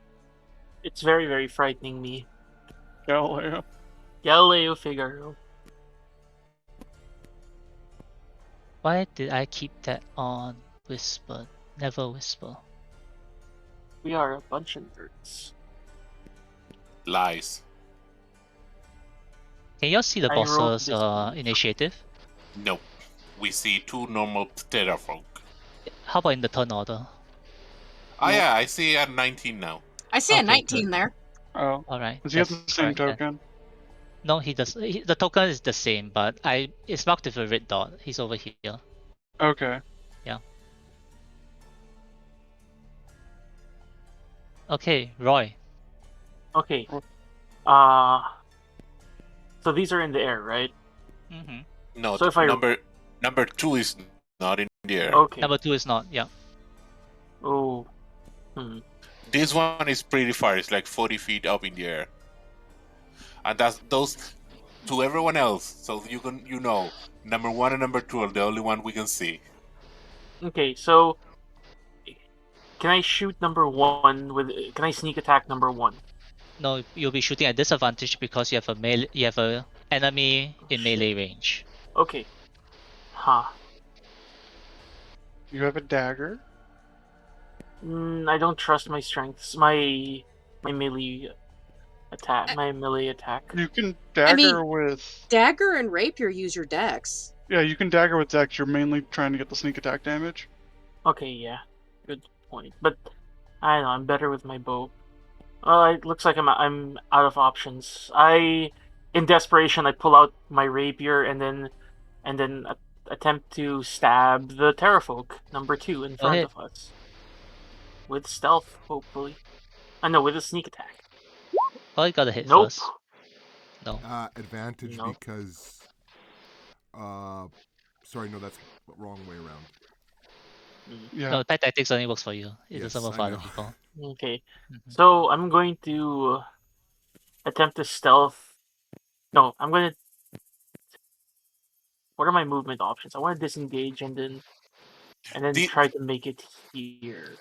It's very, very frightening me. Galileo. Galileo Figaro. Why did I keep that on Whisper? Never Whisper. We are a bunch of nerds. lies. Can y'all see the I wrote boss's this one. initiative? Nope. We see two normal Terrafolk. How about in the turn order? Oh yeah, I see at 19 now. I see Okay, a 19 good. there. Oh. Alright. Does he have the that's same correct then. token? No, he does. The token is the same, but it's marked with a red dot. He's over here. Okay. Okay, Roy. Okay. So these are in the air, right? Mm-hmm. No, So if I- number 2 is not in the air. Okay. Number 2 is not. Yeah. Oh. This one is pretty far. It's like 40 feet up in the air. And that's those to everyone else. So you know, number 1 and number 2 are the only one we can see. Okay, so can I shoot number 1 with? Can I sneak attack number 1? No, you'll be shooting at disadvantage because you have a you have a enemy in melee range. Okay. Huh. You have a dagger? I don't trust my strengths. My melee attack. My melee attack. You can dagger with... Dagger and rapier use your dex. Yeah, you can dagger with dex. You're mainly trying to get the sneak attack damage. Okay, yeah. Good point. But I don't know. I'm better with my bow. Well, it looks like I'm out of options. In desperation, I pull out my rapier and then attempt to stab the Terrafolk number 2 in front ahead. of us with stealth, hopefully. I know with a sneak attack. Oh, you gotta hit Nope. first. No. Advantage No. because... sorry, no, that's the wrong way around. Yeah. No, Tide Tactics only works for you. It Yes, doesn't work I for other know. people. Okay. Mhm. So I'm going to attempt to stealth. No, I'm going to. What are my movement options? I want to disengage and then try to make it here.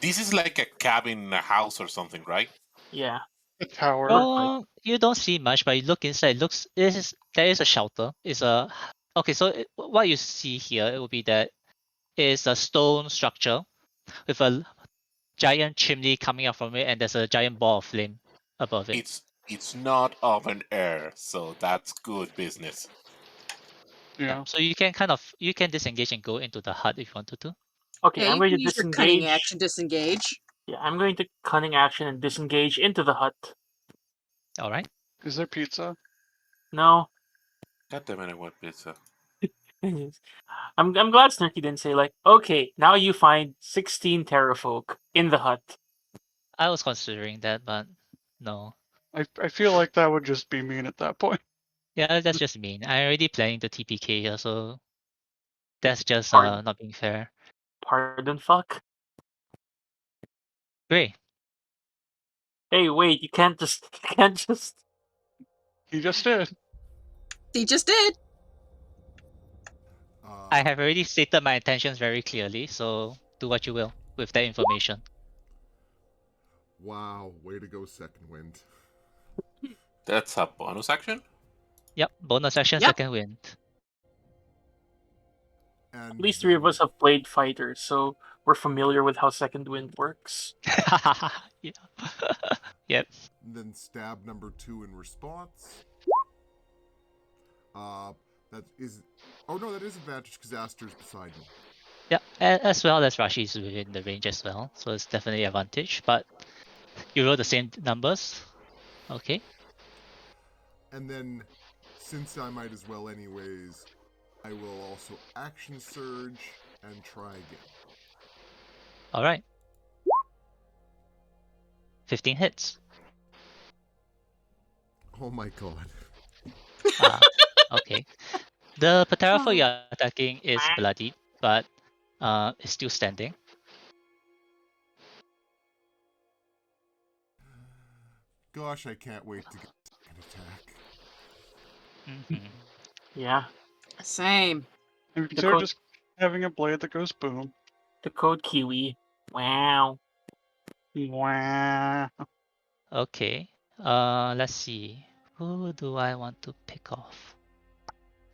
This is like a cabin, a house or something, right? Yeah. A tower. Well, you don't see much, but you look inside. There is a shelter. Okay. So what you see here, it will be that it's a stone structure with a giant chimney coming up from it, and there's a giant ball of flame above it. It's not open air, so that's good business. Yeah. So you can disengage and go into the hut if you wanted to. Okay, Yeah, I'm you going to can use your cunning disengage. action disengage. Yeah, I'm going to cunning action and disengage into the hut. All right. Is there pizza? No. God damn it, I want pizza. I'm glad Snarky didn't say like, okay, now you find 16 terrafolk in the hut. I was considering that, but no. I feel like that would just be mean at that point. Yeah, that's just mean. I already planning to TPK here, so that's just Pardon. not being fair. Pardon fuck. Great. Hey, wait, you can't just He just did. He just did. I have already stated my intentions very clearly, so do what you will with that information. Wow, way to go, Second Wind. That's a bonus action? Yep, bonus action, Yep. second wind. And At least 3 of then- us have played fighters, so we're familiar with how second wind works. Yeah. Yep. Then stab number 2 in response. That is. Oh no, that is advantage because Aster's beside me. Yep. As well as Rashi's within the range as well, so it's definitely advantage. But you roll the same numbers. Okay. And then, since I might as well anyways, I will also action surge and try again. All right. 15 hits. Oh my god. Okay. The Patera you're attacking is bloodied, but is still standing. Gosh, I can't wait to get a second attack. Mm-hmm. Yeah. Same. Have you considered just having a blade that goes boom? The code Kiwi. Wow. Wow. Okay. Let's see. Who do I want to pick off?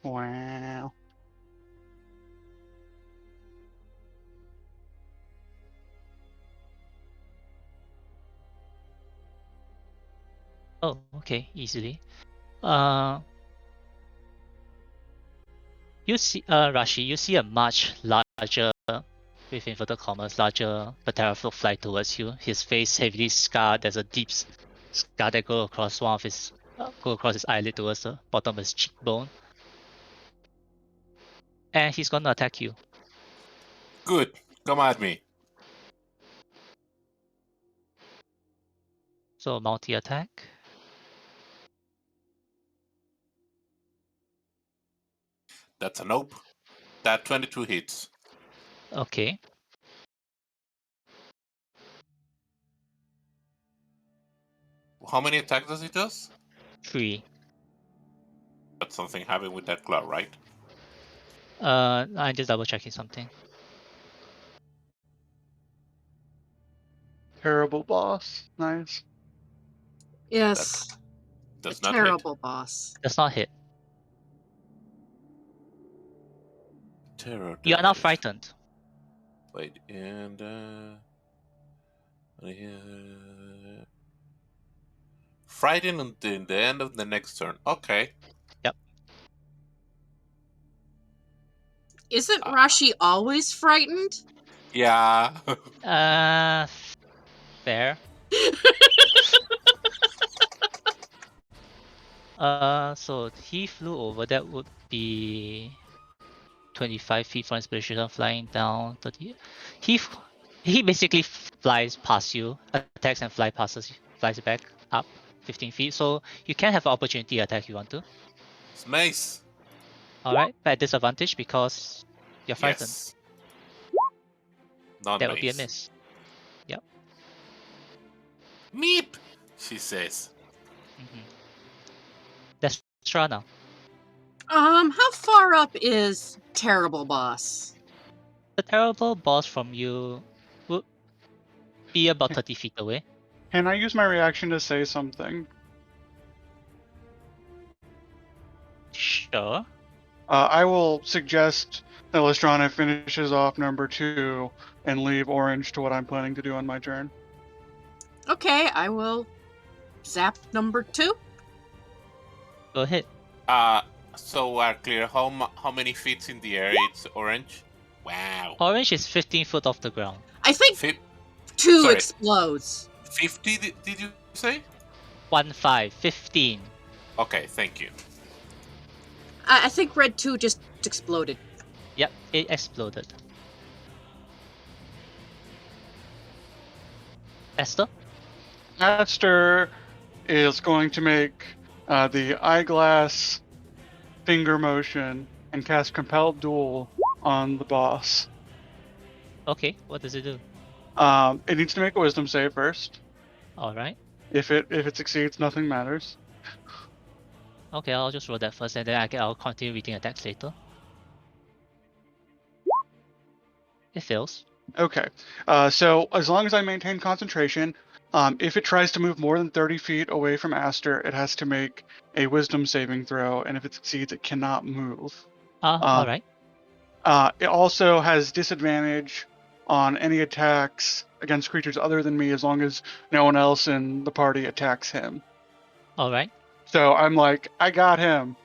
Wow. Oh, okay, easily. You see, Rashi, you see a much larger, with inverted commas, larger Pterophile fly towards you. His face heavily scarred. There's a deep scar that go across one of his, go across his eyelid towards the bottom of his cheekbone. And he's gonna attack you. Good. Come at me. So multi-attack. That's a nope. That 22 hits. Okay. How many attacks does it do? 3. That's something happened with that claw, right? I'm just double checking something. Terrible boss. Nice. Yes. Does a not terrible boss. Does not hit. hit. Terror You are not dice. frightened. Wait, and frightened until the end of the next turn. Okay. Isn't Rashi always frightened? Yeah. Fair. So he flew over. That would be 25 feet from his position, flying down 30. He basically flies past you, attacks and flies back up 15 feet. So you can have an opportunity attack if you want to. It's mace. All right, but at disadvantage because you're frightened. Yes. Not That would be a mace. miss. Yep. Meep, she says. Mm-hmm. That's Strana. How far up is Terrible Boss? The terrible boss from you would be about 30 feet away. Can I use my reaction to say something? Sure. I will suggest that Lestrana finishes off number 2 and leave orange to what I'm planning to do on my turn. Okay, I will zap number 2. Go ahead. So we're clear. How many feet in the air it's orange? Wow. Orange is 15 foot off the ground. I think Fif- 2 Sorry. explodes. 50, did you say? 15. Okay, thank you. I think red 2 just exploded. Yep, it exploded. Esther? Aster is going to make the eyeglass finger motion and cast Compelled Duel on the boss. Okay, what does it do? It needs to make a Wisdom save first. Alright. If it succeeds, nothing matters. Okay, I'll just roll that first and then I'll continue reading attacks later. It fails. Okay. So as long as I maintain concentration, if it tries to move more than 30 feet away from Aster, it has to make a Wisdom saving throw, and if it succeeds, it cannot move. Alright. It also has disadvantage on any attacks against creatures other than me, as long as no one else in the party attacks him. Alright. So I'm like, I got him.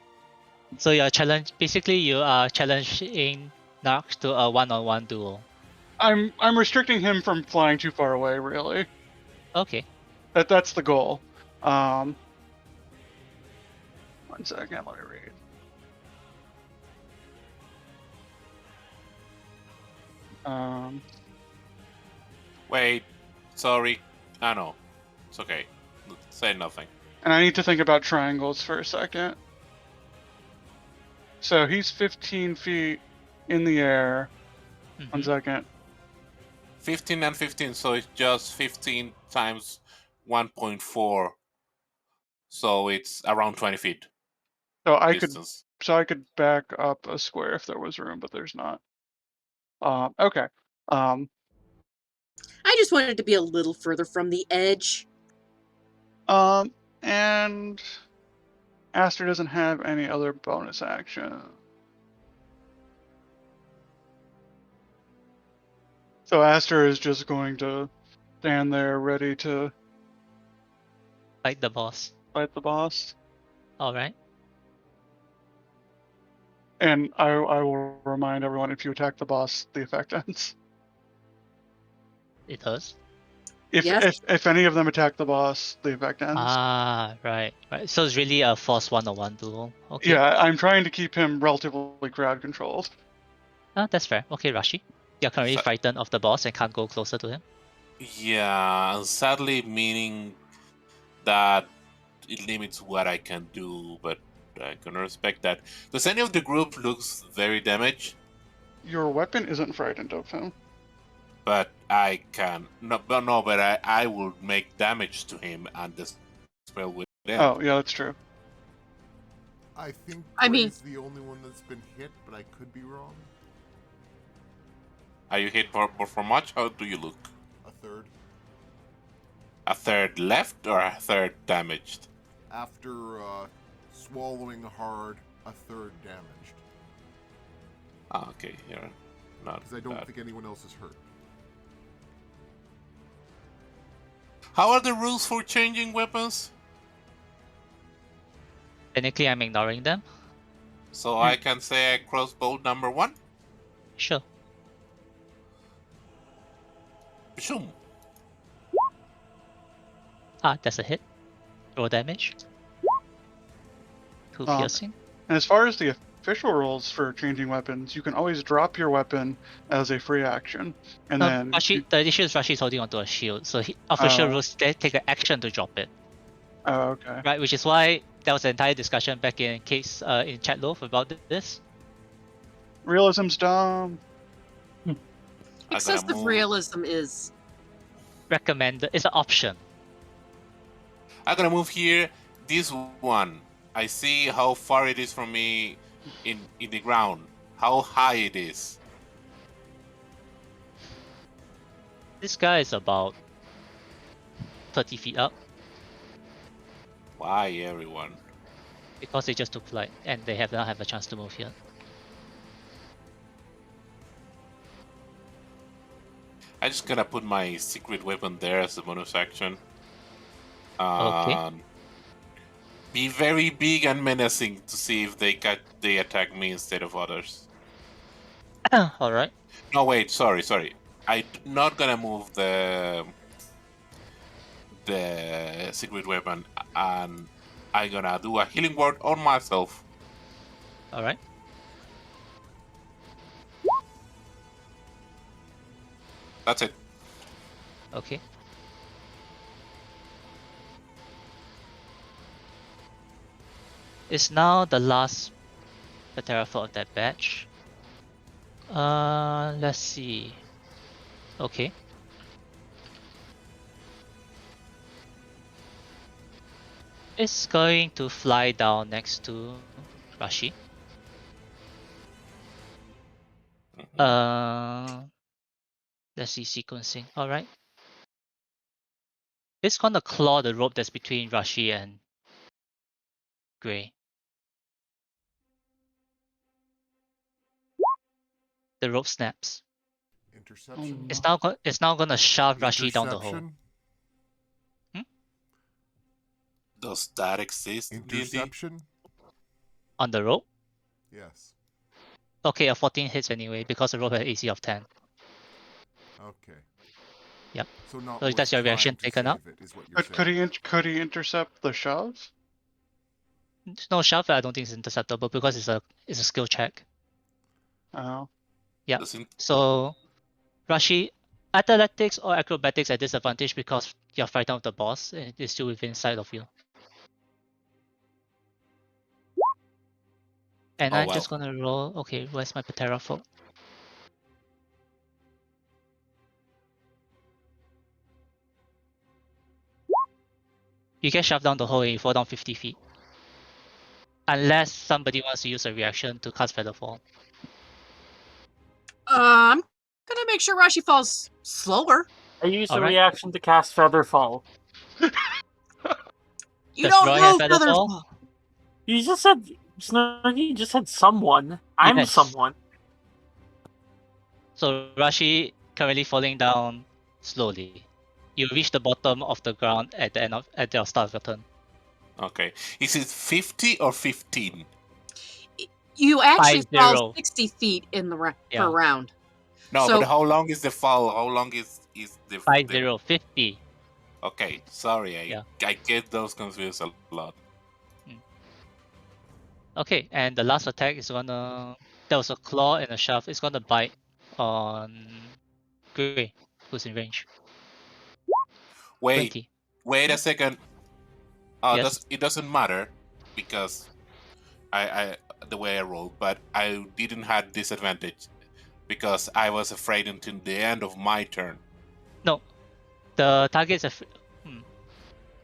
So you are challenging Narc to a one-on-one duel. I'm restricting him from flying too far away, really. Okay. That's the goal. 1 second, let me read. Wait, sorry. I know. It's okay. Say nothing. And I need to think about triangles for a second. So he's 15 feet in the air. 1 second. 15 and 15, so it's just 15 times 1.4. So it's around 20 feet So I distance. could back up a square if there was room, but there's not. Okay. I just wanted to be a little further from the edge. And Aster doesn't have any other bonus action. So Aster is just going to stand there ready to Fight the boss. fight the boss. Alright. And I will remind everyone, if you attack the boss, the effect ends. It does. If any of them attack the boss, the effect ends. Right. So it's really a force one-on-one duel. Okay. Yeah, I'm trying to keep him relatively crowd controlled. That's fair. Okay, Rashi. You're currently frightened of the boss and can't go closer to him. Yeah, sadly, meaning that it limits what I can do, but I can respect that. Does any of the group looks very damaged? Your weapon isn't frightened of him. But I can but I will make damage to him and the spell will end. Oh, yeah, that's true. I think I mean- Gray's the only one that's been hit, but I could be wrong. Are you hit for much? How do you look? A third. A third left or a third damaged? After swallowing hard, a third damaged. Ah, okay, yeah, not Because I don't bad. think anyone else is hurt. How are the rules for changing weapons? Technically, I'm ignoring them. So I can say I crossbow number 1? Sure. Shoom. That's a hit. Roll damage. 2 piercing. And as far as the official rules for changing weapons, you can always drop your weapon as a free action, and No, then Rashi, the issue is Rashi is holding onto a shield, so official rules they take an action to drop it. Oh, okay. Right, which is why there was an entire discussion back in in chat loaf about this. Realism's dumb. Excessive move. realism is. Recommended. It's an option. I'm gonna move here. This one. I see how far it is from me in the ground. How high it is. This guy is about 30 feet up Why, everyone? because they just took flight and they have not have a chance to move yet. I'm just gonna put my secret weapon there as a bonus action. Okay. Be very big and menacing to see if they attack me instead of others. Alright. No, wait, sorry. I'm not gonna move the secret weapon, and I'm gonna do a healing word on myself. All right. That's it. Okay. It's now the last Patera of that batch. Let's see. Okay. It's going to fly down next to Rashi. Let's see sequencing. All right. It's gonna claw the rope that's between Rashi and Gray. The rope snaps. Interception. It's now gonna shove Rashi down the hole. Interception. Does that exist in D&D? Interception. On the rope? Yes. Okay, a 14 hits anyway because the rope has AC of 10. Okay. Yep. So not So worth that's your trying reaction to taken save up? it, is what you're But saying. could he intercept the shoves? No, shove I don't think it's interceptable because it's a skill check. Oh. Yeah. Doesn't So Rashi, athletics or acrobatics at disadvantage because you're frightened of the boss and it's still within sight of you. And Oh, I'm wow. just gonna roll. Okay, where's my Patera folk? You get shoved down the hole and you fall down 50 feet. Unless somebody wants to use a reaction to cast Featherfall. I'm gonna make sure Rashi falls slower. I used a Alright. reaction to cast Featherfall. You Does don't Roy know have Featherfall? Featherfall. You just said Snuggy. You just said someone. I'm Yes. someone. So Rashi currently falling down slowly. You reach the bottom of the ground at the start of your turn. Okay. Is it 50 or 15? You actually 50. fall 60 feet in the Yeah. per round. No, So- but how long is the fall? How long is the 50. Okay, sorry, Yeah. I get those confused a lot. Okay, and the last attack is gonna. There was a claw and a shove. It's gonna bite on Gray, who's in range. Wait, 20. wait Yeah. a second. Yes. It doesn't matter because I the way I rolled, but I didn't have disadvantage because I was afraid until the end of my turn. No, the target's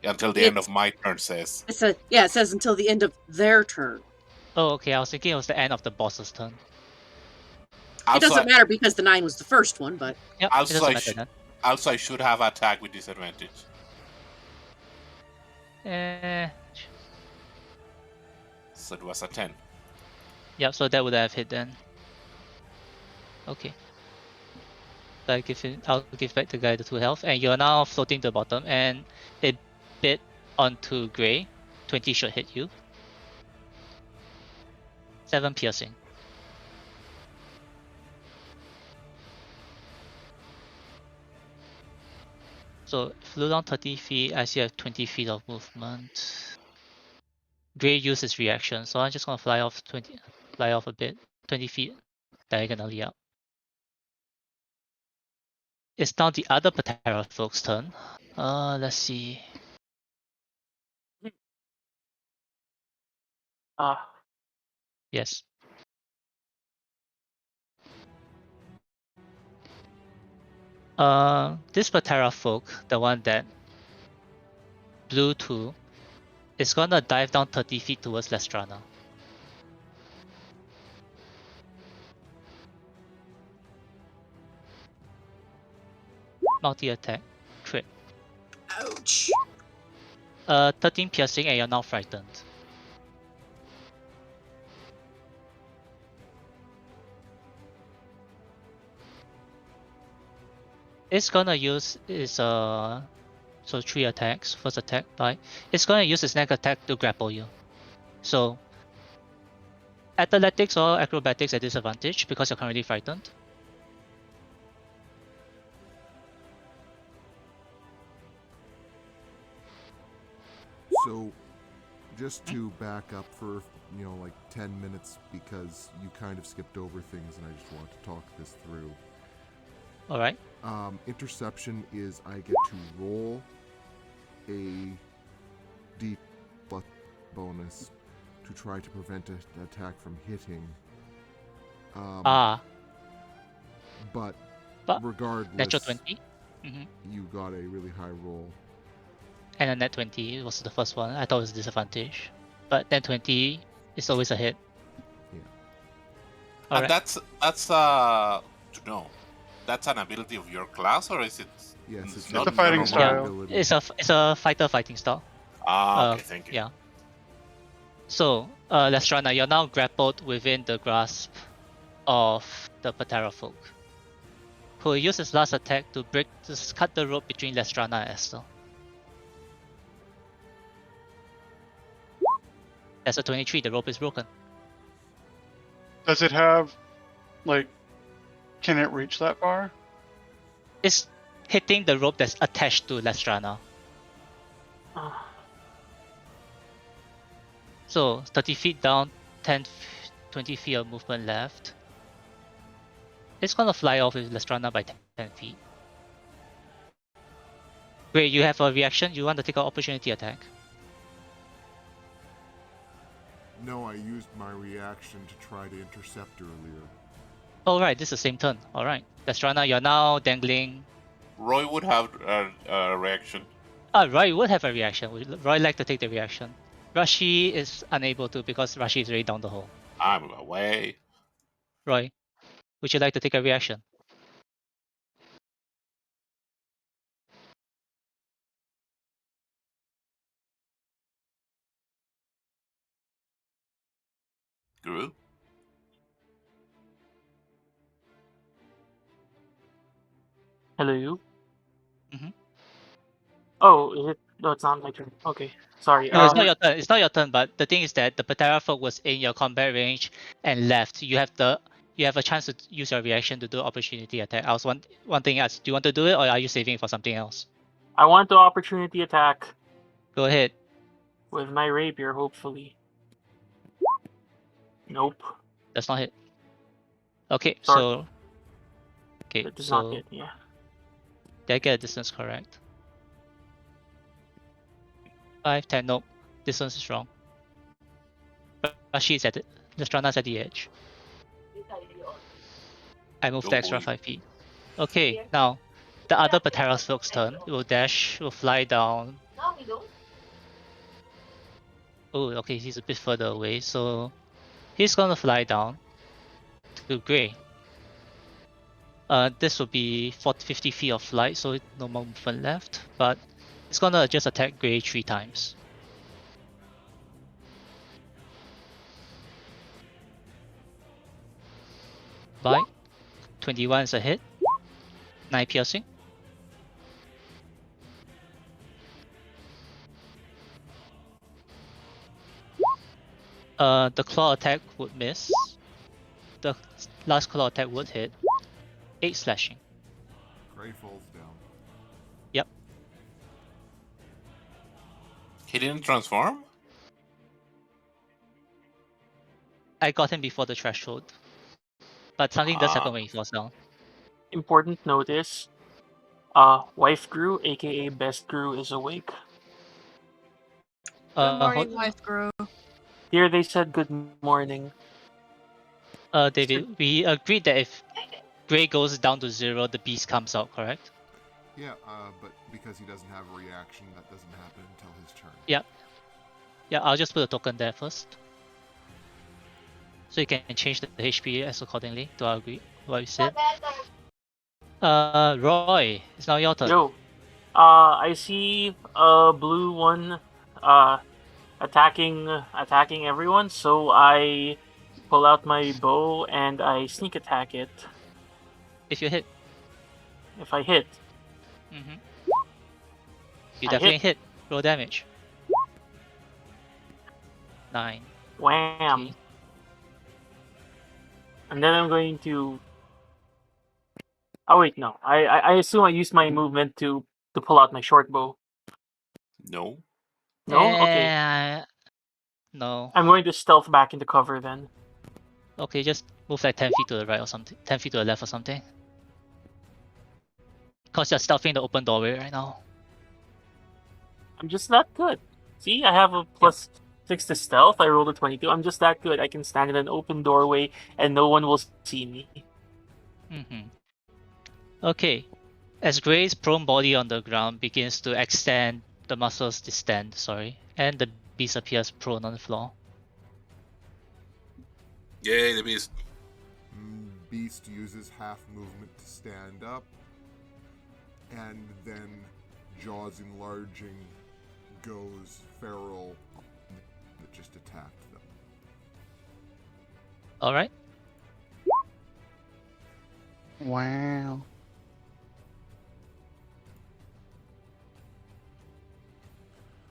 Until the end of my turn says. It says until the end of their turn. Oh, okay. I was thinking it was the end of the boss's turn. It doesn't matter because the 9 was the first one, but Yep, it doesn't matter then. Also, I should have attacked with disadvantage. So it was a 10. Yep, so that would have hit then. Okay. So I'll give back the guy the 2 health, and you're now floating to the bottom, and it bit onto Gray. 20 should hit you. 7 piercing. So flew down 30 feet. I still have 20 feet of movement. Gray used his reaction, so I'm just gonna fly off a bit, 20 feet diagonally up. It's now the other Patera folks' turn. Let's see. Yes. This Patera folk, the one that blew to, is gonna dive down 30 feet towards Lestrana. Multi-attack. Crit. ouch. 13 piercing and you're now frightened. It's gonna use so 3 attacks. First attack bite. It's gonna use its next attack to grapple you. So athletics or acrobatics at disadvantage because you're currently frightened. So, just to back up for, like 10 minutes, because you kind of skipped over things and I just want to talk this through. All right. Interception is I get to roll a D plus bonus to try to prevent an attack from hitting. But regardless, natural 20. You got a really high roll. And a net 20 was the first one. I thought it was a disadvantage. But net 20 is always a hit. Yeah. All And right. that's that's an ability of your class, or is it? Yes, it's not a fighting normal style. ability? It's a fighting style. Okay, thank you. Yeah. So, Lestrana, you're now grappled within the grasp of the Patera folk, who will use his last attack to cut the rope between Lestrana and Esther. That's a 23. The rope is broken. Does it have, can it reach that far? It's hitting the rope that's attached to Lestrana. So 30 feet down, 20 feet of movement left. It's gonna fly off with Lestrana by 10 feet. Wait, you have a reaction? You want to take an opportunity attack? No, I used my reaction to try to intercept earlier. Oh right, this is the same turn. Alright. Lestrana, you're now dangling. Roy would have a reaction. Roy would have a reaction. Would Roy like to take the reaction? Rashi is unable to because Rashi is already down the hole. I'm away. Roy, would you like to take a reaction? Guru? Hello. Mhm. Oh, is it? No, it's not my turn. Okay, sorry. No, it's not your turn. It's not your turn. But the thing is that the Patera folk was in your combat range and left. You have a chance to use your reaction to do opportunity attack. I was wanting us. Do you want to do it, or are you saving it for something else? I want the opportunity attack Go ahead. with my rapier, hopefully. Nope. That's not hit. Okay, Sorry. so That does not hit. Yeah. did I get a distance correct? 5, 10. Nope. Distance is wrong. Rashi is at it. Lestrana's at the edge. I moved the extra 5 feet. Okay, now the other Patera's folk's turn. It will dash, will fly down. Oh, okay, he's a bit further away, so he's gonna fly down to Grey. This will be 50 feet of flight, so no more movement left. But it's gonna just attack Grey 3 times. Bite. 21 is a hit. 9 piercing. The claw attack would miss. The last claw attack would hit. 8 slashing. Gray falls down. Yep. He didn't transform? I got him before the threshold. But something does happen when he falls down. Important notice. Wife Gru, aka Best Gru, is awake. Good morning, wife Gru. Here they said good morning. David, we agreed that if Grey goes down to 0, the beast comes out, correct? Yeah, but because he doesn't have a reaction, that doesn't happen until his turn. Yeah. Yeah, I'll just put a token there first. So you can change the HP as accordingly to agree what you said. Roy, it's now your turn. Yo, I see a blue one, attacking everyone. So I pull out my bow and I sneak attack it. If you hit. If I hit. Mm-hmm. You definitely hit. Roll damage. 9. Wham! 10. And then I'm going to. Oh wait, no. I assume I used my movement to pull out my short bow. No. No? Okay. No. I'm going to stealth back into cover then. Okay, just move like 10 feet to the right or something. 10 feet to the left or something. Because you're stealthing the open doorway right now. I'm just that good. See, I have a +6 to stealth. I rolled a 22. I'm just that good. I can stand in an open doorway and no one will see me. Okay. As Gray's prone body on the ground begins to extend, the muscles distend, and the beast appears prone on the floor. Yay, the beast. Beast uses half movement to stand up, and then jaws enlarging goes feral that just attacked them. Alright. Wow.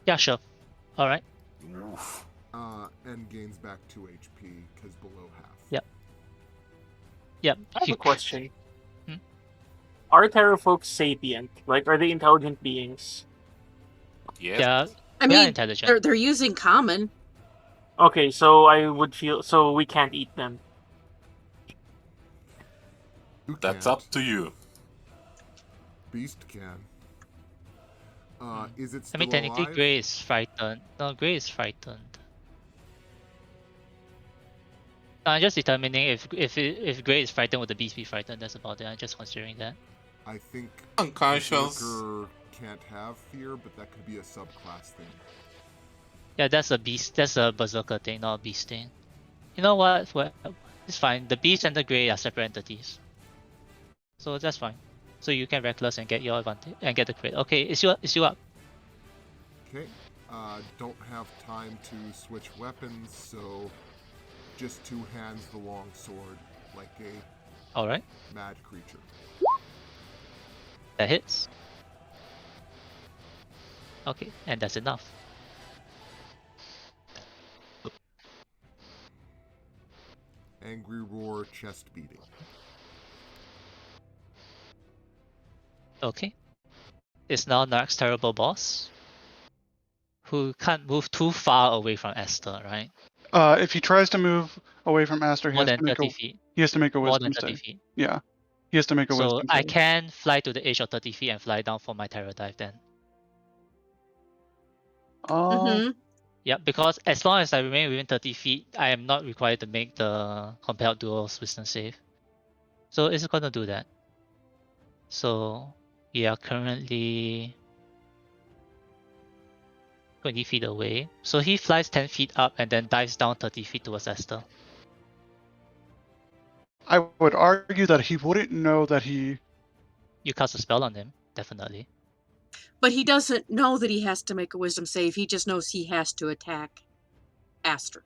Yeah, sure. Alright. Oof. And gains back 2 HP because below half. Yep. I have a question. Hmm? Are Terrafolk sapient? Like, are they intelligent beings? Yes. Yeah, I they are mean, intelligent. they're using common. Okay, so I would feel so we can't eat them. You That's can't. up to you. Beast can. Is it I still mean, technically, alive? Gray is frightened. No, Gray is frightened. No, I'm just determining if Gray is frightened, would the beast be frightened? That's about it. I'm just considering that. I think Unconscious. Berserker can't have fear, but that could be a subclass thing. Yeah, that's a beast. That's a berserker thing, not a beast thing. You know what? Well, it's fine. The beast and the Gray are separate entities, so that's fine. So you can reckless and get your advantage and get the crit. Okay, it's you up. Okay. Don't have time to switch weapons, so just 2 hands the long sword like a All right, mad creature. that hits. Okay, and that's enough. Angry roar, chest beating. Okay, it's now Nark's terrible boss, who can't move too far away from Esther, right? If he tries to move away from Aster, More than 30 feet. he has to make a More than wisdom 30 save. feet. Yeah, he has to make a So wisdom I save. can fly to the edge of 30 feet and fly down for my terror dive then. Mm-hmm. Yeah, because as long as I remain within 30 feet, I am not required to make the compelled duel's wisdom save. So it's gonna do that. So we are currently 20 feet away. So he flies 10 feet up and then dives down 30 feet towards Esther. I would argue that he wouldn't know that he. You cast a spell on him, definitely. But he doesn't know that he has to make a wisdom save. He just knows he has to attack Aster.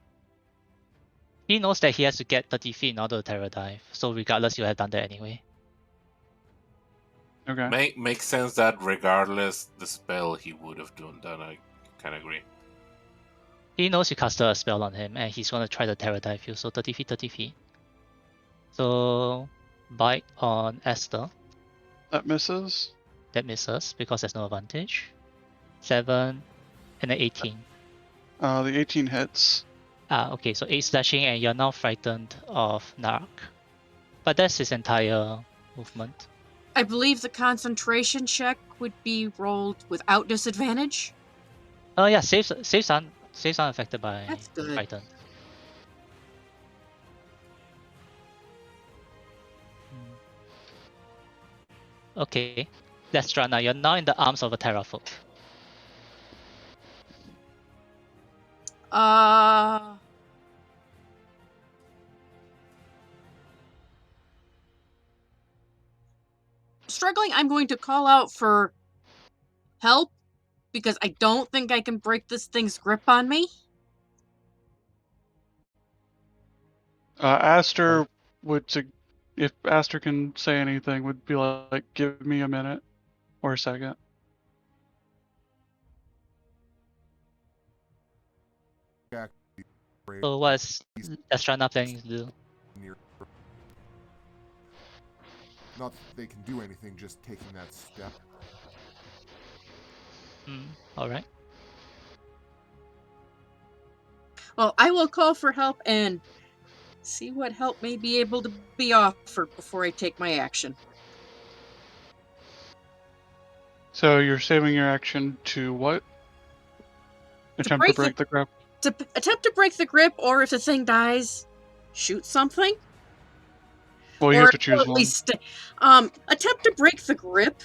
He knows that he has to get 30 feet in order to terror dive. So regardless, you have done that anyway. Okay. Makes sense that regardless the spell he would have done that. I can agree. He knows you casted a spell on him and he's gonna try to terror dive you. So 30 feet, 30 feet. So bite on Esther. That misses. That misses because there's no advantage. 7 and an 18. The 18 hits. Okay, so 8 slashing and you're now frightened of Nark. But that's his entire movement. I believe the concentration check would be rolled without disadvantage. Oh yeah, saves aren't affected by That's good. frightened. Okay, Lestrana, you're now in the arms of a Terrafolk. Struggling, I'm going to call out for help because I don't think I can break this thing's grip on me. Aster if Aster can say anything, would be like, give me a minute or a second. So what's Lestrana planning to do? Not that they can do anything, just taking that step. Alright. Well, I will call for help and see what help may be able to be offered before I take my action. So you're saving your action to what? Attempt to break the grip. To attempt to break the grip, or if the thing dies, shoot something. Well, you Or have to choose at one. least attempt to break the grip.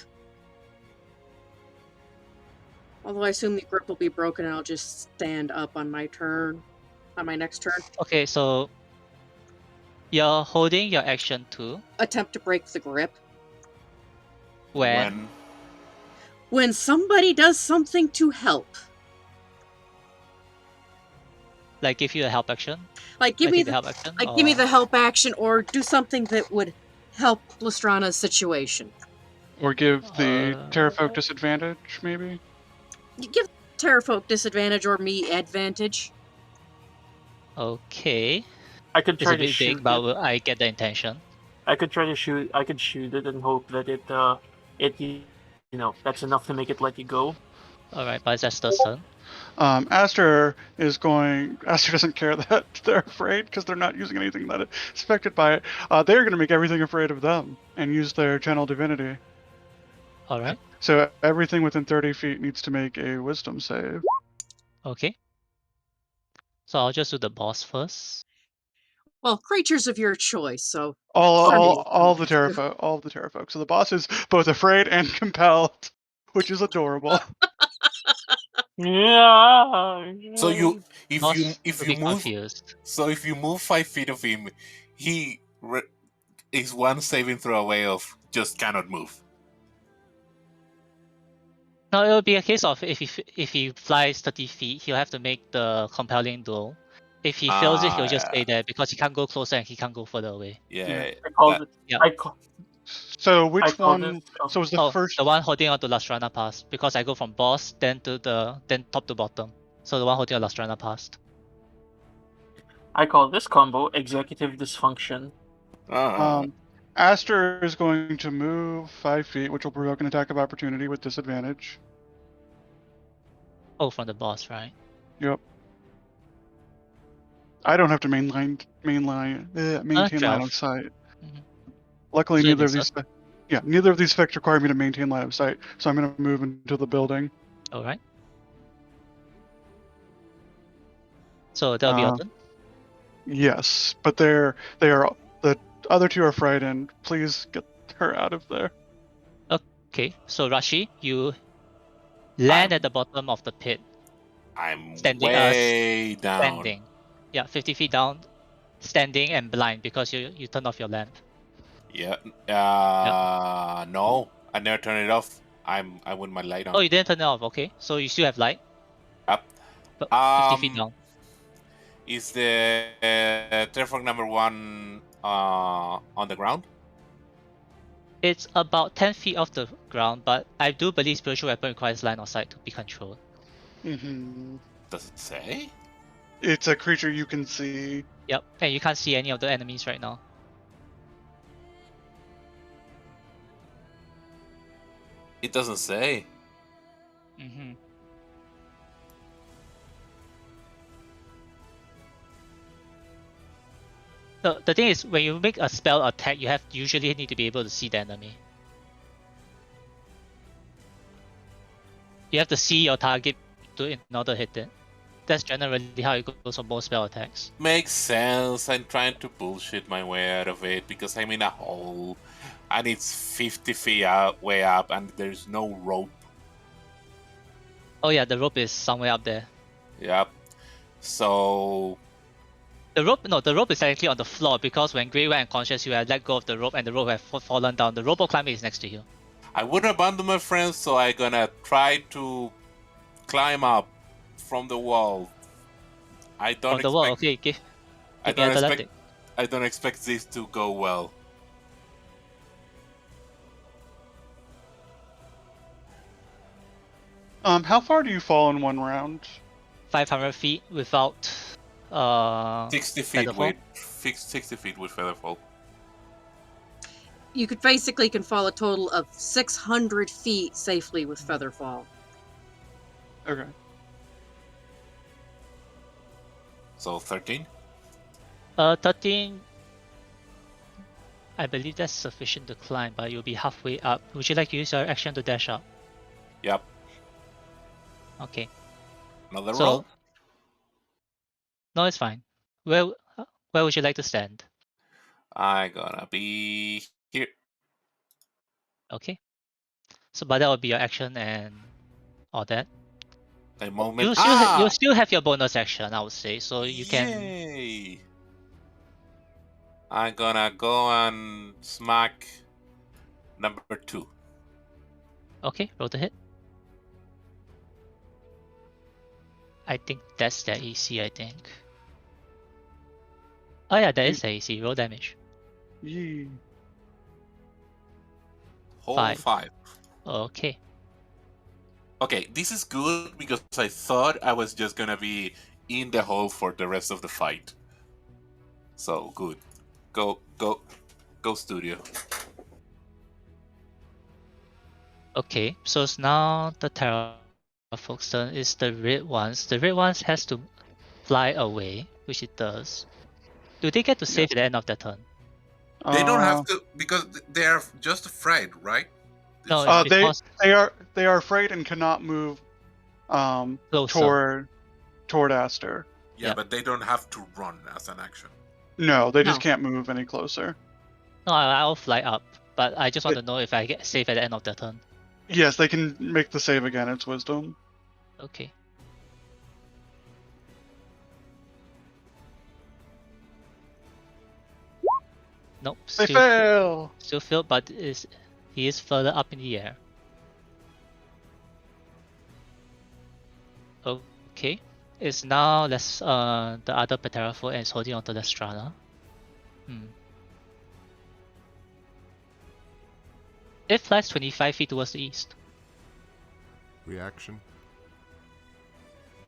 Although I assume the grip will be broken and I'll just stand up on my turn. On my next turn. Okay, so you're holding your action to Attempt to break the grip. when When somebody does something to help. like give you a help action. Like give Like me take the the help action. give me or- the help action or do something that would help Lustrana's situation. Or give the Uh, Terrafolk disadvantage, maybe? You give Terrafolk disadvantage or me advantage. Okay, I could it's try a to bit shoot big, but it. I get the intention. I could try to shoot. I could shoot it and hope that it that's enough to make it let you go. All right, but it's Esther's turn. Aster doesn't care that they're afraid because they're not using anything that is affected by it. They're going to make everything afraid of them and use their channel divinity. All right. So everything within 30 feet needs to make a wisdom save. Okay. So I'll just do the boss first. Well, creatures of your choice, so All the Terrafolk. So the boss is both afraid and compelled, which is adorable. Yeah. So you, Boss if will you be move, confused. so if you move 5 feet of him, he is one saving throw away of just cannot move. No, it'll be a case of if he flies 30 feet, he'll have to make the compelling duel. If he fails it, he'll just stay there because he can't go closer and he can't go further away. Yeah. I called it. Yeah. So I which called one? it. So was the Oh, first? the one holding on to Lastrana passed because I go from boss then to then top to bottom. So the one holding on Lastrana passed. I call this combo executive dysfunction. Aster is going to move 5 feet, which will provoke an attack of opportunity with disadvantage. Oh, from the boss, right? Yep. I don't have to maintain line of 12. sight. Mhm. Luckily, Usually neither of makes these effects require me to maintain line of sight, so I'm going to move into the building. All right. So that'll be your turn. Yes, but they are the other two are frightened. Please get her out of there. Okay, so Rashi, you land at the bottom of the pit, I'm standing. way down. Standing. Yeah, 50 feet down, standing and blind because you turn off your lamp. Yeah. No, I never turn it off. I with my light on. Oh, you didn't turn it off. Okay, so you still have light. Up. But 50 feet down. Is the Terraform number 1 on the ground? It's about 10 feet off the ground, but I do believe spiritual weapon requires line of sight to be controlled. Mm-hmm. Does it say? It's a creature you can see. Yep, and you can't see any of the enemies right now. It doesn't say. Mm-hmm. The thing is, when you make a spell attack, you usually need to be able to see the enemy. You have to see your target in order to hit it. That's generally how it goes for most spell attacks. Makes sense. I'm trying to bullshit my way out of it because I'm in a hole and it's 50 feet way up and there's no rope. Oh yeah, the rope is somewhere up there. Yep. So the rope is actually on the floor because when Grey went unconscious, you had let go of the rope and the rope had fallen down. The rope climber is next to you. I wouldn't abandon my friends, so I'm gonna try to climb up from the wall. I don't From the wall, okay, give me athletic. I don't expect this to go well. How far do you fall in one round? 500 feet without 60 feet featherfall. with 60 feet with featherfall. You can fall a total of 600 feet safely with featherfall. Okay. So 13? 13. I believe that's sufficient to climb, but you'll be halfway up. Would you like to use your action to dash up? Yep. Okay. Another So- roll? No, it's fine. Where would you like to stand? I gonna be here. Okay. So, but that will be your action and all that. A moment. You'll still have your bonus action, I would say. So you can. Yay! I'm gonna go and smack number 2. Okay, roll to hit. I think that's their AC, I think. Oh yeah, that is their AC. Roll damage. Yee. Whole 5. Okay. Okay, this is good because I thought I was just gonna be in the hole for the rest of the fight. So good. Go studio. Okay, so it's now the Terrafolk's turn is the red ones. The red ones has to fly away, which it does. Do they get to save Yes. at the end of their turn? They don't have to because they are just afraid, right? No, It's it's not- because They are afraid and cannot move closer. toward Aster. yeah, yeah. but they don't have to run as an action. No, they just No. can't move any closer. No, I'll fly up, but I just want to know if I get save at the end of their turn. Yes, they can make the save again. It's wisdom. Okay. Nope. They fail. Still failed, but he is further up in the air. Okay. It's now the other Pterophore and is holding onto the Strana. It flies 25 feet towards the east. Reaction.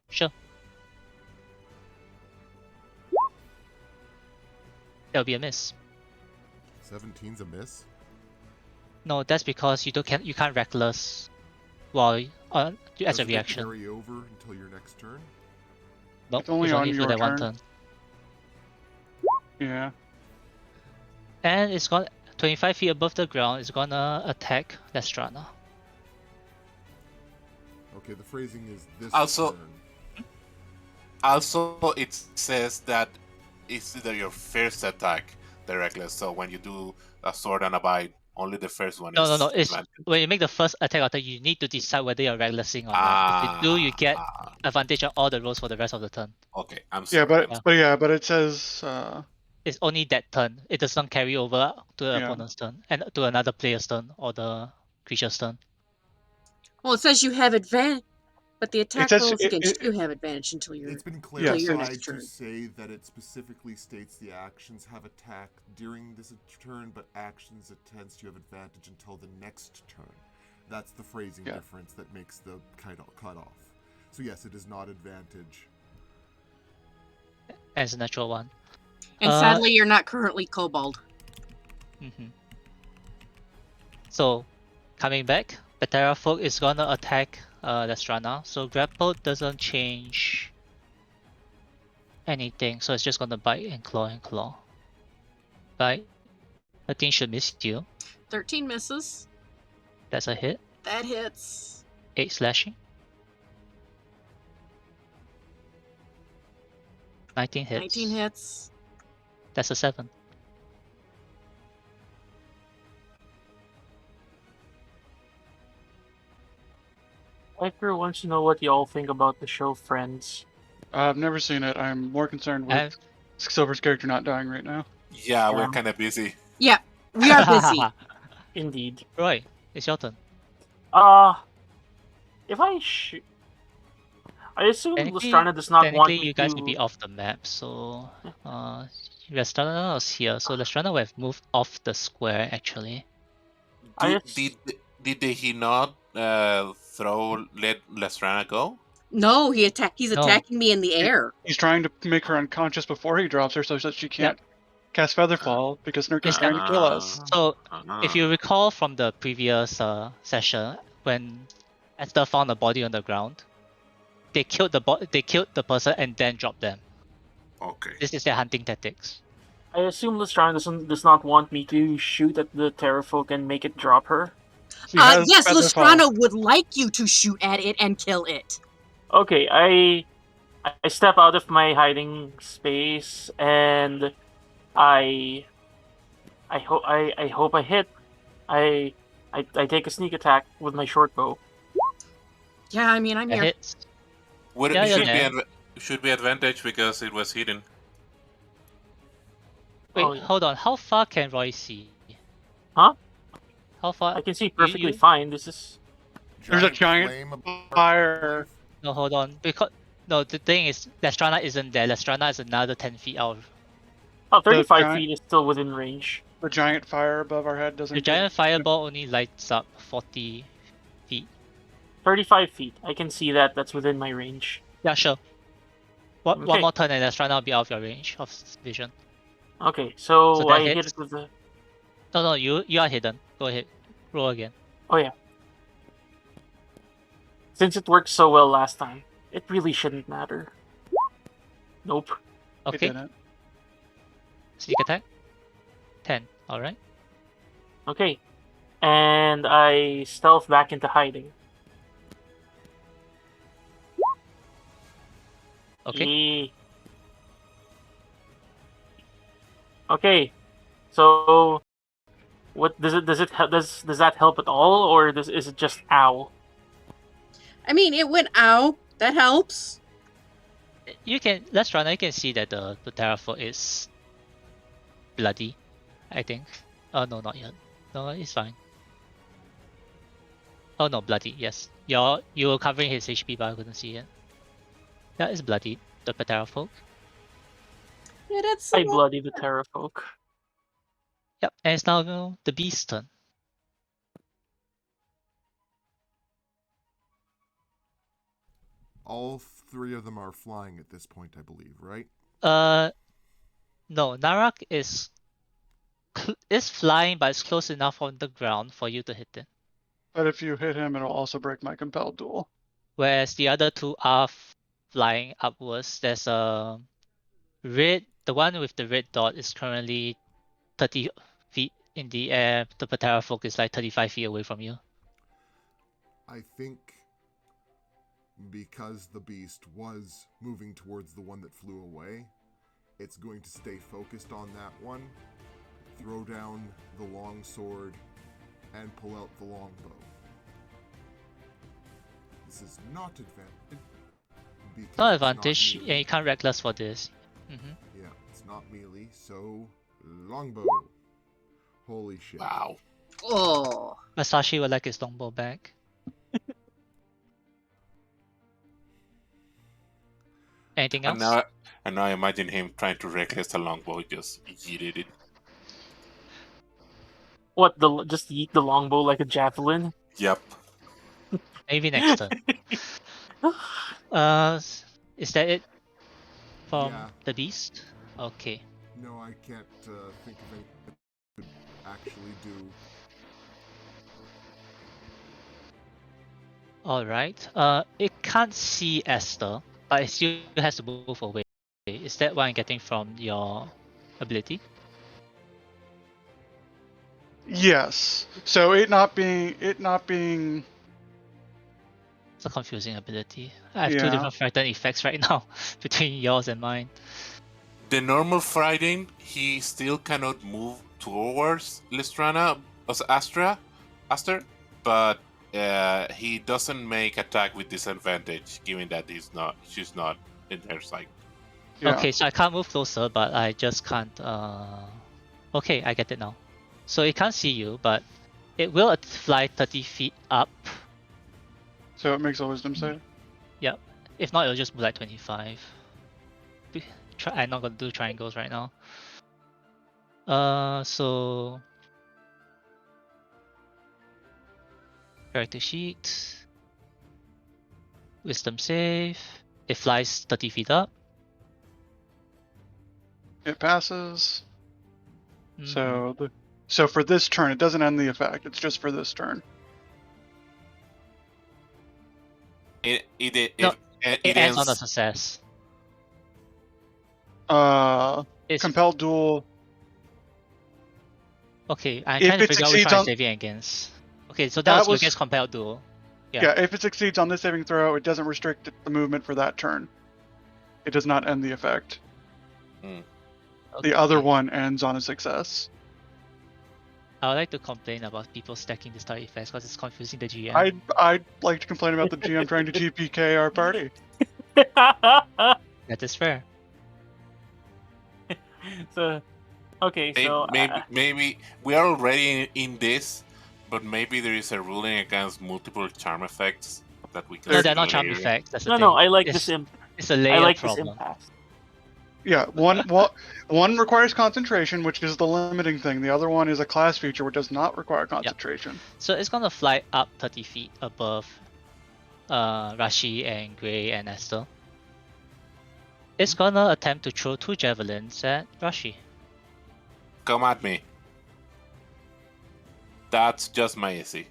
Sure. That'll be a miss. 17's a miss. No, that's because you can't reckless while as Does a it reaction. carry over until your next turn? Nope, It's only on for your that one turn. turn. Yeah. And it's got 25 feet above the ground. It's gonna attack Lestrana. Okay, the phrasing is this Also- turn. Also, it says that it's either your first attack, the reckless. So when you do a sword and a bite, only the first one is. No. It's advantage. when you make the first attack attack, you need to decide whether you're recklessing or not. If you do, you get advantage on all the rolls for the rest of the turn. Okay, I'm Yeah, sorry. but it says It's only that turn. It does not carry over to the Yeah. opponent's turn and to another player's turn or the creature's turn. Well, it says you have advantage, but the attack says rolls it- against you have advantage until your It's been Yes. your clarified next to turn. say that it specifically states the actions have attack during this turn, but actions attempts you have advantage until the next turn. That's the phrasing Yeah. difference that makes the cut off. So yes, it is not advantage. As a natural one. And sadly, you're not currently kobold. So, coming back, the Terrafolk is gonna attack Lestrana. So grapple doesn't change anything, so it's just gonna bite and claw. Bite. The thing should miss you. 13 misses. That's a hit. That hits. 8 slashing. 19 hits. 19 hits. That's a 7. Edgar wants to know what y'all think about the show Friends. I've never seen it. I'm more concerned with Silver's character not dying right now. Yeah, we're kind of busy. Yeah, we are busy. Indeed. Roy, it's your turn. If I assume Technically- Lestrana does not want Technically, me you guys to. will be off the map, so Lestrana was here, so Lestrana will have moved off the square actually. Did he not let Lestrana go? No, he's No. attacking me in the air. He's trying to make her unconscious before he drops her so that she can't cast Featherfall because Snurky's trying to kill us. So if you recall from the previous session, when Esther found a body on the ground, they killed the person and then dropped them. Okay. This is their hunting tactics. I assume Lestrana does not want me to shoot at the Terrafolk and make it drop her. She has Yes, feather fall. Lestrana would like you to shoot at it and kill it. Okay, I step out of my hiding space and I hope I hit. I take a sneak attack with my short bow. Yeah, I mean, I'm That here. hits. Would Yeah, it you're should be there. should be advantage because it was hidden. Wait, Oh, yeah. hold on. How far can Roy see? Huh? How far? I can see perfectly you? fine. This is There's a giant flame above fire. No, hold on. Because no, the thing is, Lestrana isn't there. Lestrana is another 10 feet out. 35 giant- feet is still within range. The giant fire above our head doesn't. The giant fireball only lights up 40 feet. 35 feet. I can see that. That's within my range. Yeah, sure. One Okay. more turn and Lestrana will be out of your range of vision. Okay, so, So that I hit hits. it with the. No, you are hidden. Go ahead. Roll again. Oh yeah. Since it worked so well last time, it really shouldn't matter. Nope. It Okay. didn't. Sneak attack. 10. Alright. Okay. And I stealth back into hiding. Okay. Yee. Okay. So what does that help at all, or is it just ow? I mean, it went ow. That helps. You can Lestrana, you can see that the Terraform is bloody, I think. Oh no, not yet. No, it's fine. Oh no, bloody, yes. You were covering his HP, but I couldn't see it. Yeah, it's bloody, the Terrafolk. Yeah, that's. I bloody the Terrafolk. Yep, and it's now the beast's turn. All three of them are flying at this point, I believe, right? No, Narak is flying, but it's close enough on the ground for you to hit it. But if you hit him, it'll also break my compelled duel. Whereas the other two are flying upwards. There's a red. The one with the red dot is currently 30 feet in the air. The Patera folk is like 35 feet away from you. I think because the beast was moving towards the one that flew away, it's going to stay focused on that one, throw down the long sword, and pull out the longbow. This is not advantage. Not advantage, and you can't reckless for this. Yeah, it's not melee, so longbow. Holy shit. Wow. Oh. Masashi would like his longbow back. Anything else? And now I imagine him trying to reckless the longbow, just yeeted it. What, just eat the longbow like a javelin? Yep. Maybe next turn. Is that it from the beast? Okay. No, I can't think of anything that could actually do. Alright. It can't see Esther, but it still has to move away. Is that what I'm getting from your ability? Yes. So it not being It's a confusing ability. I have two Yeah. different frightened effects right now between yours and mine. The normal Friday, he still cannot move towards Listrana, Aster, but he doesn't make attack with disadvantage, given that she's not in her sight. Yeah. Okay, so I can't move closer, but I just can't. Okay, I get it now. So it can't see you, but it will fly 30 feet up. So it makes a wisdom save. Yep. If not, it'll just move like 25. I'm not gonna do triangles right now. So character sheet, wisdom save. It flies 30 feet up. It passes. Mhm. So for this turn, it doesn't end the effect. It's just for this turn. It ends on a success. It's Compelled duel. okay. I'm If trying to it figure out which succeeds one on- is saving against. Okay, so that, That was was- against compelled duel. Yeah, if it succeeds on this saving throw, it doesn't restrict the movement for that turn. It does not end the effect. The other Okay. one ends on a success. I would like to complain about people stacking the star effects because it's confusing the GM. I'd like to complain about the GM trying to TPK our party. That is fair. So, okay, so Maybe we are already in this, but maybe there is a ruling against multiple charm effects that we can. No, see they're not charm later. effects. That's the no, thing. no, I like it's, this. It's a I layer like this problem. impasse. Yeah, one requires concentration, which is the limiting thing. The other one is a class feature, which does not require concentration. So it's gonna fly up 30 feet above Rashi and Gray and Esther. It's gonna attempt to throw 2 javelins at Rashi. Come at me. That's just my AC.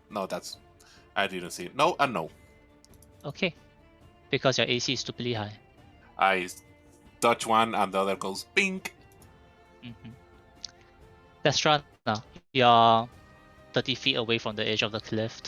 No, that's. I didn't see it. No and no. Okay. Because your AC is stupidly high. I touch one and the other goes pink. Destrana, you're 30 feet away from the edge of the cliff.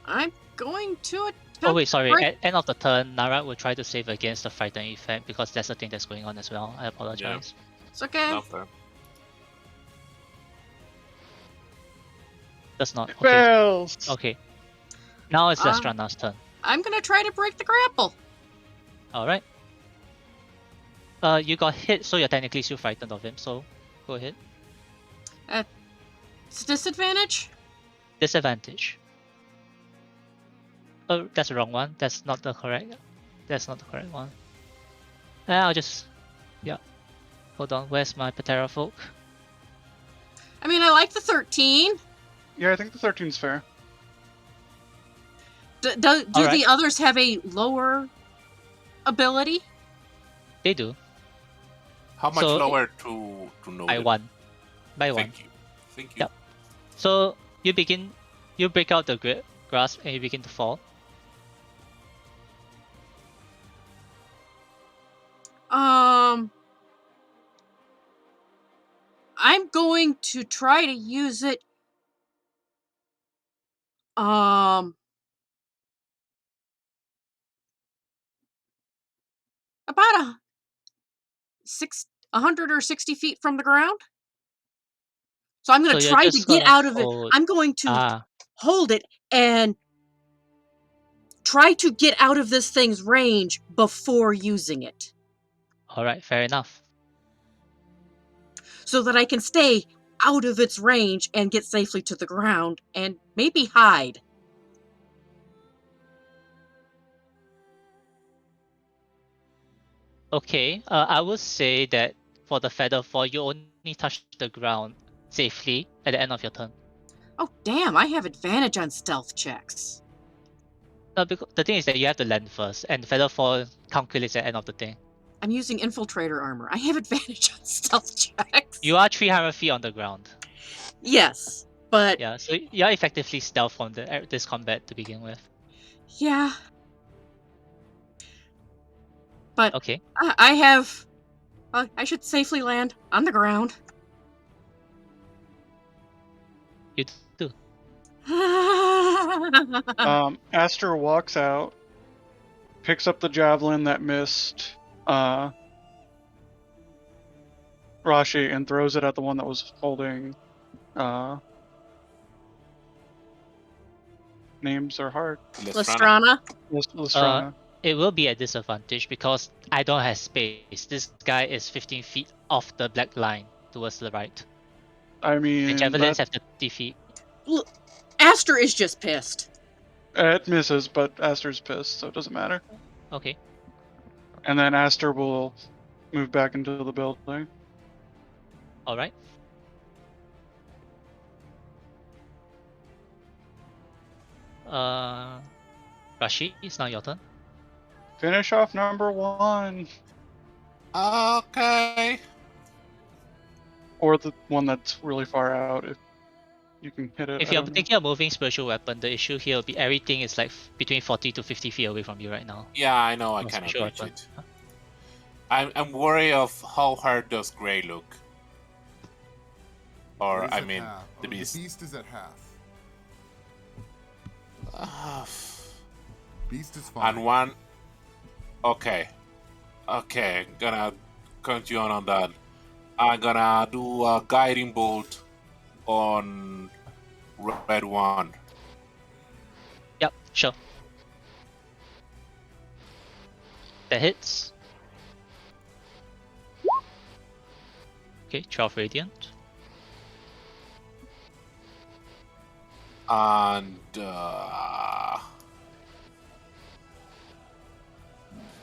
I'm going to attempt. Oh wait, sorry. break- At end of the turn, Nara will try to save against the frighten effect because that's the thing that's going on as well. I apologize. It's okay. No fair. That's not okay. Fails. Okay. Now it's Ah. Destrana's turn. I'm gonna try to break the grapple. Alright. You got hit, so you're technically still frightened of him, so go ahead. It's a disadvantage. Disadvantage. Oh, that's the wrong one. That's not the correct. That's not the correct one. I'll just. Yeah. Hold on. Where's my Patera folk? I mean, I like the 13. Yeah, I think the 13's fair. Do Alright. the others have a lower ability? They do. How much So- lower to know? By 1. By 1. Thank you. Thank you. Yep. So you break out the grasp and you begin to fall. I'm going to try to use it. About 100 or 60 feet from the ground. So I'm going So to you're try to just get gonna out of it. hold- I'm going to hold it and try to get out of this thing's range before using it, Alright, fair enough. so that I can stay out of its range and get safely to the ground and maybe hide. Okay, I would say that for the feather fall, you only touch the ground safely at the end of your turn. Oh, damn, I have advantage on stealth checks. No, because the thing is that you have to land first, and feather fall calculates at the end of the thing. I'm using infiltrator armor. I have advantage on stealth checks. You are 300 feet on the ground. Yes, but Yeah, so you're effectively stealth from this combat to begin with. yeah. But Okay, I have. I should safely land on the ground. you do. Aster walks out, picks up the javelin that missed Rashi, and throws it at the one that was holding. Names are hard. Lestrana. Lestrana. It will be a disadvantage because I don't have space. This guy is 15 feet off the black line towards the right. I The mean, javelins have 30 feet. Look, Aster is just pissed. it misses, but Aster's pissed, so it doesn't matter. Okay. And then Aster will move back into the building. Alright. Rashi, it's now your turn. Finish off number 1. Okay. Or the one that's really far out if you can hit it. If I you're don't know. thinking of moving spiritual weapon, the issue here will be everything is like between 40 to 50 feet away from you right now. Yeah, I know I No cannot spiritual reach weapon. it. I'm worried of how hard does Gray look. Or, Gray's I at mean, half. the Oh, beast. The beast is at half. Ah, Beast is fine. and one. Okay. Okay, gonna count you on that. I'm gonna do a guiding bolt on red one. Yep, sure. That hits. Okay, 12 radiant. And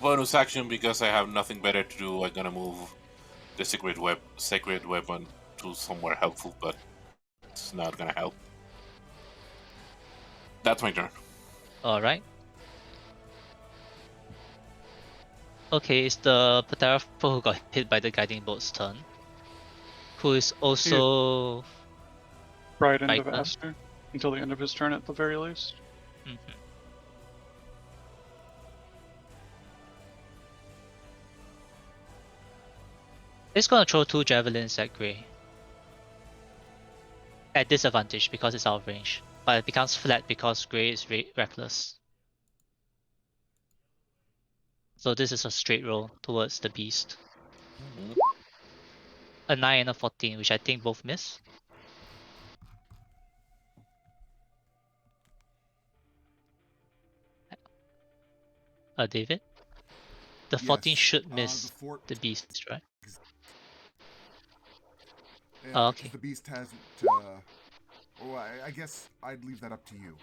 bonus action, because I have nothing better to do, I'm gonna move the sacred weapon to somewhere helpful, but it's not gonna help. That's my turn. Alright. Okay, it's the Patera who got hit by the guiding bolt's turn. Who is also Right into frightened. Vaster until the end of his turn at the very least. Mhm. It's gonna throw 2 javelins at Grey. At disadvantage because it's out of range. But it becomes flat because Grey is reckless. So this is a straight roll towards the beast. Mhm. A 9 and a 14, which I think both miss. David? The 14 Yes, should the miss fort. the beast, right? Yeah, because Okay. the beast hasn't. I guess I'd leave that up to you.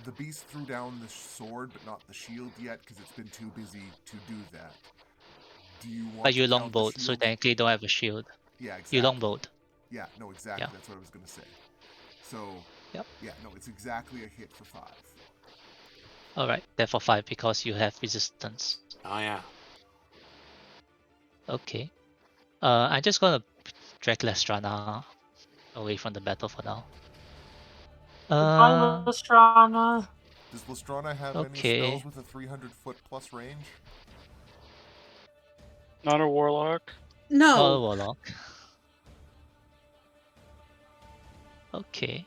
The beast threw down the sword, but not the shield yet, because it's been too busy to do that. Do you want But you to count the longbowed, so shield? technically don't have a shield. Yeah, exactly. You longbowed. Yeah, no, exactly. Yeah. That's what I was gonna say. So, Yep. yeah, no, it's exactly a hit for 5. Alright, therefore 5 because you have resistance. Oh yeah. Okay. I'm just gonna drag Lestrana away from the battle for now. Goodbye, Lestrana. Does Lestrana have any Okay. spells with a 300-foot plus range? Not a warlock. Not a No. warlock. Okay.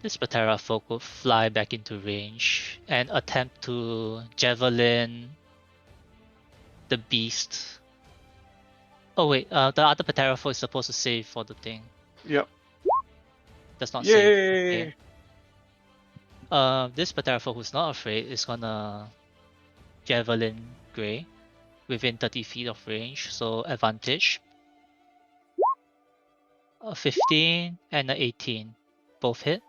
This Patera folk will fly back into range and attempt to javelin the beast. Oh wait, the other Patera folk is supposed to save for the thing. Yep. Does not Yay! save. Okay. This Patera folk who's not afraid is gonna javelin Grey within 30 feet of range, so advantage. A 15 and a 18, both hit.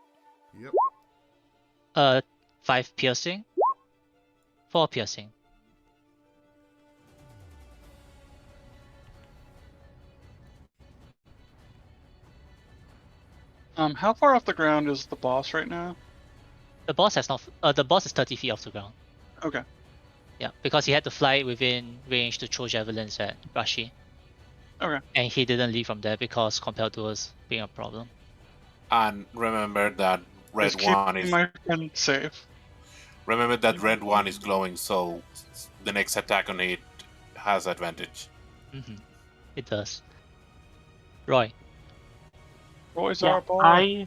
Yep. 5 piercing, 4 piercing. How far off the ground is the boss right now? The boss has not. The boss is 30 feet off the ground. Okay. Yeah, because he had to fly within range to throw javelins at Rashi. Okay. And he didn't leave from there because compelled to us being a problem. And remember that red Just keep one is. my friend safe. Remember that red one is glowing, so the next attack on it has advantage. Mm-hmm. It does. Roy. Roy's Yeah, our boy.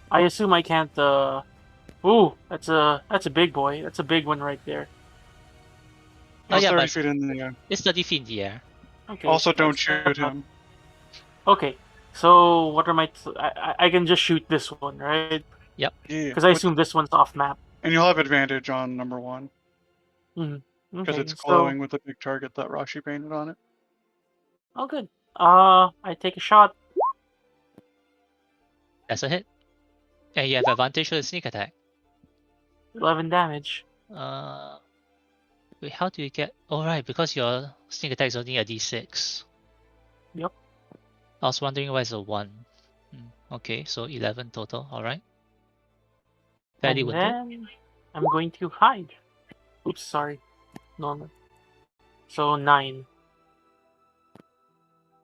I assume I can't. Ooh, that's a big boy. That's a big one right there. Oh, yeah, 30 but feet in the air. it's 30 feet in the air. Okay. Also, don't that's shoot him. Okay, so what are my? I can just shoot this one, right? Yep. Yeah. Because I assume this one's off map. And you'll have advantage on number 1. Mm-hmm. Because Okay, it's glowing with a big target that Rashi painted on it. Oh, good. I take a shot. That's a hit. And you have advantage for the sneak attack. 11 damage. Wait, how do you get? Oh, right, because your sneak attack is only a d6. Yep. I was wondering why it's a 1. Okay, so 11 total. All right. Fairly And wounded. then I'm going to hide. Oops, sorry. Normal. So 9.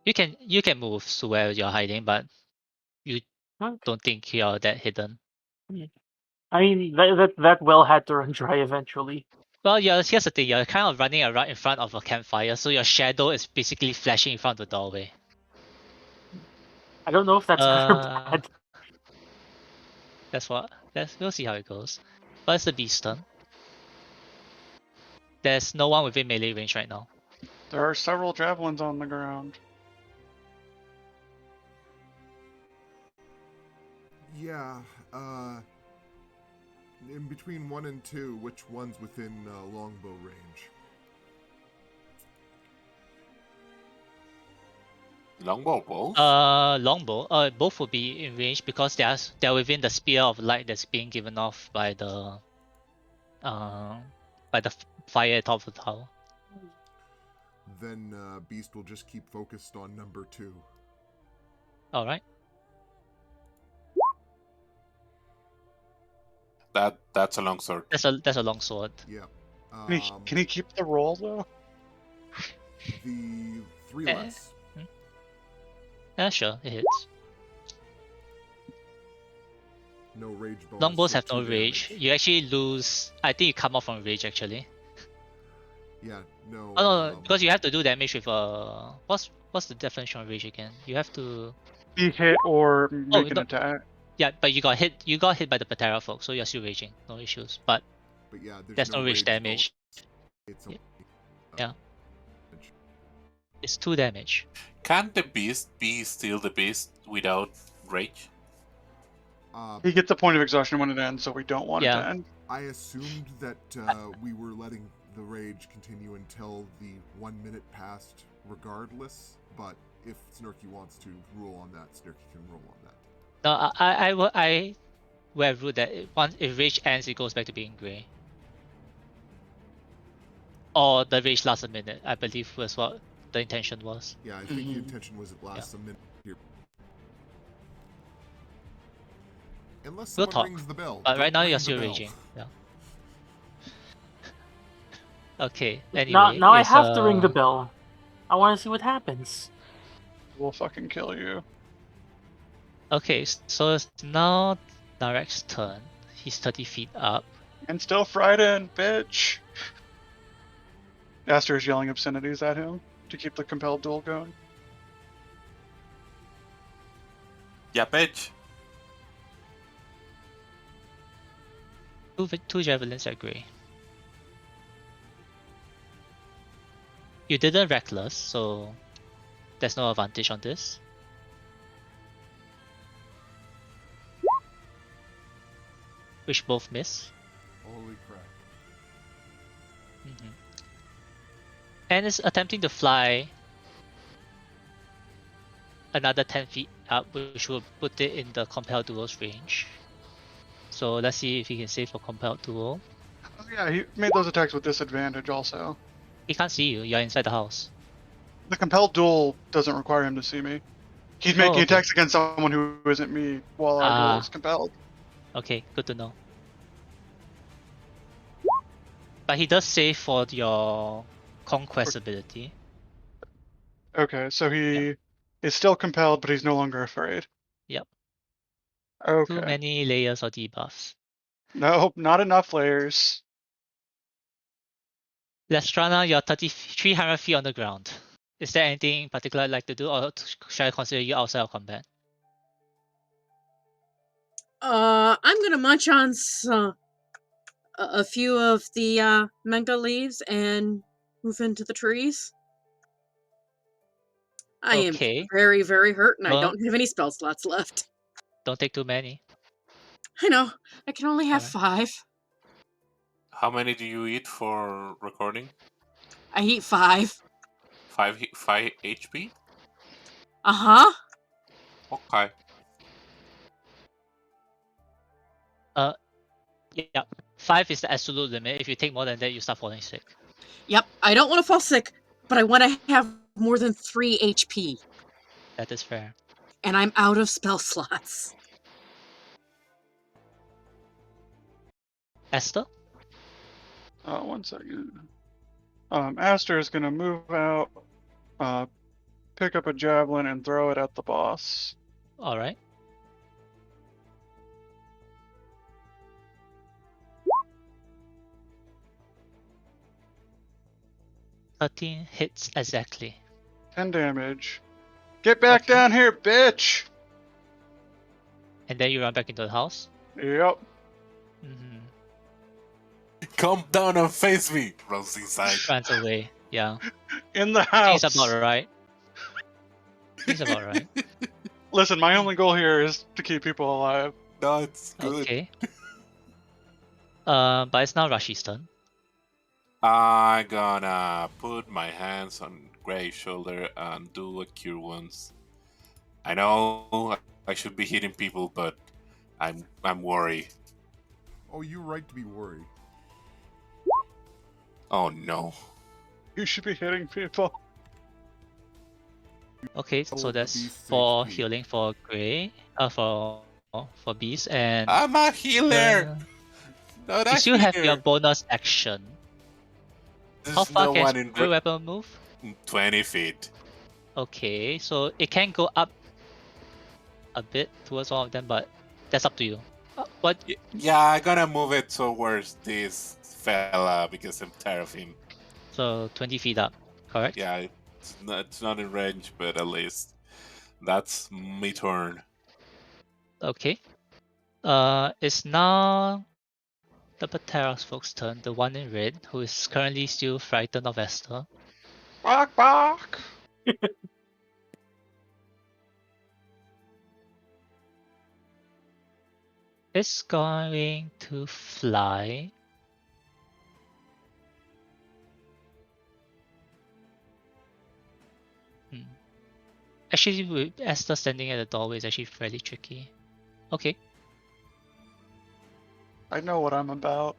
You can move to where you're hiding, but you Okay. don't think you're that hidden. I mean, that well had to run dry eventually. Well, here's the thing. You're kind of running around in front of a campfire, so your shadow is basically flashing in front of the doorway. I don't know if that's good or bad. We'll see how it goes. But it's the beast turn. There's no one within melee range right now. There are several javelins on the ground. Yeah, in between 1 and 2, which one's within longbow range? Longbow both? Longbow. Both will be in range because they're within the spear of light that's being given off by the fire atop the tower. Then Beast will just keep focused on number 2. All right. That's a longsword. That's a long sword. Yeah. Can he keep the roll though? The 3 Eh. less. Yeah, sure, it hits. No rage bonus. Longbows so have no 2 rage. damage. You actually lose. I think you come off from rage actually. Yeah, no. Oh no, because you have to do damage with what's the definition of rage again? You have to Be hit or make an no. attack. Yeah, but you got hit. You got hit by the Patera folk, so you're still raging. No issues. But yeah, there's no rage damage. It's Yeah. It's 2 damage. Can't the beast be still the beast without rage? He gets a point of exhaustion when it ends, so we don't want it to end. I assumed that we were letting the rage continue until the 1 minute passed regardless, but if Snurky wants to rule on that, Snurky can rule on that. No, I would have ruled that if rage ends, it goes back to being grey. Or the rage lasts a minute, I believe was what the intention was. Yeah, I think the intention was it lasts a minute here. Unless We'll someone talk. rings the bell. But Don't right now ring you're the still bell. raging. Yeah. Okay. Anyway, Now I have to ring the bell. I want to see what happens. We'll fucking kill you. Okay, so it's now Narek's turn. He's 30 feet up. And still frightened, bitch. Aster is yelling obscenities at him to keep the compelled duel going. Yeah, bitch. Two javelins are grey. You didn't reckless, so there's no advantage on this. Which both miss. Holy crap. And it's attempting to fly another 10 feet up, which will put it in the compelled duel's range. So let's see if he can save for compelled duel. Oh yeah, he made those attacks with disadvantage also. He can't see you, you're inside the house. The compelled duel doesn't require him to see me. He's making attacks against someone who isn't me while our duel is compelled. Okay, good to know. But he does save for your conquest ability. Okay, so he is still compelled, but he's no longer afraid. Yep. Okay. Too many layers of debuffs. Nope, not enough layers. Lestrana, you're 300 feet on the ground. Is there anything in particular I'd like to do, or should I consider you outside of combat? I'm gonna munch on a few of the manga leaves and move into the trees. I am very, very hurt, and I don't have any spell slots left. Don't take too many. I know. I can only have 5. How many do you eat for recording? I eat 5. 5 HP? Uh-huh. Okay. Yeah. 5 is the absolute limit. If you take more than that, you start falling sick. Yep. I don't want to fall sick, but I want to have more than 3 HP. That is fair. And I'm out of spell slots. Esther? 1 second. Aster is gonna move out, pick up a javelin and throw it at the boss. All right. "13 hits exactly." 10 damage. Get back Okay. down here, bitch! And then you run back into the house. Yep. Mm-hmm. Come down and face me. Runs inside. Runs away. Yeah. In the house. Seems about right. Seems about right. Listen, my only goal here is to keep people alive. No, it's good. Okay. But it's now Rashi's turn. I'm gonna put my hands on Gray's shoulder and do a cure wounds. I know I should be hitting people, but I'm worried. Oh, you're right to be worried. Oh no. You should be hitting people. Okay, Oh, so the that's beast's 4 HP. healing for Gray. For Beast, and I'm a healer. uh, Not you a still have your healer. bonus action. How There's far no can one in Spray Weapon move? 20 feet. Okay, so it can go up a bit towards one of them, but that's up to you. What? Yeah, I'm gonna move it towards this fella because I'm tired of him. So 20 feet up, correct? Yeah, it's not in range, but at least that's my turn. Okay. It's now the Patera's folks' turn, the one in red, who is currently still frightened of Esther. Bark, bark! It's going to fly. Actually, with Esther standing at the doorway is actually fairly tricky. Okay. I know what I'm about.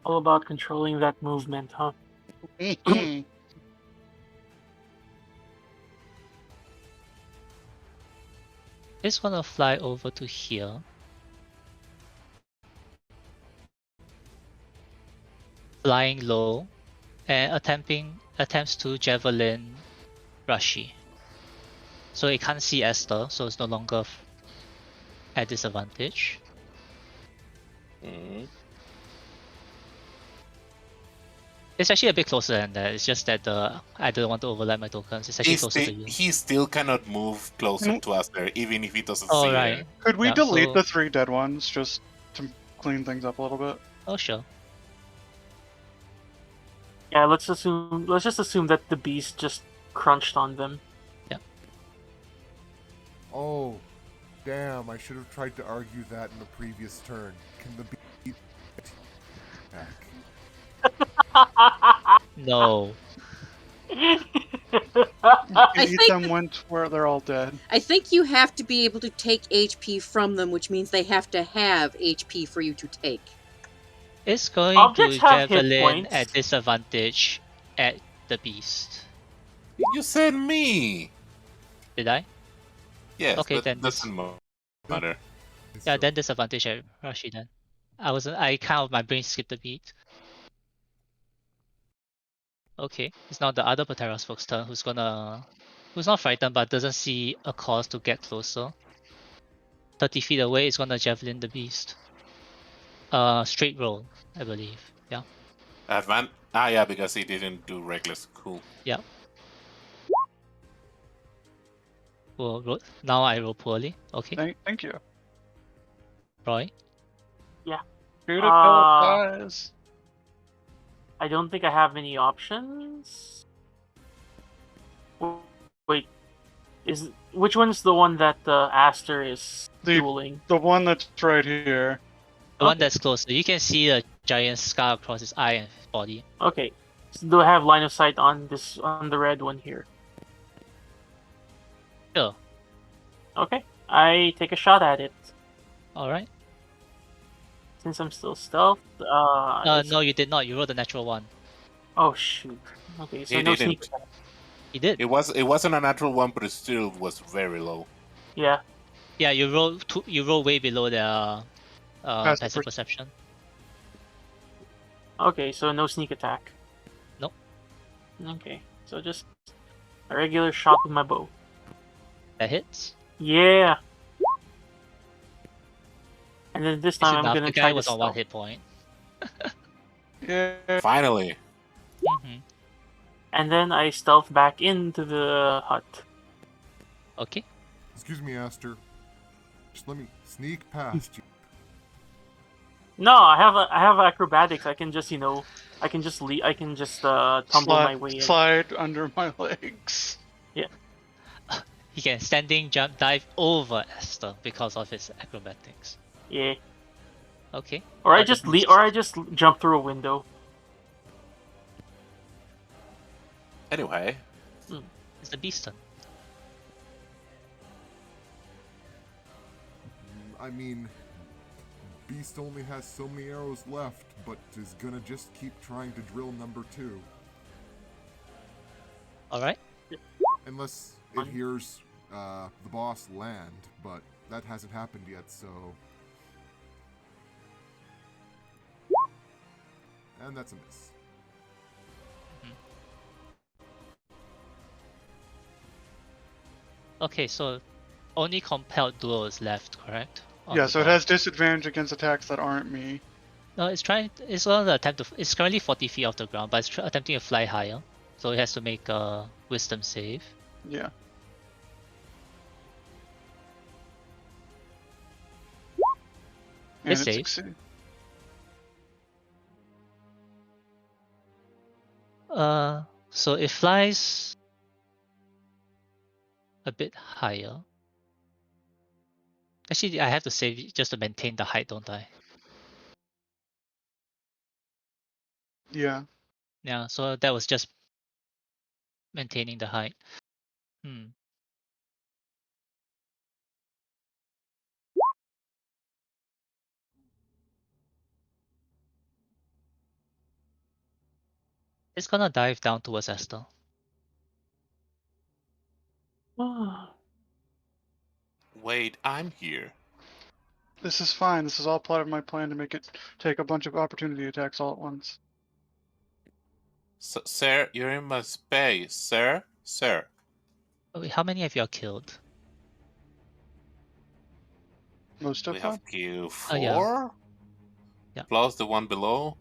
All about controlling that movement, huh? It's gonna fly over to here. Flying low and attempts to javelin Rashi. So it can't see Esther, so it's no longer at disadvantage. It's actually a bit closer than that. It's just that I don't want to overlap my tokens. It's actually closer to you. He still cannot move closer to us there, even if he doesn't Oh see right. her. Could we Yeah, delete so- the 3 dead ones just to clean things up a little bit? Oh sure. Yeah, let's just assume that the beast just crunched on them. Oh, damn, I should have tried to argue that in the previous turn. Can the beast attack? No. You I can eat think- them once where they're all dead. I think you have to be able to take HP from them, which means they have to have HP for you to take. It's going Objects to have hit javelin points. at disadvantage at the beast. You said me. Did I? Yes, Okay, but then doesn't matter. Yeah, then disadvantage at Rashi then. I kind of, my brain skipped a beat. Okay, it's now the other Patera's folks' turn who's not frightened but doesn't see a cause to get closer. 30 feet away is gonna javelin the beast. Straight roll, I believe. Yeah. Yeah, because he didn't do reckless. Cool. Yeah. Well, now I roll poorly. Okay. Thank you. Roy. Shoot it till it dies. I don't think I have any options. Wait, which one's the one that Aster is dueling? The one that's right here. The one that's closer. You can see a giant scar across his eye and his body. Okay, so do I have line of sight on the red one here? Sure. Okay, I take a shot at it. Alright. Since I'm still stealth. No, you did not. You rolled a natural one. Oh shoot. Okay, so He no didn't. sneak attack. He did. It wasn't a natural one, but it still was very low. Yeah. Yeah, you roll way below the Passive passive perception. Okay, so no sneak attack. Nope. Okay, so just a regular shot with my bow. That hits. Yeah. And then this time It's I'm enough. gonna The try guy to was on 1 stealth. hit point. Yeah. Finally. Mm-hmm. And then I stealth back into the hut. Okay. Excuse me, Aster. Just let me sneak past you. No, I have acrobatics. I can just tumble my way in. Slide under my legs. He can standing jump dive over Esther because of his acrobatics. Yeah. Okay. Or I But the just beast- or I just jump through a window. Anyway, It's the beast turn. I mean, Beast only has so many arrows left, but is gonna just keep trying to drill number 2. Alright. Unless it hears the boss land, but that hasn't happened yet, so... And that's a miss. Okay, so only compelled duel is left, correct? On Yeah, the so it board. has disadvantage against attacks that aren't me. No, it's on the attempt to. It's currently 40 feet off the ground, but it's attempting to fly higher. So it has to make a wisdom save. Yeah. And It it saves. succeeds. So it flies a bit higher. Actually, I have to save it just to maintain the height, don't I? Yeah. Yeah, so that was just maintaining the height. It's gonna dive down towards Esther. wait, I'm here. This is fine. This is all part of my plan to make it take a bunch of opportunity attacks all at once. Sir, you're in my space. Sir? Sir. Oh, wait, how many have you killed? Most of We them? have killed 4? Oh, yeah. Yeah. Plus the one below.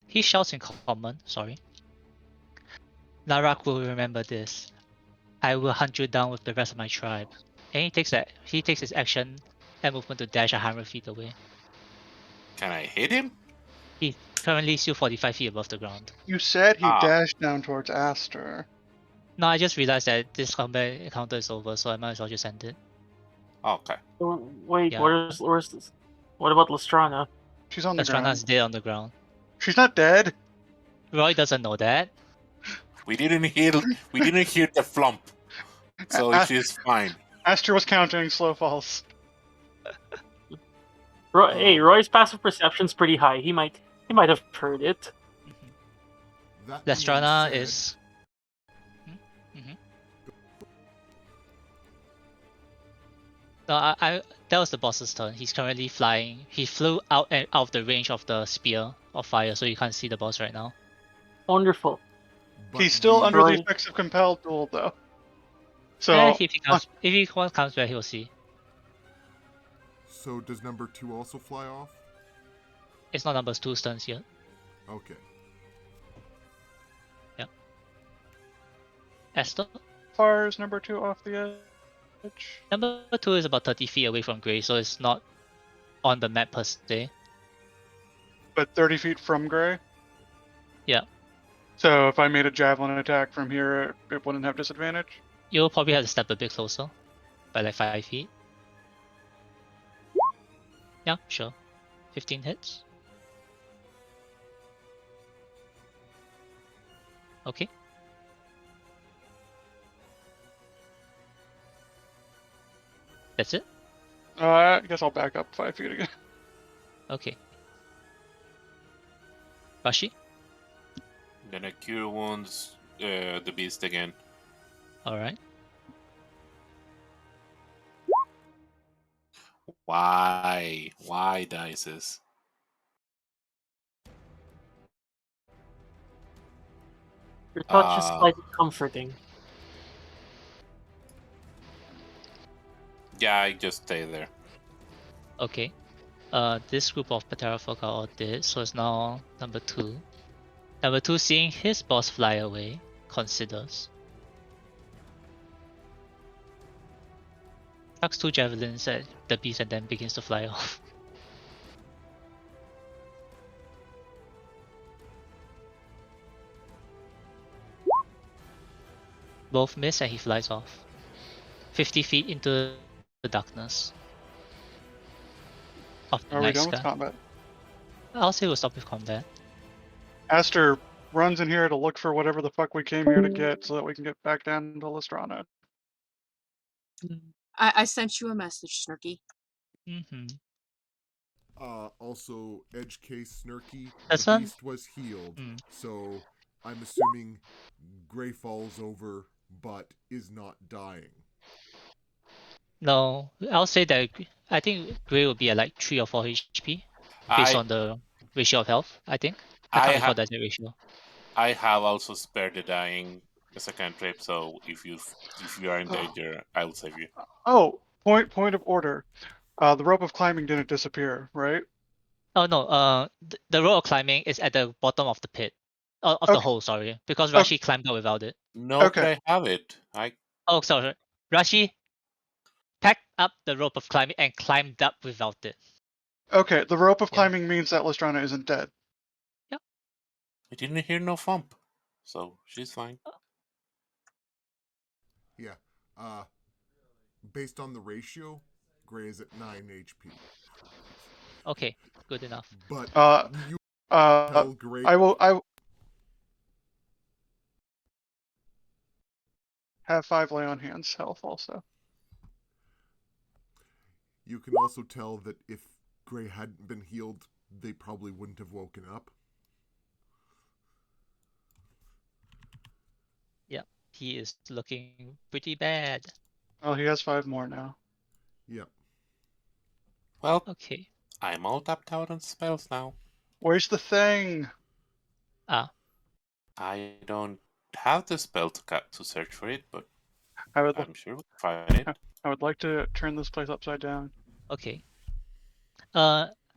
He shouts in common, sorry. Narak will remember this. I will hunt you down with the rest of my tribe. And he takes his action and movement to dash 100 feet away. Can I hit him? He's currently still 45 feet above the ground. You said he Ah. dashed down towards Aster. No, I just realized that this combat encounter is over, so I might as well just end it. Okay. Wait, Yeah. what about Lestrana? She's on the ground. Lestrana's dead on the ground. She's not dead. Roy doesn't know that. We didn't hear the flump. So she's fine. Aster was counting slow falls. Hey, Roy's passive perception's pretty high. He might have heard it. That being Lestrana said, is. No, that was the boss's turn. He's currently flying. He flew out of the range of the spear of fire, so you can't see the boss right now. Wonderful. but He's still the- under Roy- the effects of compelled duel, though. So If he comes back, he'll see. So does number 2 also fly off? It's not number 2 turns yet. Okay. Esther? far is number 2 off the edge? Number 2 is about 30 feet away from Gray, so it's not on the map per se. But 30 feet from Gray? Yeah. So if I made a javelin attack from here, it wouldn't have disadvantage? You'll probably have to step a bit closer. By like 5 feet. Yeah, sure. 15 hits. Okay. That's it? I guess I'll back up 5 feet again. Okay. Rashi? Then I cure wounds the beast again. All right. Why? Why dices? Your touch is slightly comforting. Yeah, I just stay there. Okay. This group of Patera folk are all dead, so it's now number 2. Number 2, seeing his boss fly away, considers. Chucks 2 javelins at the beast and then begins to fly off. Both miss and he flies off. 50 feet into the darkness of the Are we night done with sky. combat? I'll say we'll stop with combat. Aster runs in here to look for whatever the fuck we came here to get so that we can get back down to Lestrana. I sent you a message, Snarky. Mm-hmm. Also, edge case Snarky, That's the one? beast was healed, Mm. so I'm assuming Gray falls over but is not dying. No, I'll say that I think Gray will be at like 3 or 4 HP based on the ratio of health, I think. I can't recall that ratio. I have also spared the dying as a cantrip, so if you are in danger, I'll save you. Oh, point of order. The rope of climbing didn't disappear, right? Oh no, the rope of climbing is at the bottom of the pit. Of the Okay. hole, sorry. Because Okay. Rashi climbed out without it. No, Okay. but I have it. Oh, sorry. Rashi packed up the rope of climbing and climbed up without it. Okay, the rope of Yeah. climbing means that Lestrana isn't dead. I didn't hear no thump, so she's fine. Yeah. Based on the ratio, Gray is at 9 HP. Okay, good enough. But you tell Gray I will have 5 lay on hands health also. You can also tell that if Gray hadn't been healed, they probably wouldn't have woken up. Yeah, he is looking pretty bad. Oh, he has 5 more now. Yep. Well, Okay. I'm all tapped out on spells now. Where's the thing? I don't have the spell to search for it, but I'm sure we'll find it. I would like to turn this place upside down. Okay.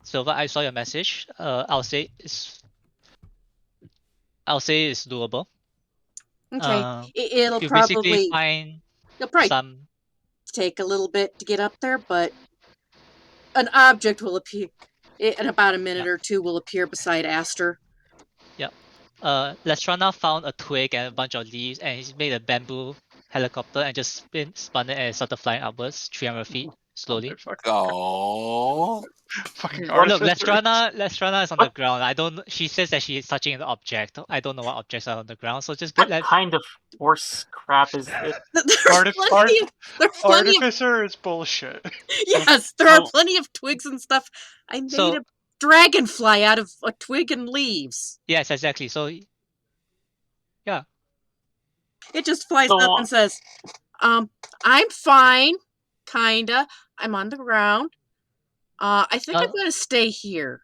Silva, I saw your message. I'll say it's doable. Okay, it'll you basically probably find it'll probably some. take a little bit to get up there, but an object will appear in about a minute or two. Will appear beside Aster. Yep. Lestrana found a twig and a bunch of leaves, and he's made a bamboo helicopter and just spun it and started flying upwards 300 feet slowly. Oh, fucking Look, artificer. Lestrana is on the ground. I don't. She says that she is touching an object. I don't know what objects are on the ground. So just get. What kind of horse crap is it? There's plenty of Artificer is bullshit. yes, there are plenty of twigs and stuff. I made a dragonfly out of a twig and leaves. Yes, exactly. So, yeah. It just flies up and says, I'm fine, kinda. I'm on the ground. I think I'm gonna stay here.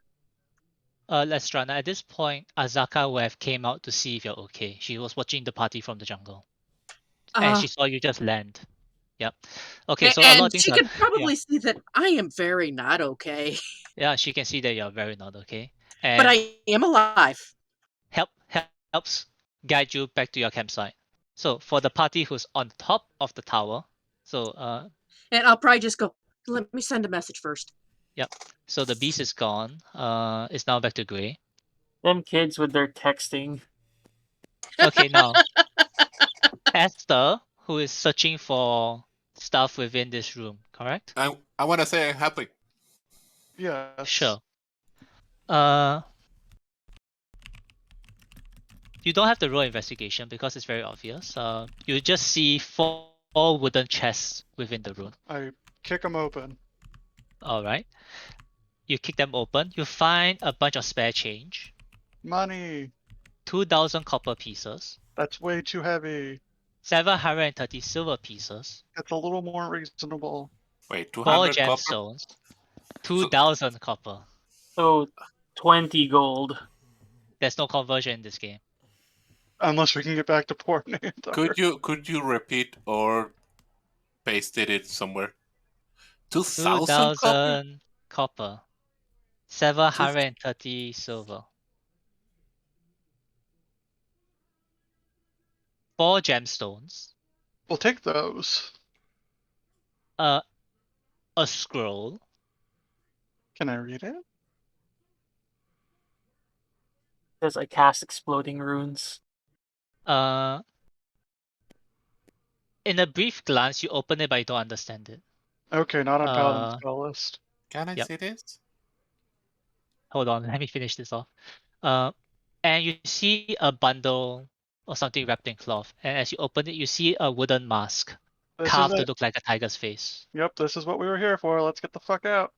Lestrana, at this point, Azaka would have came out to see if you're okay. She was watching the party from the jungle. And she saw you just land. Yep. Okay, so a lot of things she are... could probably see that I am very not okay. Yeah, she can see that you're very not okay. And but I am alive. Helps guide you back to your campsite. So for the party who's on top of the tower, and I'll probably just go, let me send a message first. Yep. So the beast is gone. It's now back to Gray. Them kids with their texting. Okay, now Esther, who is searching for stuff within this room, correct? I want to say I'm happy. Yes. Sure. You don't have to roll investigation because it's very obvious. You just see four wooden chests within the room. I kick them open. All right. You kick them open. You find a bunch of spare change. Money. 2,000 copper pieces, That's way too heavy. 730 silver pieces, That's a little more reasonable. Wait, 4 200 copper? gemstones, 2,000 copper. So 20 gold. There's no conversion in this game. Unless we can get back to Port Nandar. Could you repeat or paste it somewhere? 2,000 copper? 2,000 copper, 730 silver, 4 gemstones, We'll take those. a scroll, Can I read it? Says I cast exploding runes. in a brief glance, you open it but you don't understand it. Okay, not on Paladin Uh, spell list. Can I Yep. see this? Hold on, let me finish this off. And you see a bundle or something wrapped in cloth. And as you open it, you see a wooden mask This is carved to it. look like a tiger's face. Yep, this is what we were here for. Let's get the fuck out.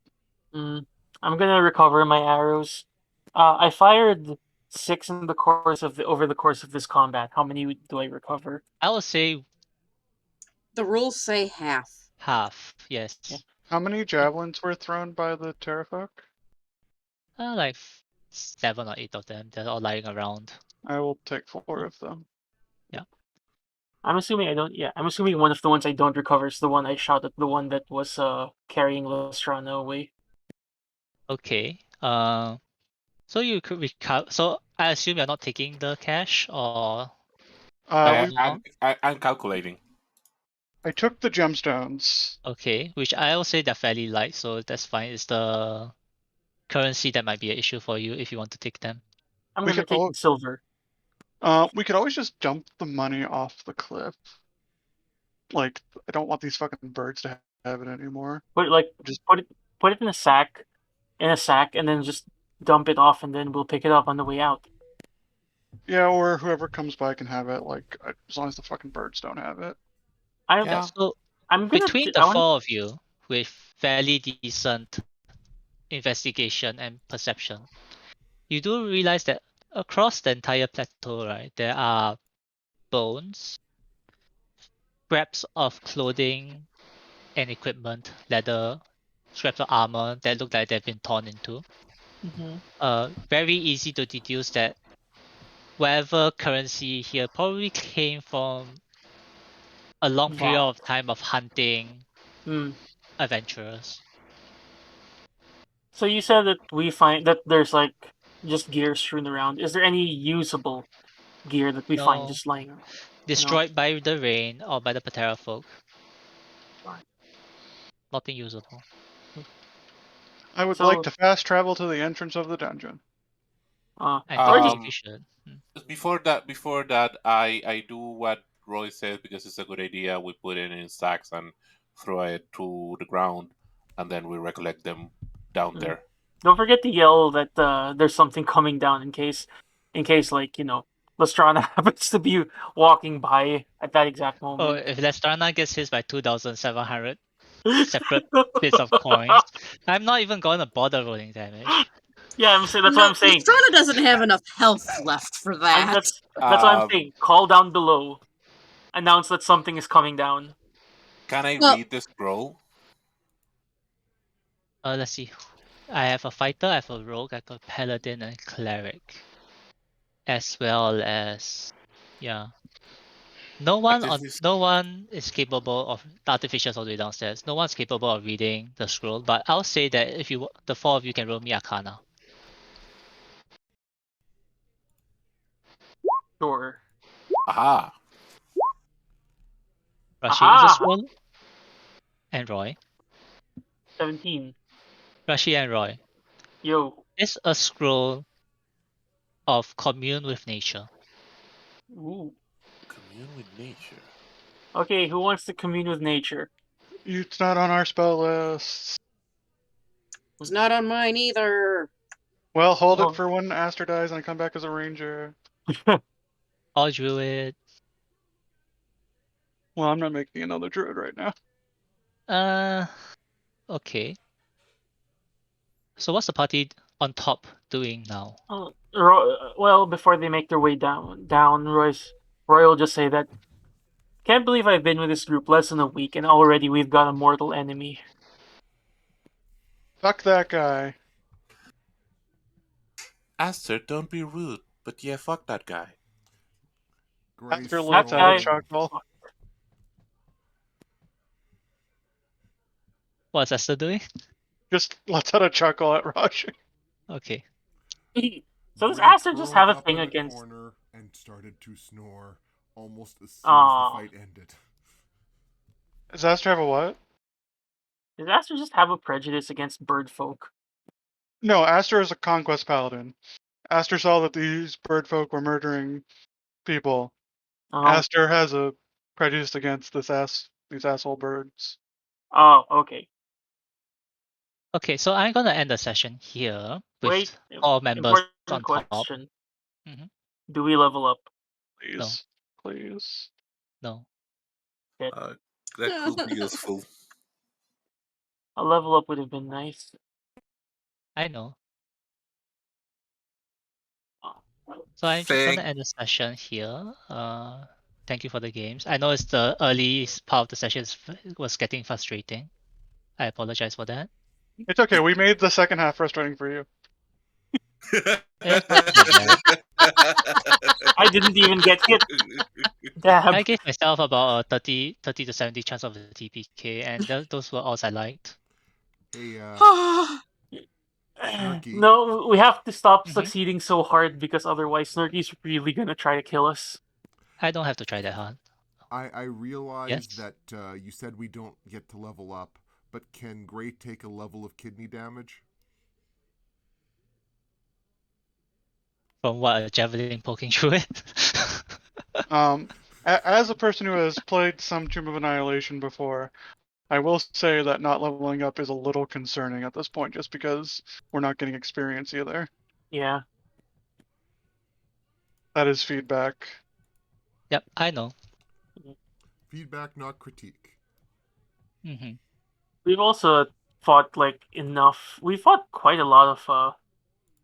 I'm gonna recover my arrows. I fired 6 in the course of over the course of this combat. How many do I recover? I would say The rules say half. half, yes. Yeah. How many javelins were thrown by the Terrafolk? Like 7 or 8 of them. They're all lying around. I will take 4 of them. I'm assuming I don't. Yeah, I'm assuming one of the ones I don't recover is the one I shot at, the one that was carrying Lestrana away. Okay. So you could recover. So I assume you're not taking the cash, or I'm calculating. I took the gemstones. okay, which I will say they're fairly light, so that's fine. It's the currency that might be an issue for you if you want to take them. I'm We gonna could take al- the silver. We could always just dump the money off the cliff. Like, I don't want these fucking birds to have it anymore. Just put it in a sack, and then just dump it off, and then we'll pick it up on the way out. Yeah, or whoever comes by can have it. Like, as long as the fucking birds don't have it. Yeah. So I'm gonna. between the I want. 4 of you with fairly decent investigation and perception, you do realize that across the entire plateau, right, there are bones, scraps of clothing and equipment, leather, scraps of armor that look like they've been torn into. Very easy to deduce that whatever currency here probably came from a long period of time of hunting adventurers. So you said that we find that there's like just gear strewn around. Is there any usable gear that we find No. just lying around? Destroyed by the rain or by the Patera folk. Fine. Nothing usable. I would So- like to fast travel to the entrance of the dungeon. I or think just you should. Before that, I do what Roy says because it's a good idea. We put it in sacks and throw it to the ground, and then we recollect them down there. don't forget to yell that there's something coming down in case like Lestrana happens to be walking by at that exact Oh, moment. if Lestrana gets hit by 2,700 separate bits of coins, I'm not even gonna bother rolling damage. Yeah, I'm saying that's what I'm saying. Lestrana doesn't have enough health left for that. That's what I'm saying. Call down below. Announce that something is coming down. Can I Well- read the scroll? Let's see. I have a fighter, I have a rogue, I got paladin and cleric. As well as no one is capable of the artificials all the way downstairs. No one's capable of reading the scroll, but I'll say that if the 4 of you can roll me Arcana. Sure. Aha! Rashi is a scroll. And Roy. 17. Rashi and Roy. Yo. It's a scroll of commune with nature. Ooh. Commune with nature. Okay, who wants to commune with nature? It's not on our spell list. Was not on mine either. Well, hold it for when Aster dies and I come back as a ranger. I'll druid. Well, I'm not making another druid right now. Okay. So what's the party on top doing now? Well, before they make their way down, Roy will just say that, can't believe I've been with this group less than a week and already we've got a mortal enemy. Fuck that guy. Aster, don't be rude, but yeah, fuck that guy. Gray Aster That lets out a guy. chuckle. What's Esther doing? Just lets out a chuckle at Rashi. Okay. So does Gray Aster just have curled a up thing in a against? corner and started to snore almost as soon as the Aw. fight ended. Does Aster have a what? Does Aster just have a prejudice against bird folk? No, Aster is a conquest paladin. Aster saw that these bird folk were murdering people. Oh, Aster has a prejudice against these asshole birds. oh, okay. Okay, so I'm gonna end the session here with Wait, all members on important top. question. Mhm. Do we level up? Please. No. Please. No. That could be useful. A level up would have been nice. I know. Oh, So I'm just gonna Thank- end the session here. Thank you for the games. I know it's the early part of the session was getting frustrating. I apologize for that. It's okay. We made the second half frustrating for you. It's not that bad. I didn't even get hit. Dab. I gave myself about a 30 to 70 chance of the TPK, and those were all I liked. Hey, Ah, Snarky. No, we have to stop Mhm. succeeding so hard because otherwise Snarky's really gonna try to kill us. I don't have to try that hard. I realize Yes? that you said we don't get to level up, but can Gray take a level of kidney damage? From what, a javelin poking through it? As a person who has played some Tomb of Annihilation before, I will say that not leveling up is a little concerning at this point, just because we're not getting experience either. Yeah. That is feedback. Yep, I know. Feedback, not critique. Mm-hmm. We've also fought enough. We fought quite a lot of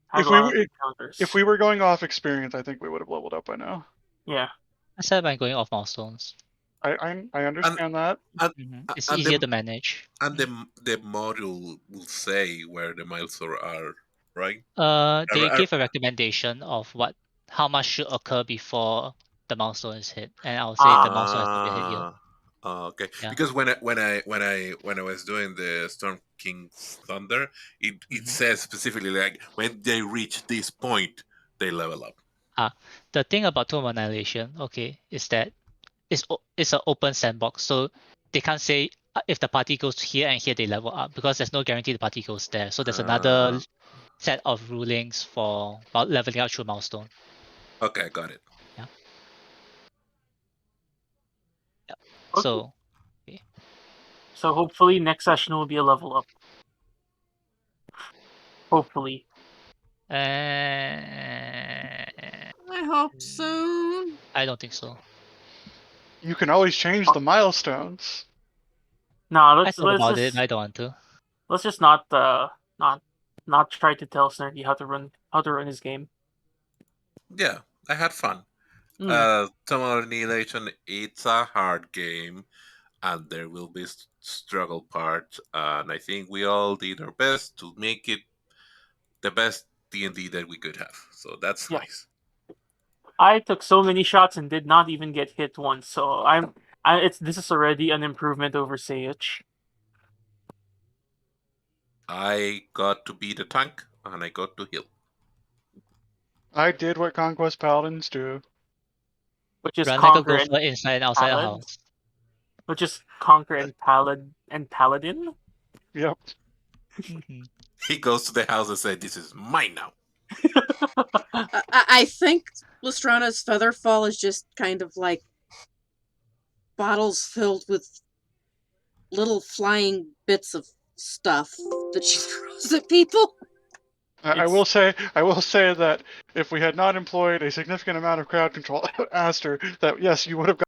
had If a we lot of were- encounters. If we were going off experience, I think we would have leveled up by now. Yeah. I said I'm going off milestones. I understand that. It's and easier the- to manage. And the module will say where the milestones are, right? They Are- give a recommendation of how much should occur before the milestone is hit, and I'll say the milestone has not been hit yet. Okay. Yeah. Because when I was doing the Storm King's Thunder, it says specifically like when they reach this point, they level up. The thing about Tomb of Annihilation, okay, is that it's an open sandbox, so they can't say if the party goes here and here they level up because there's no guarantee the party goes there. So there's another set of rulings for leveling up through milestone. Okay, got it. Yeah. Okay. So So hopefully next session will be a level up. Hopefully. I hope soon. I don't think so. You can always change the milestones. No, I let's thought about it, just but I don't want to. let's just not try to tell Snarky how to run his game. Yeah, I had fun. Mm. Tomb of Annihilation, it's a hard game, and there will be struggle parts, and I think we all did our best to make it the best D&D that we could have. So that's Yeah. nice. I took so many shots and did not even get hit once, so this is already an improvement over Sage. I got to be the tank, and I got to heal. I did what Conquest Paladins do. Which is Run like a conquer and gopher inside and outside the Palad. house. Which is conquer and paladin. Yep. He goes to the house and says, "This is mine now." I think Lestrana's Featherfall is just kind of like bottles filled with little flying bits of stuff that she throws at people. I will say that if we had not employed a significant amount of crowd control, Aster, that yes, you would have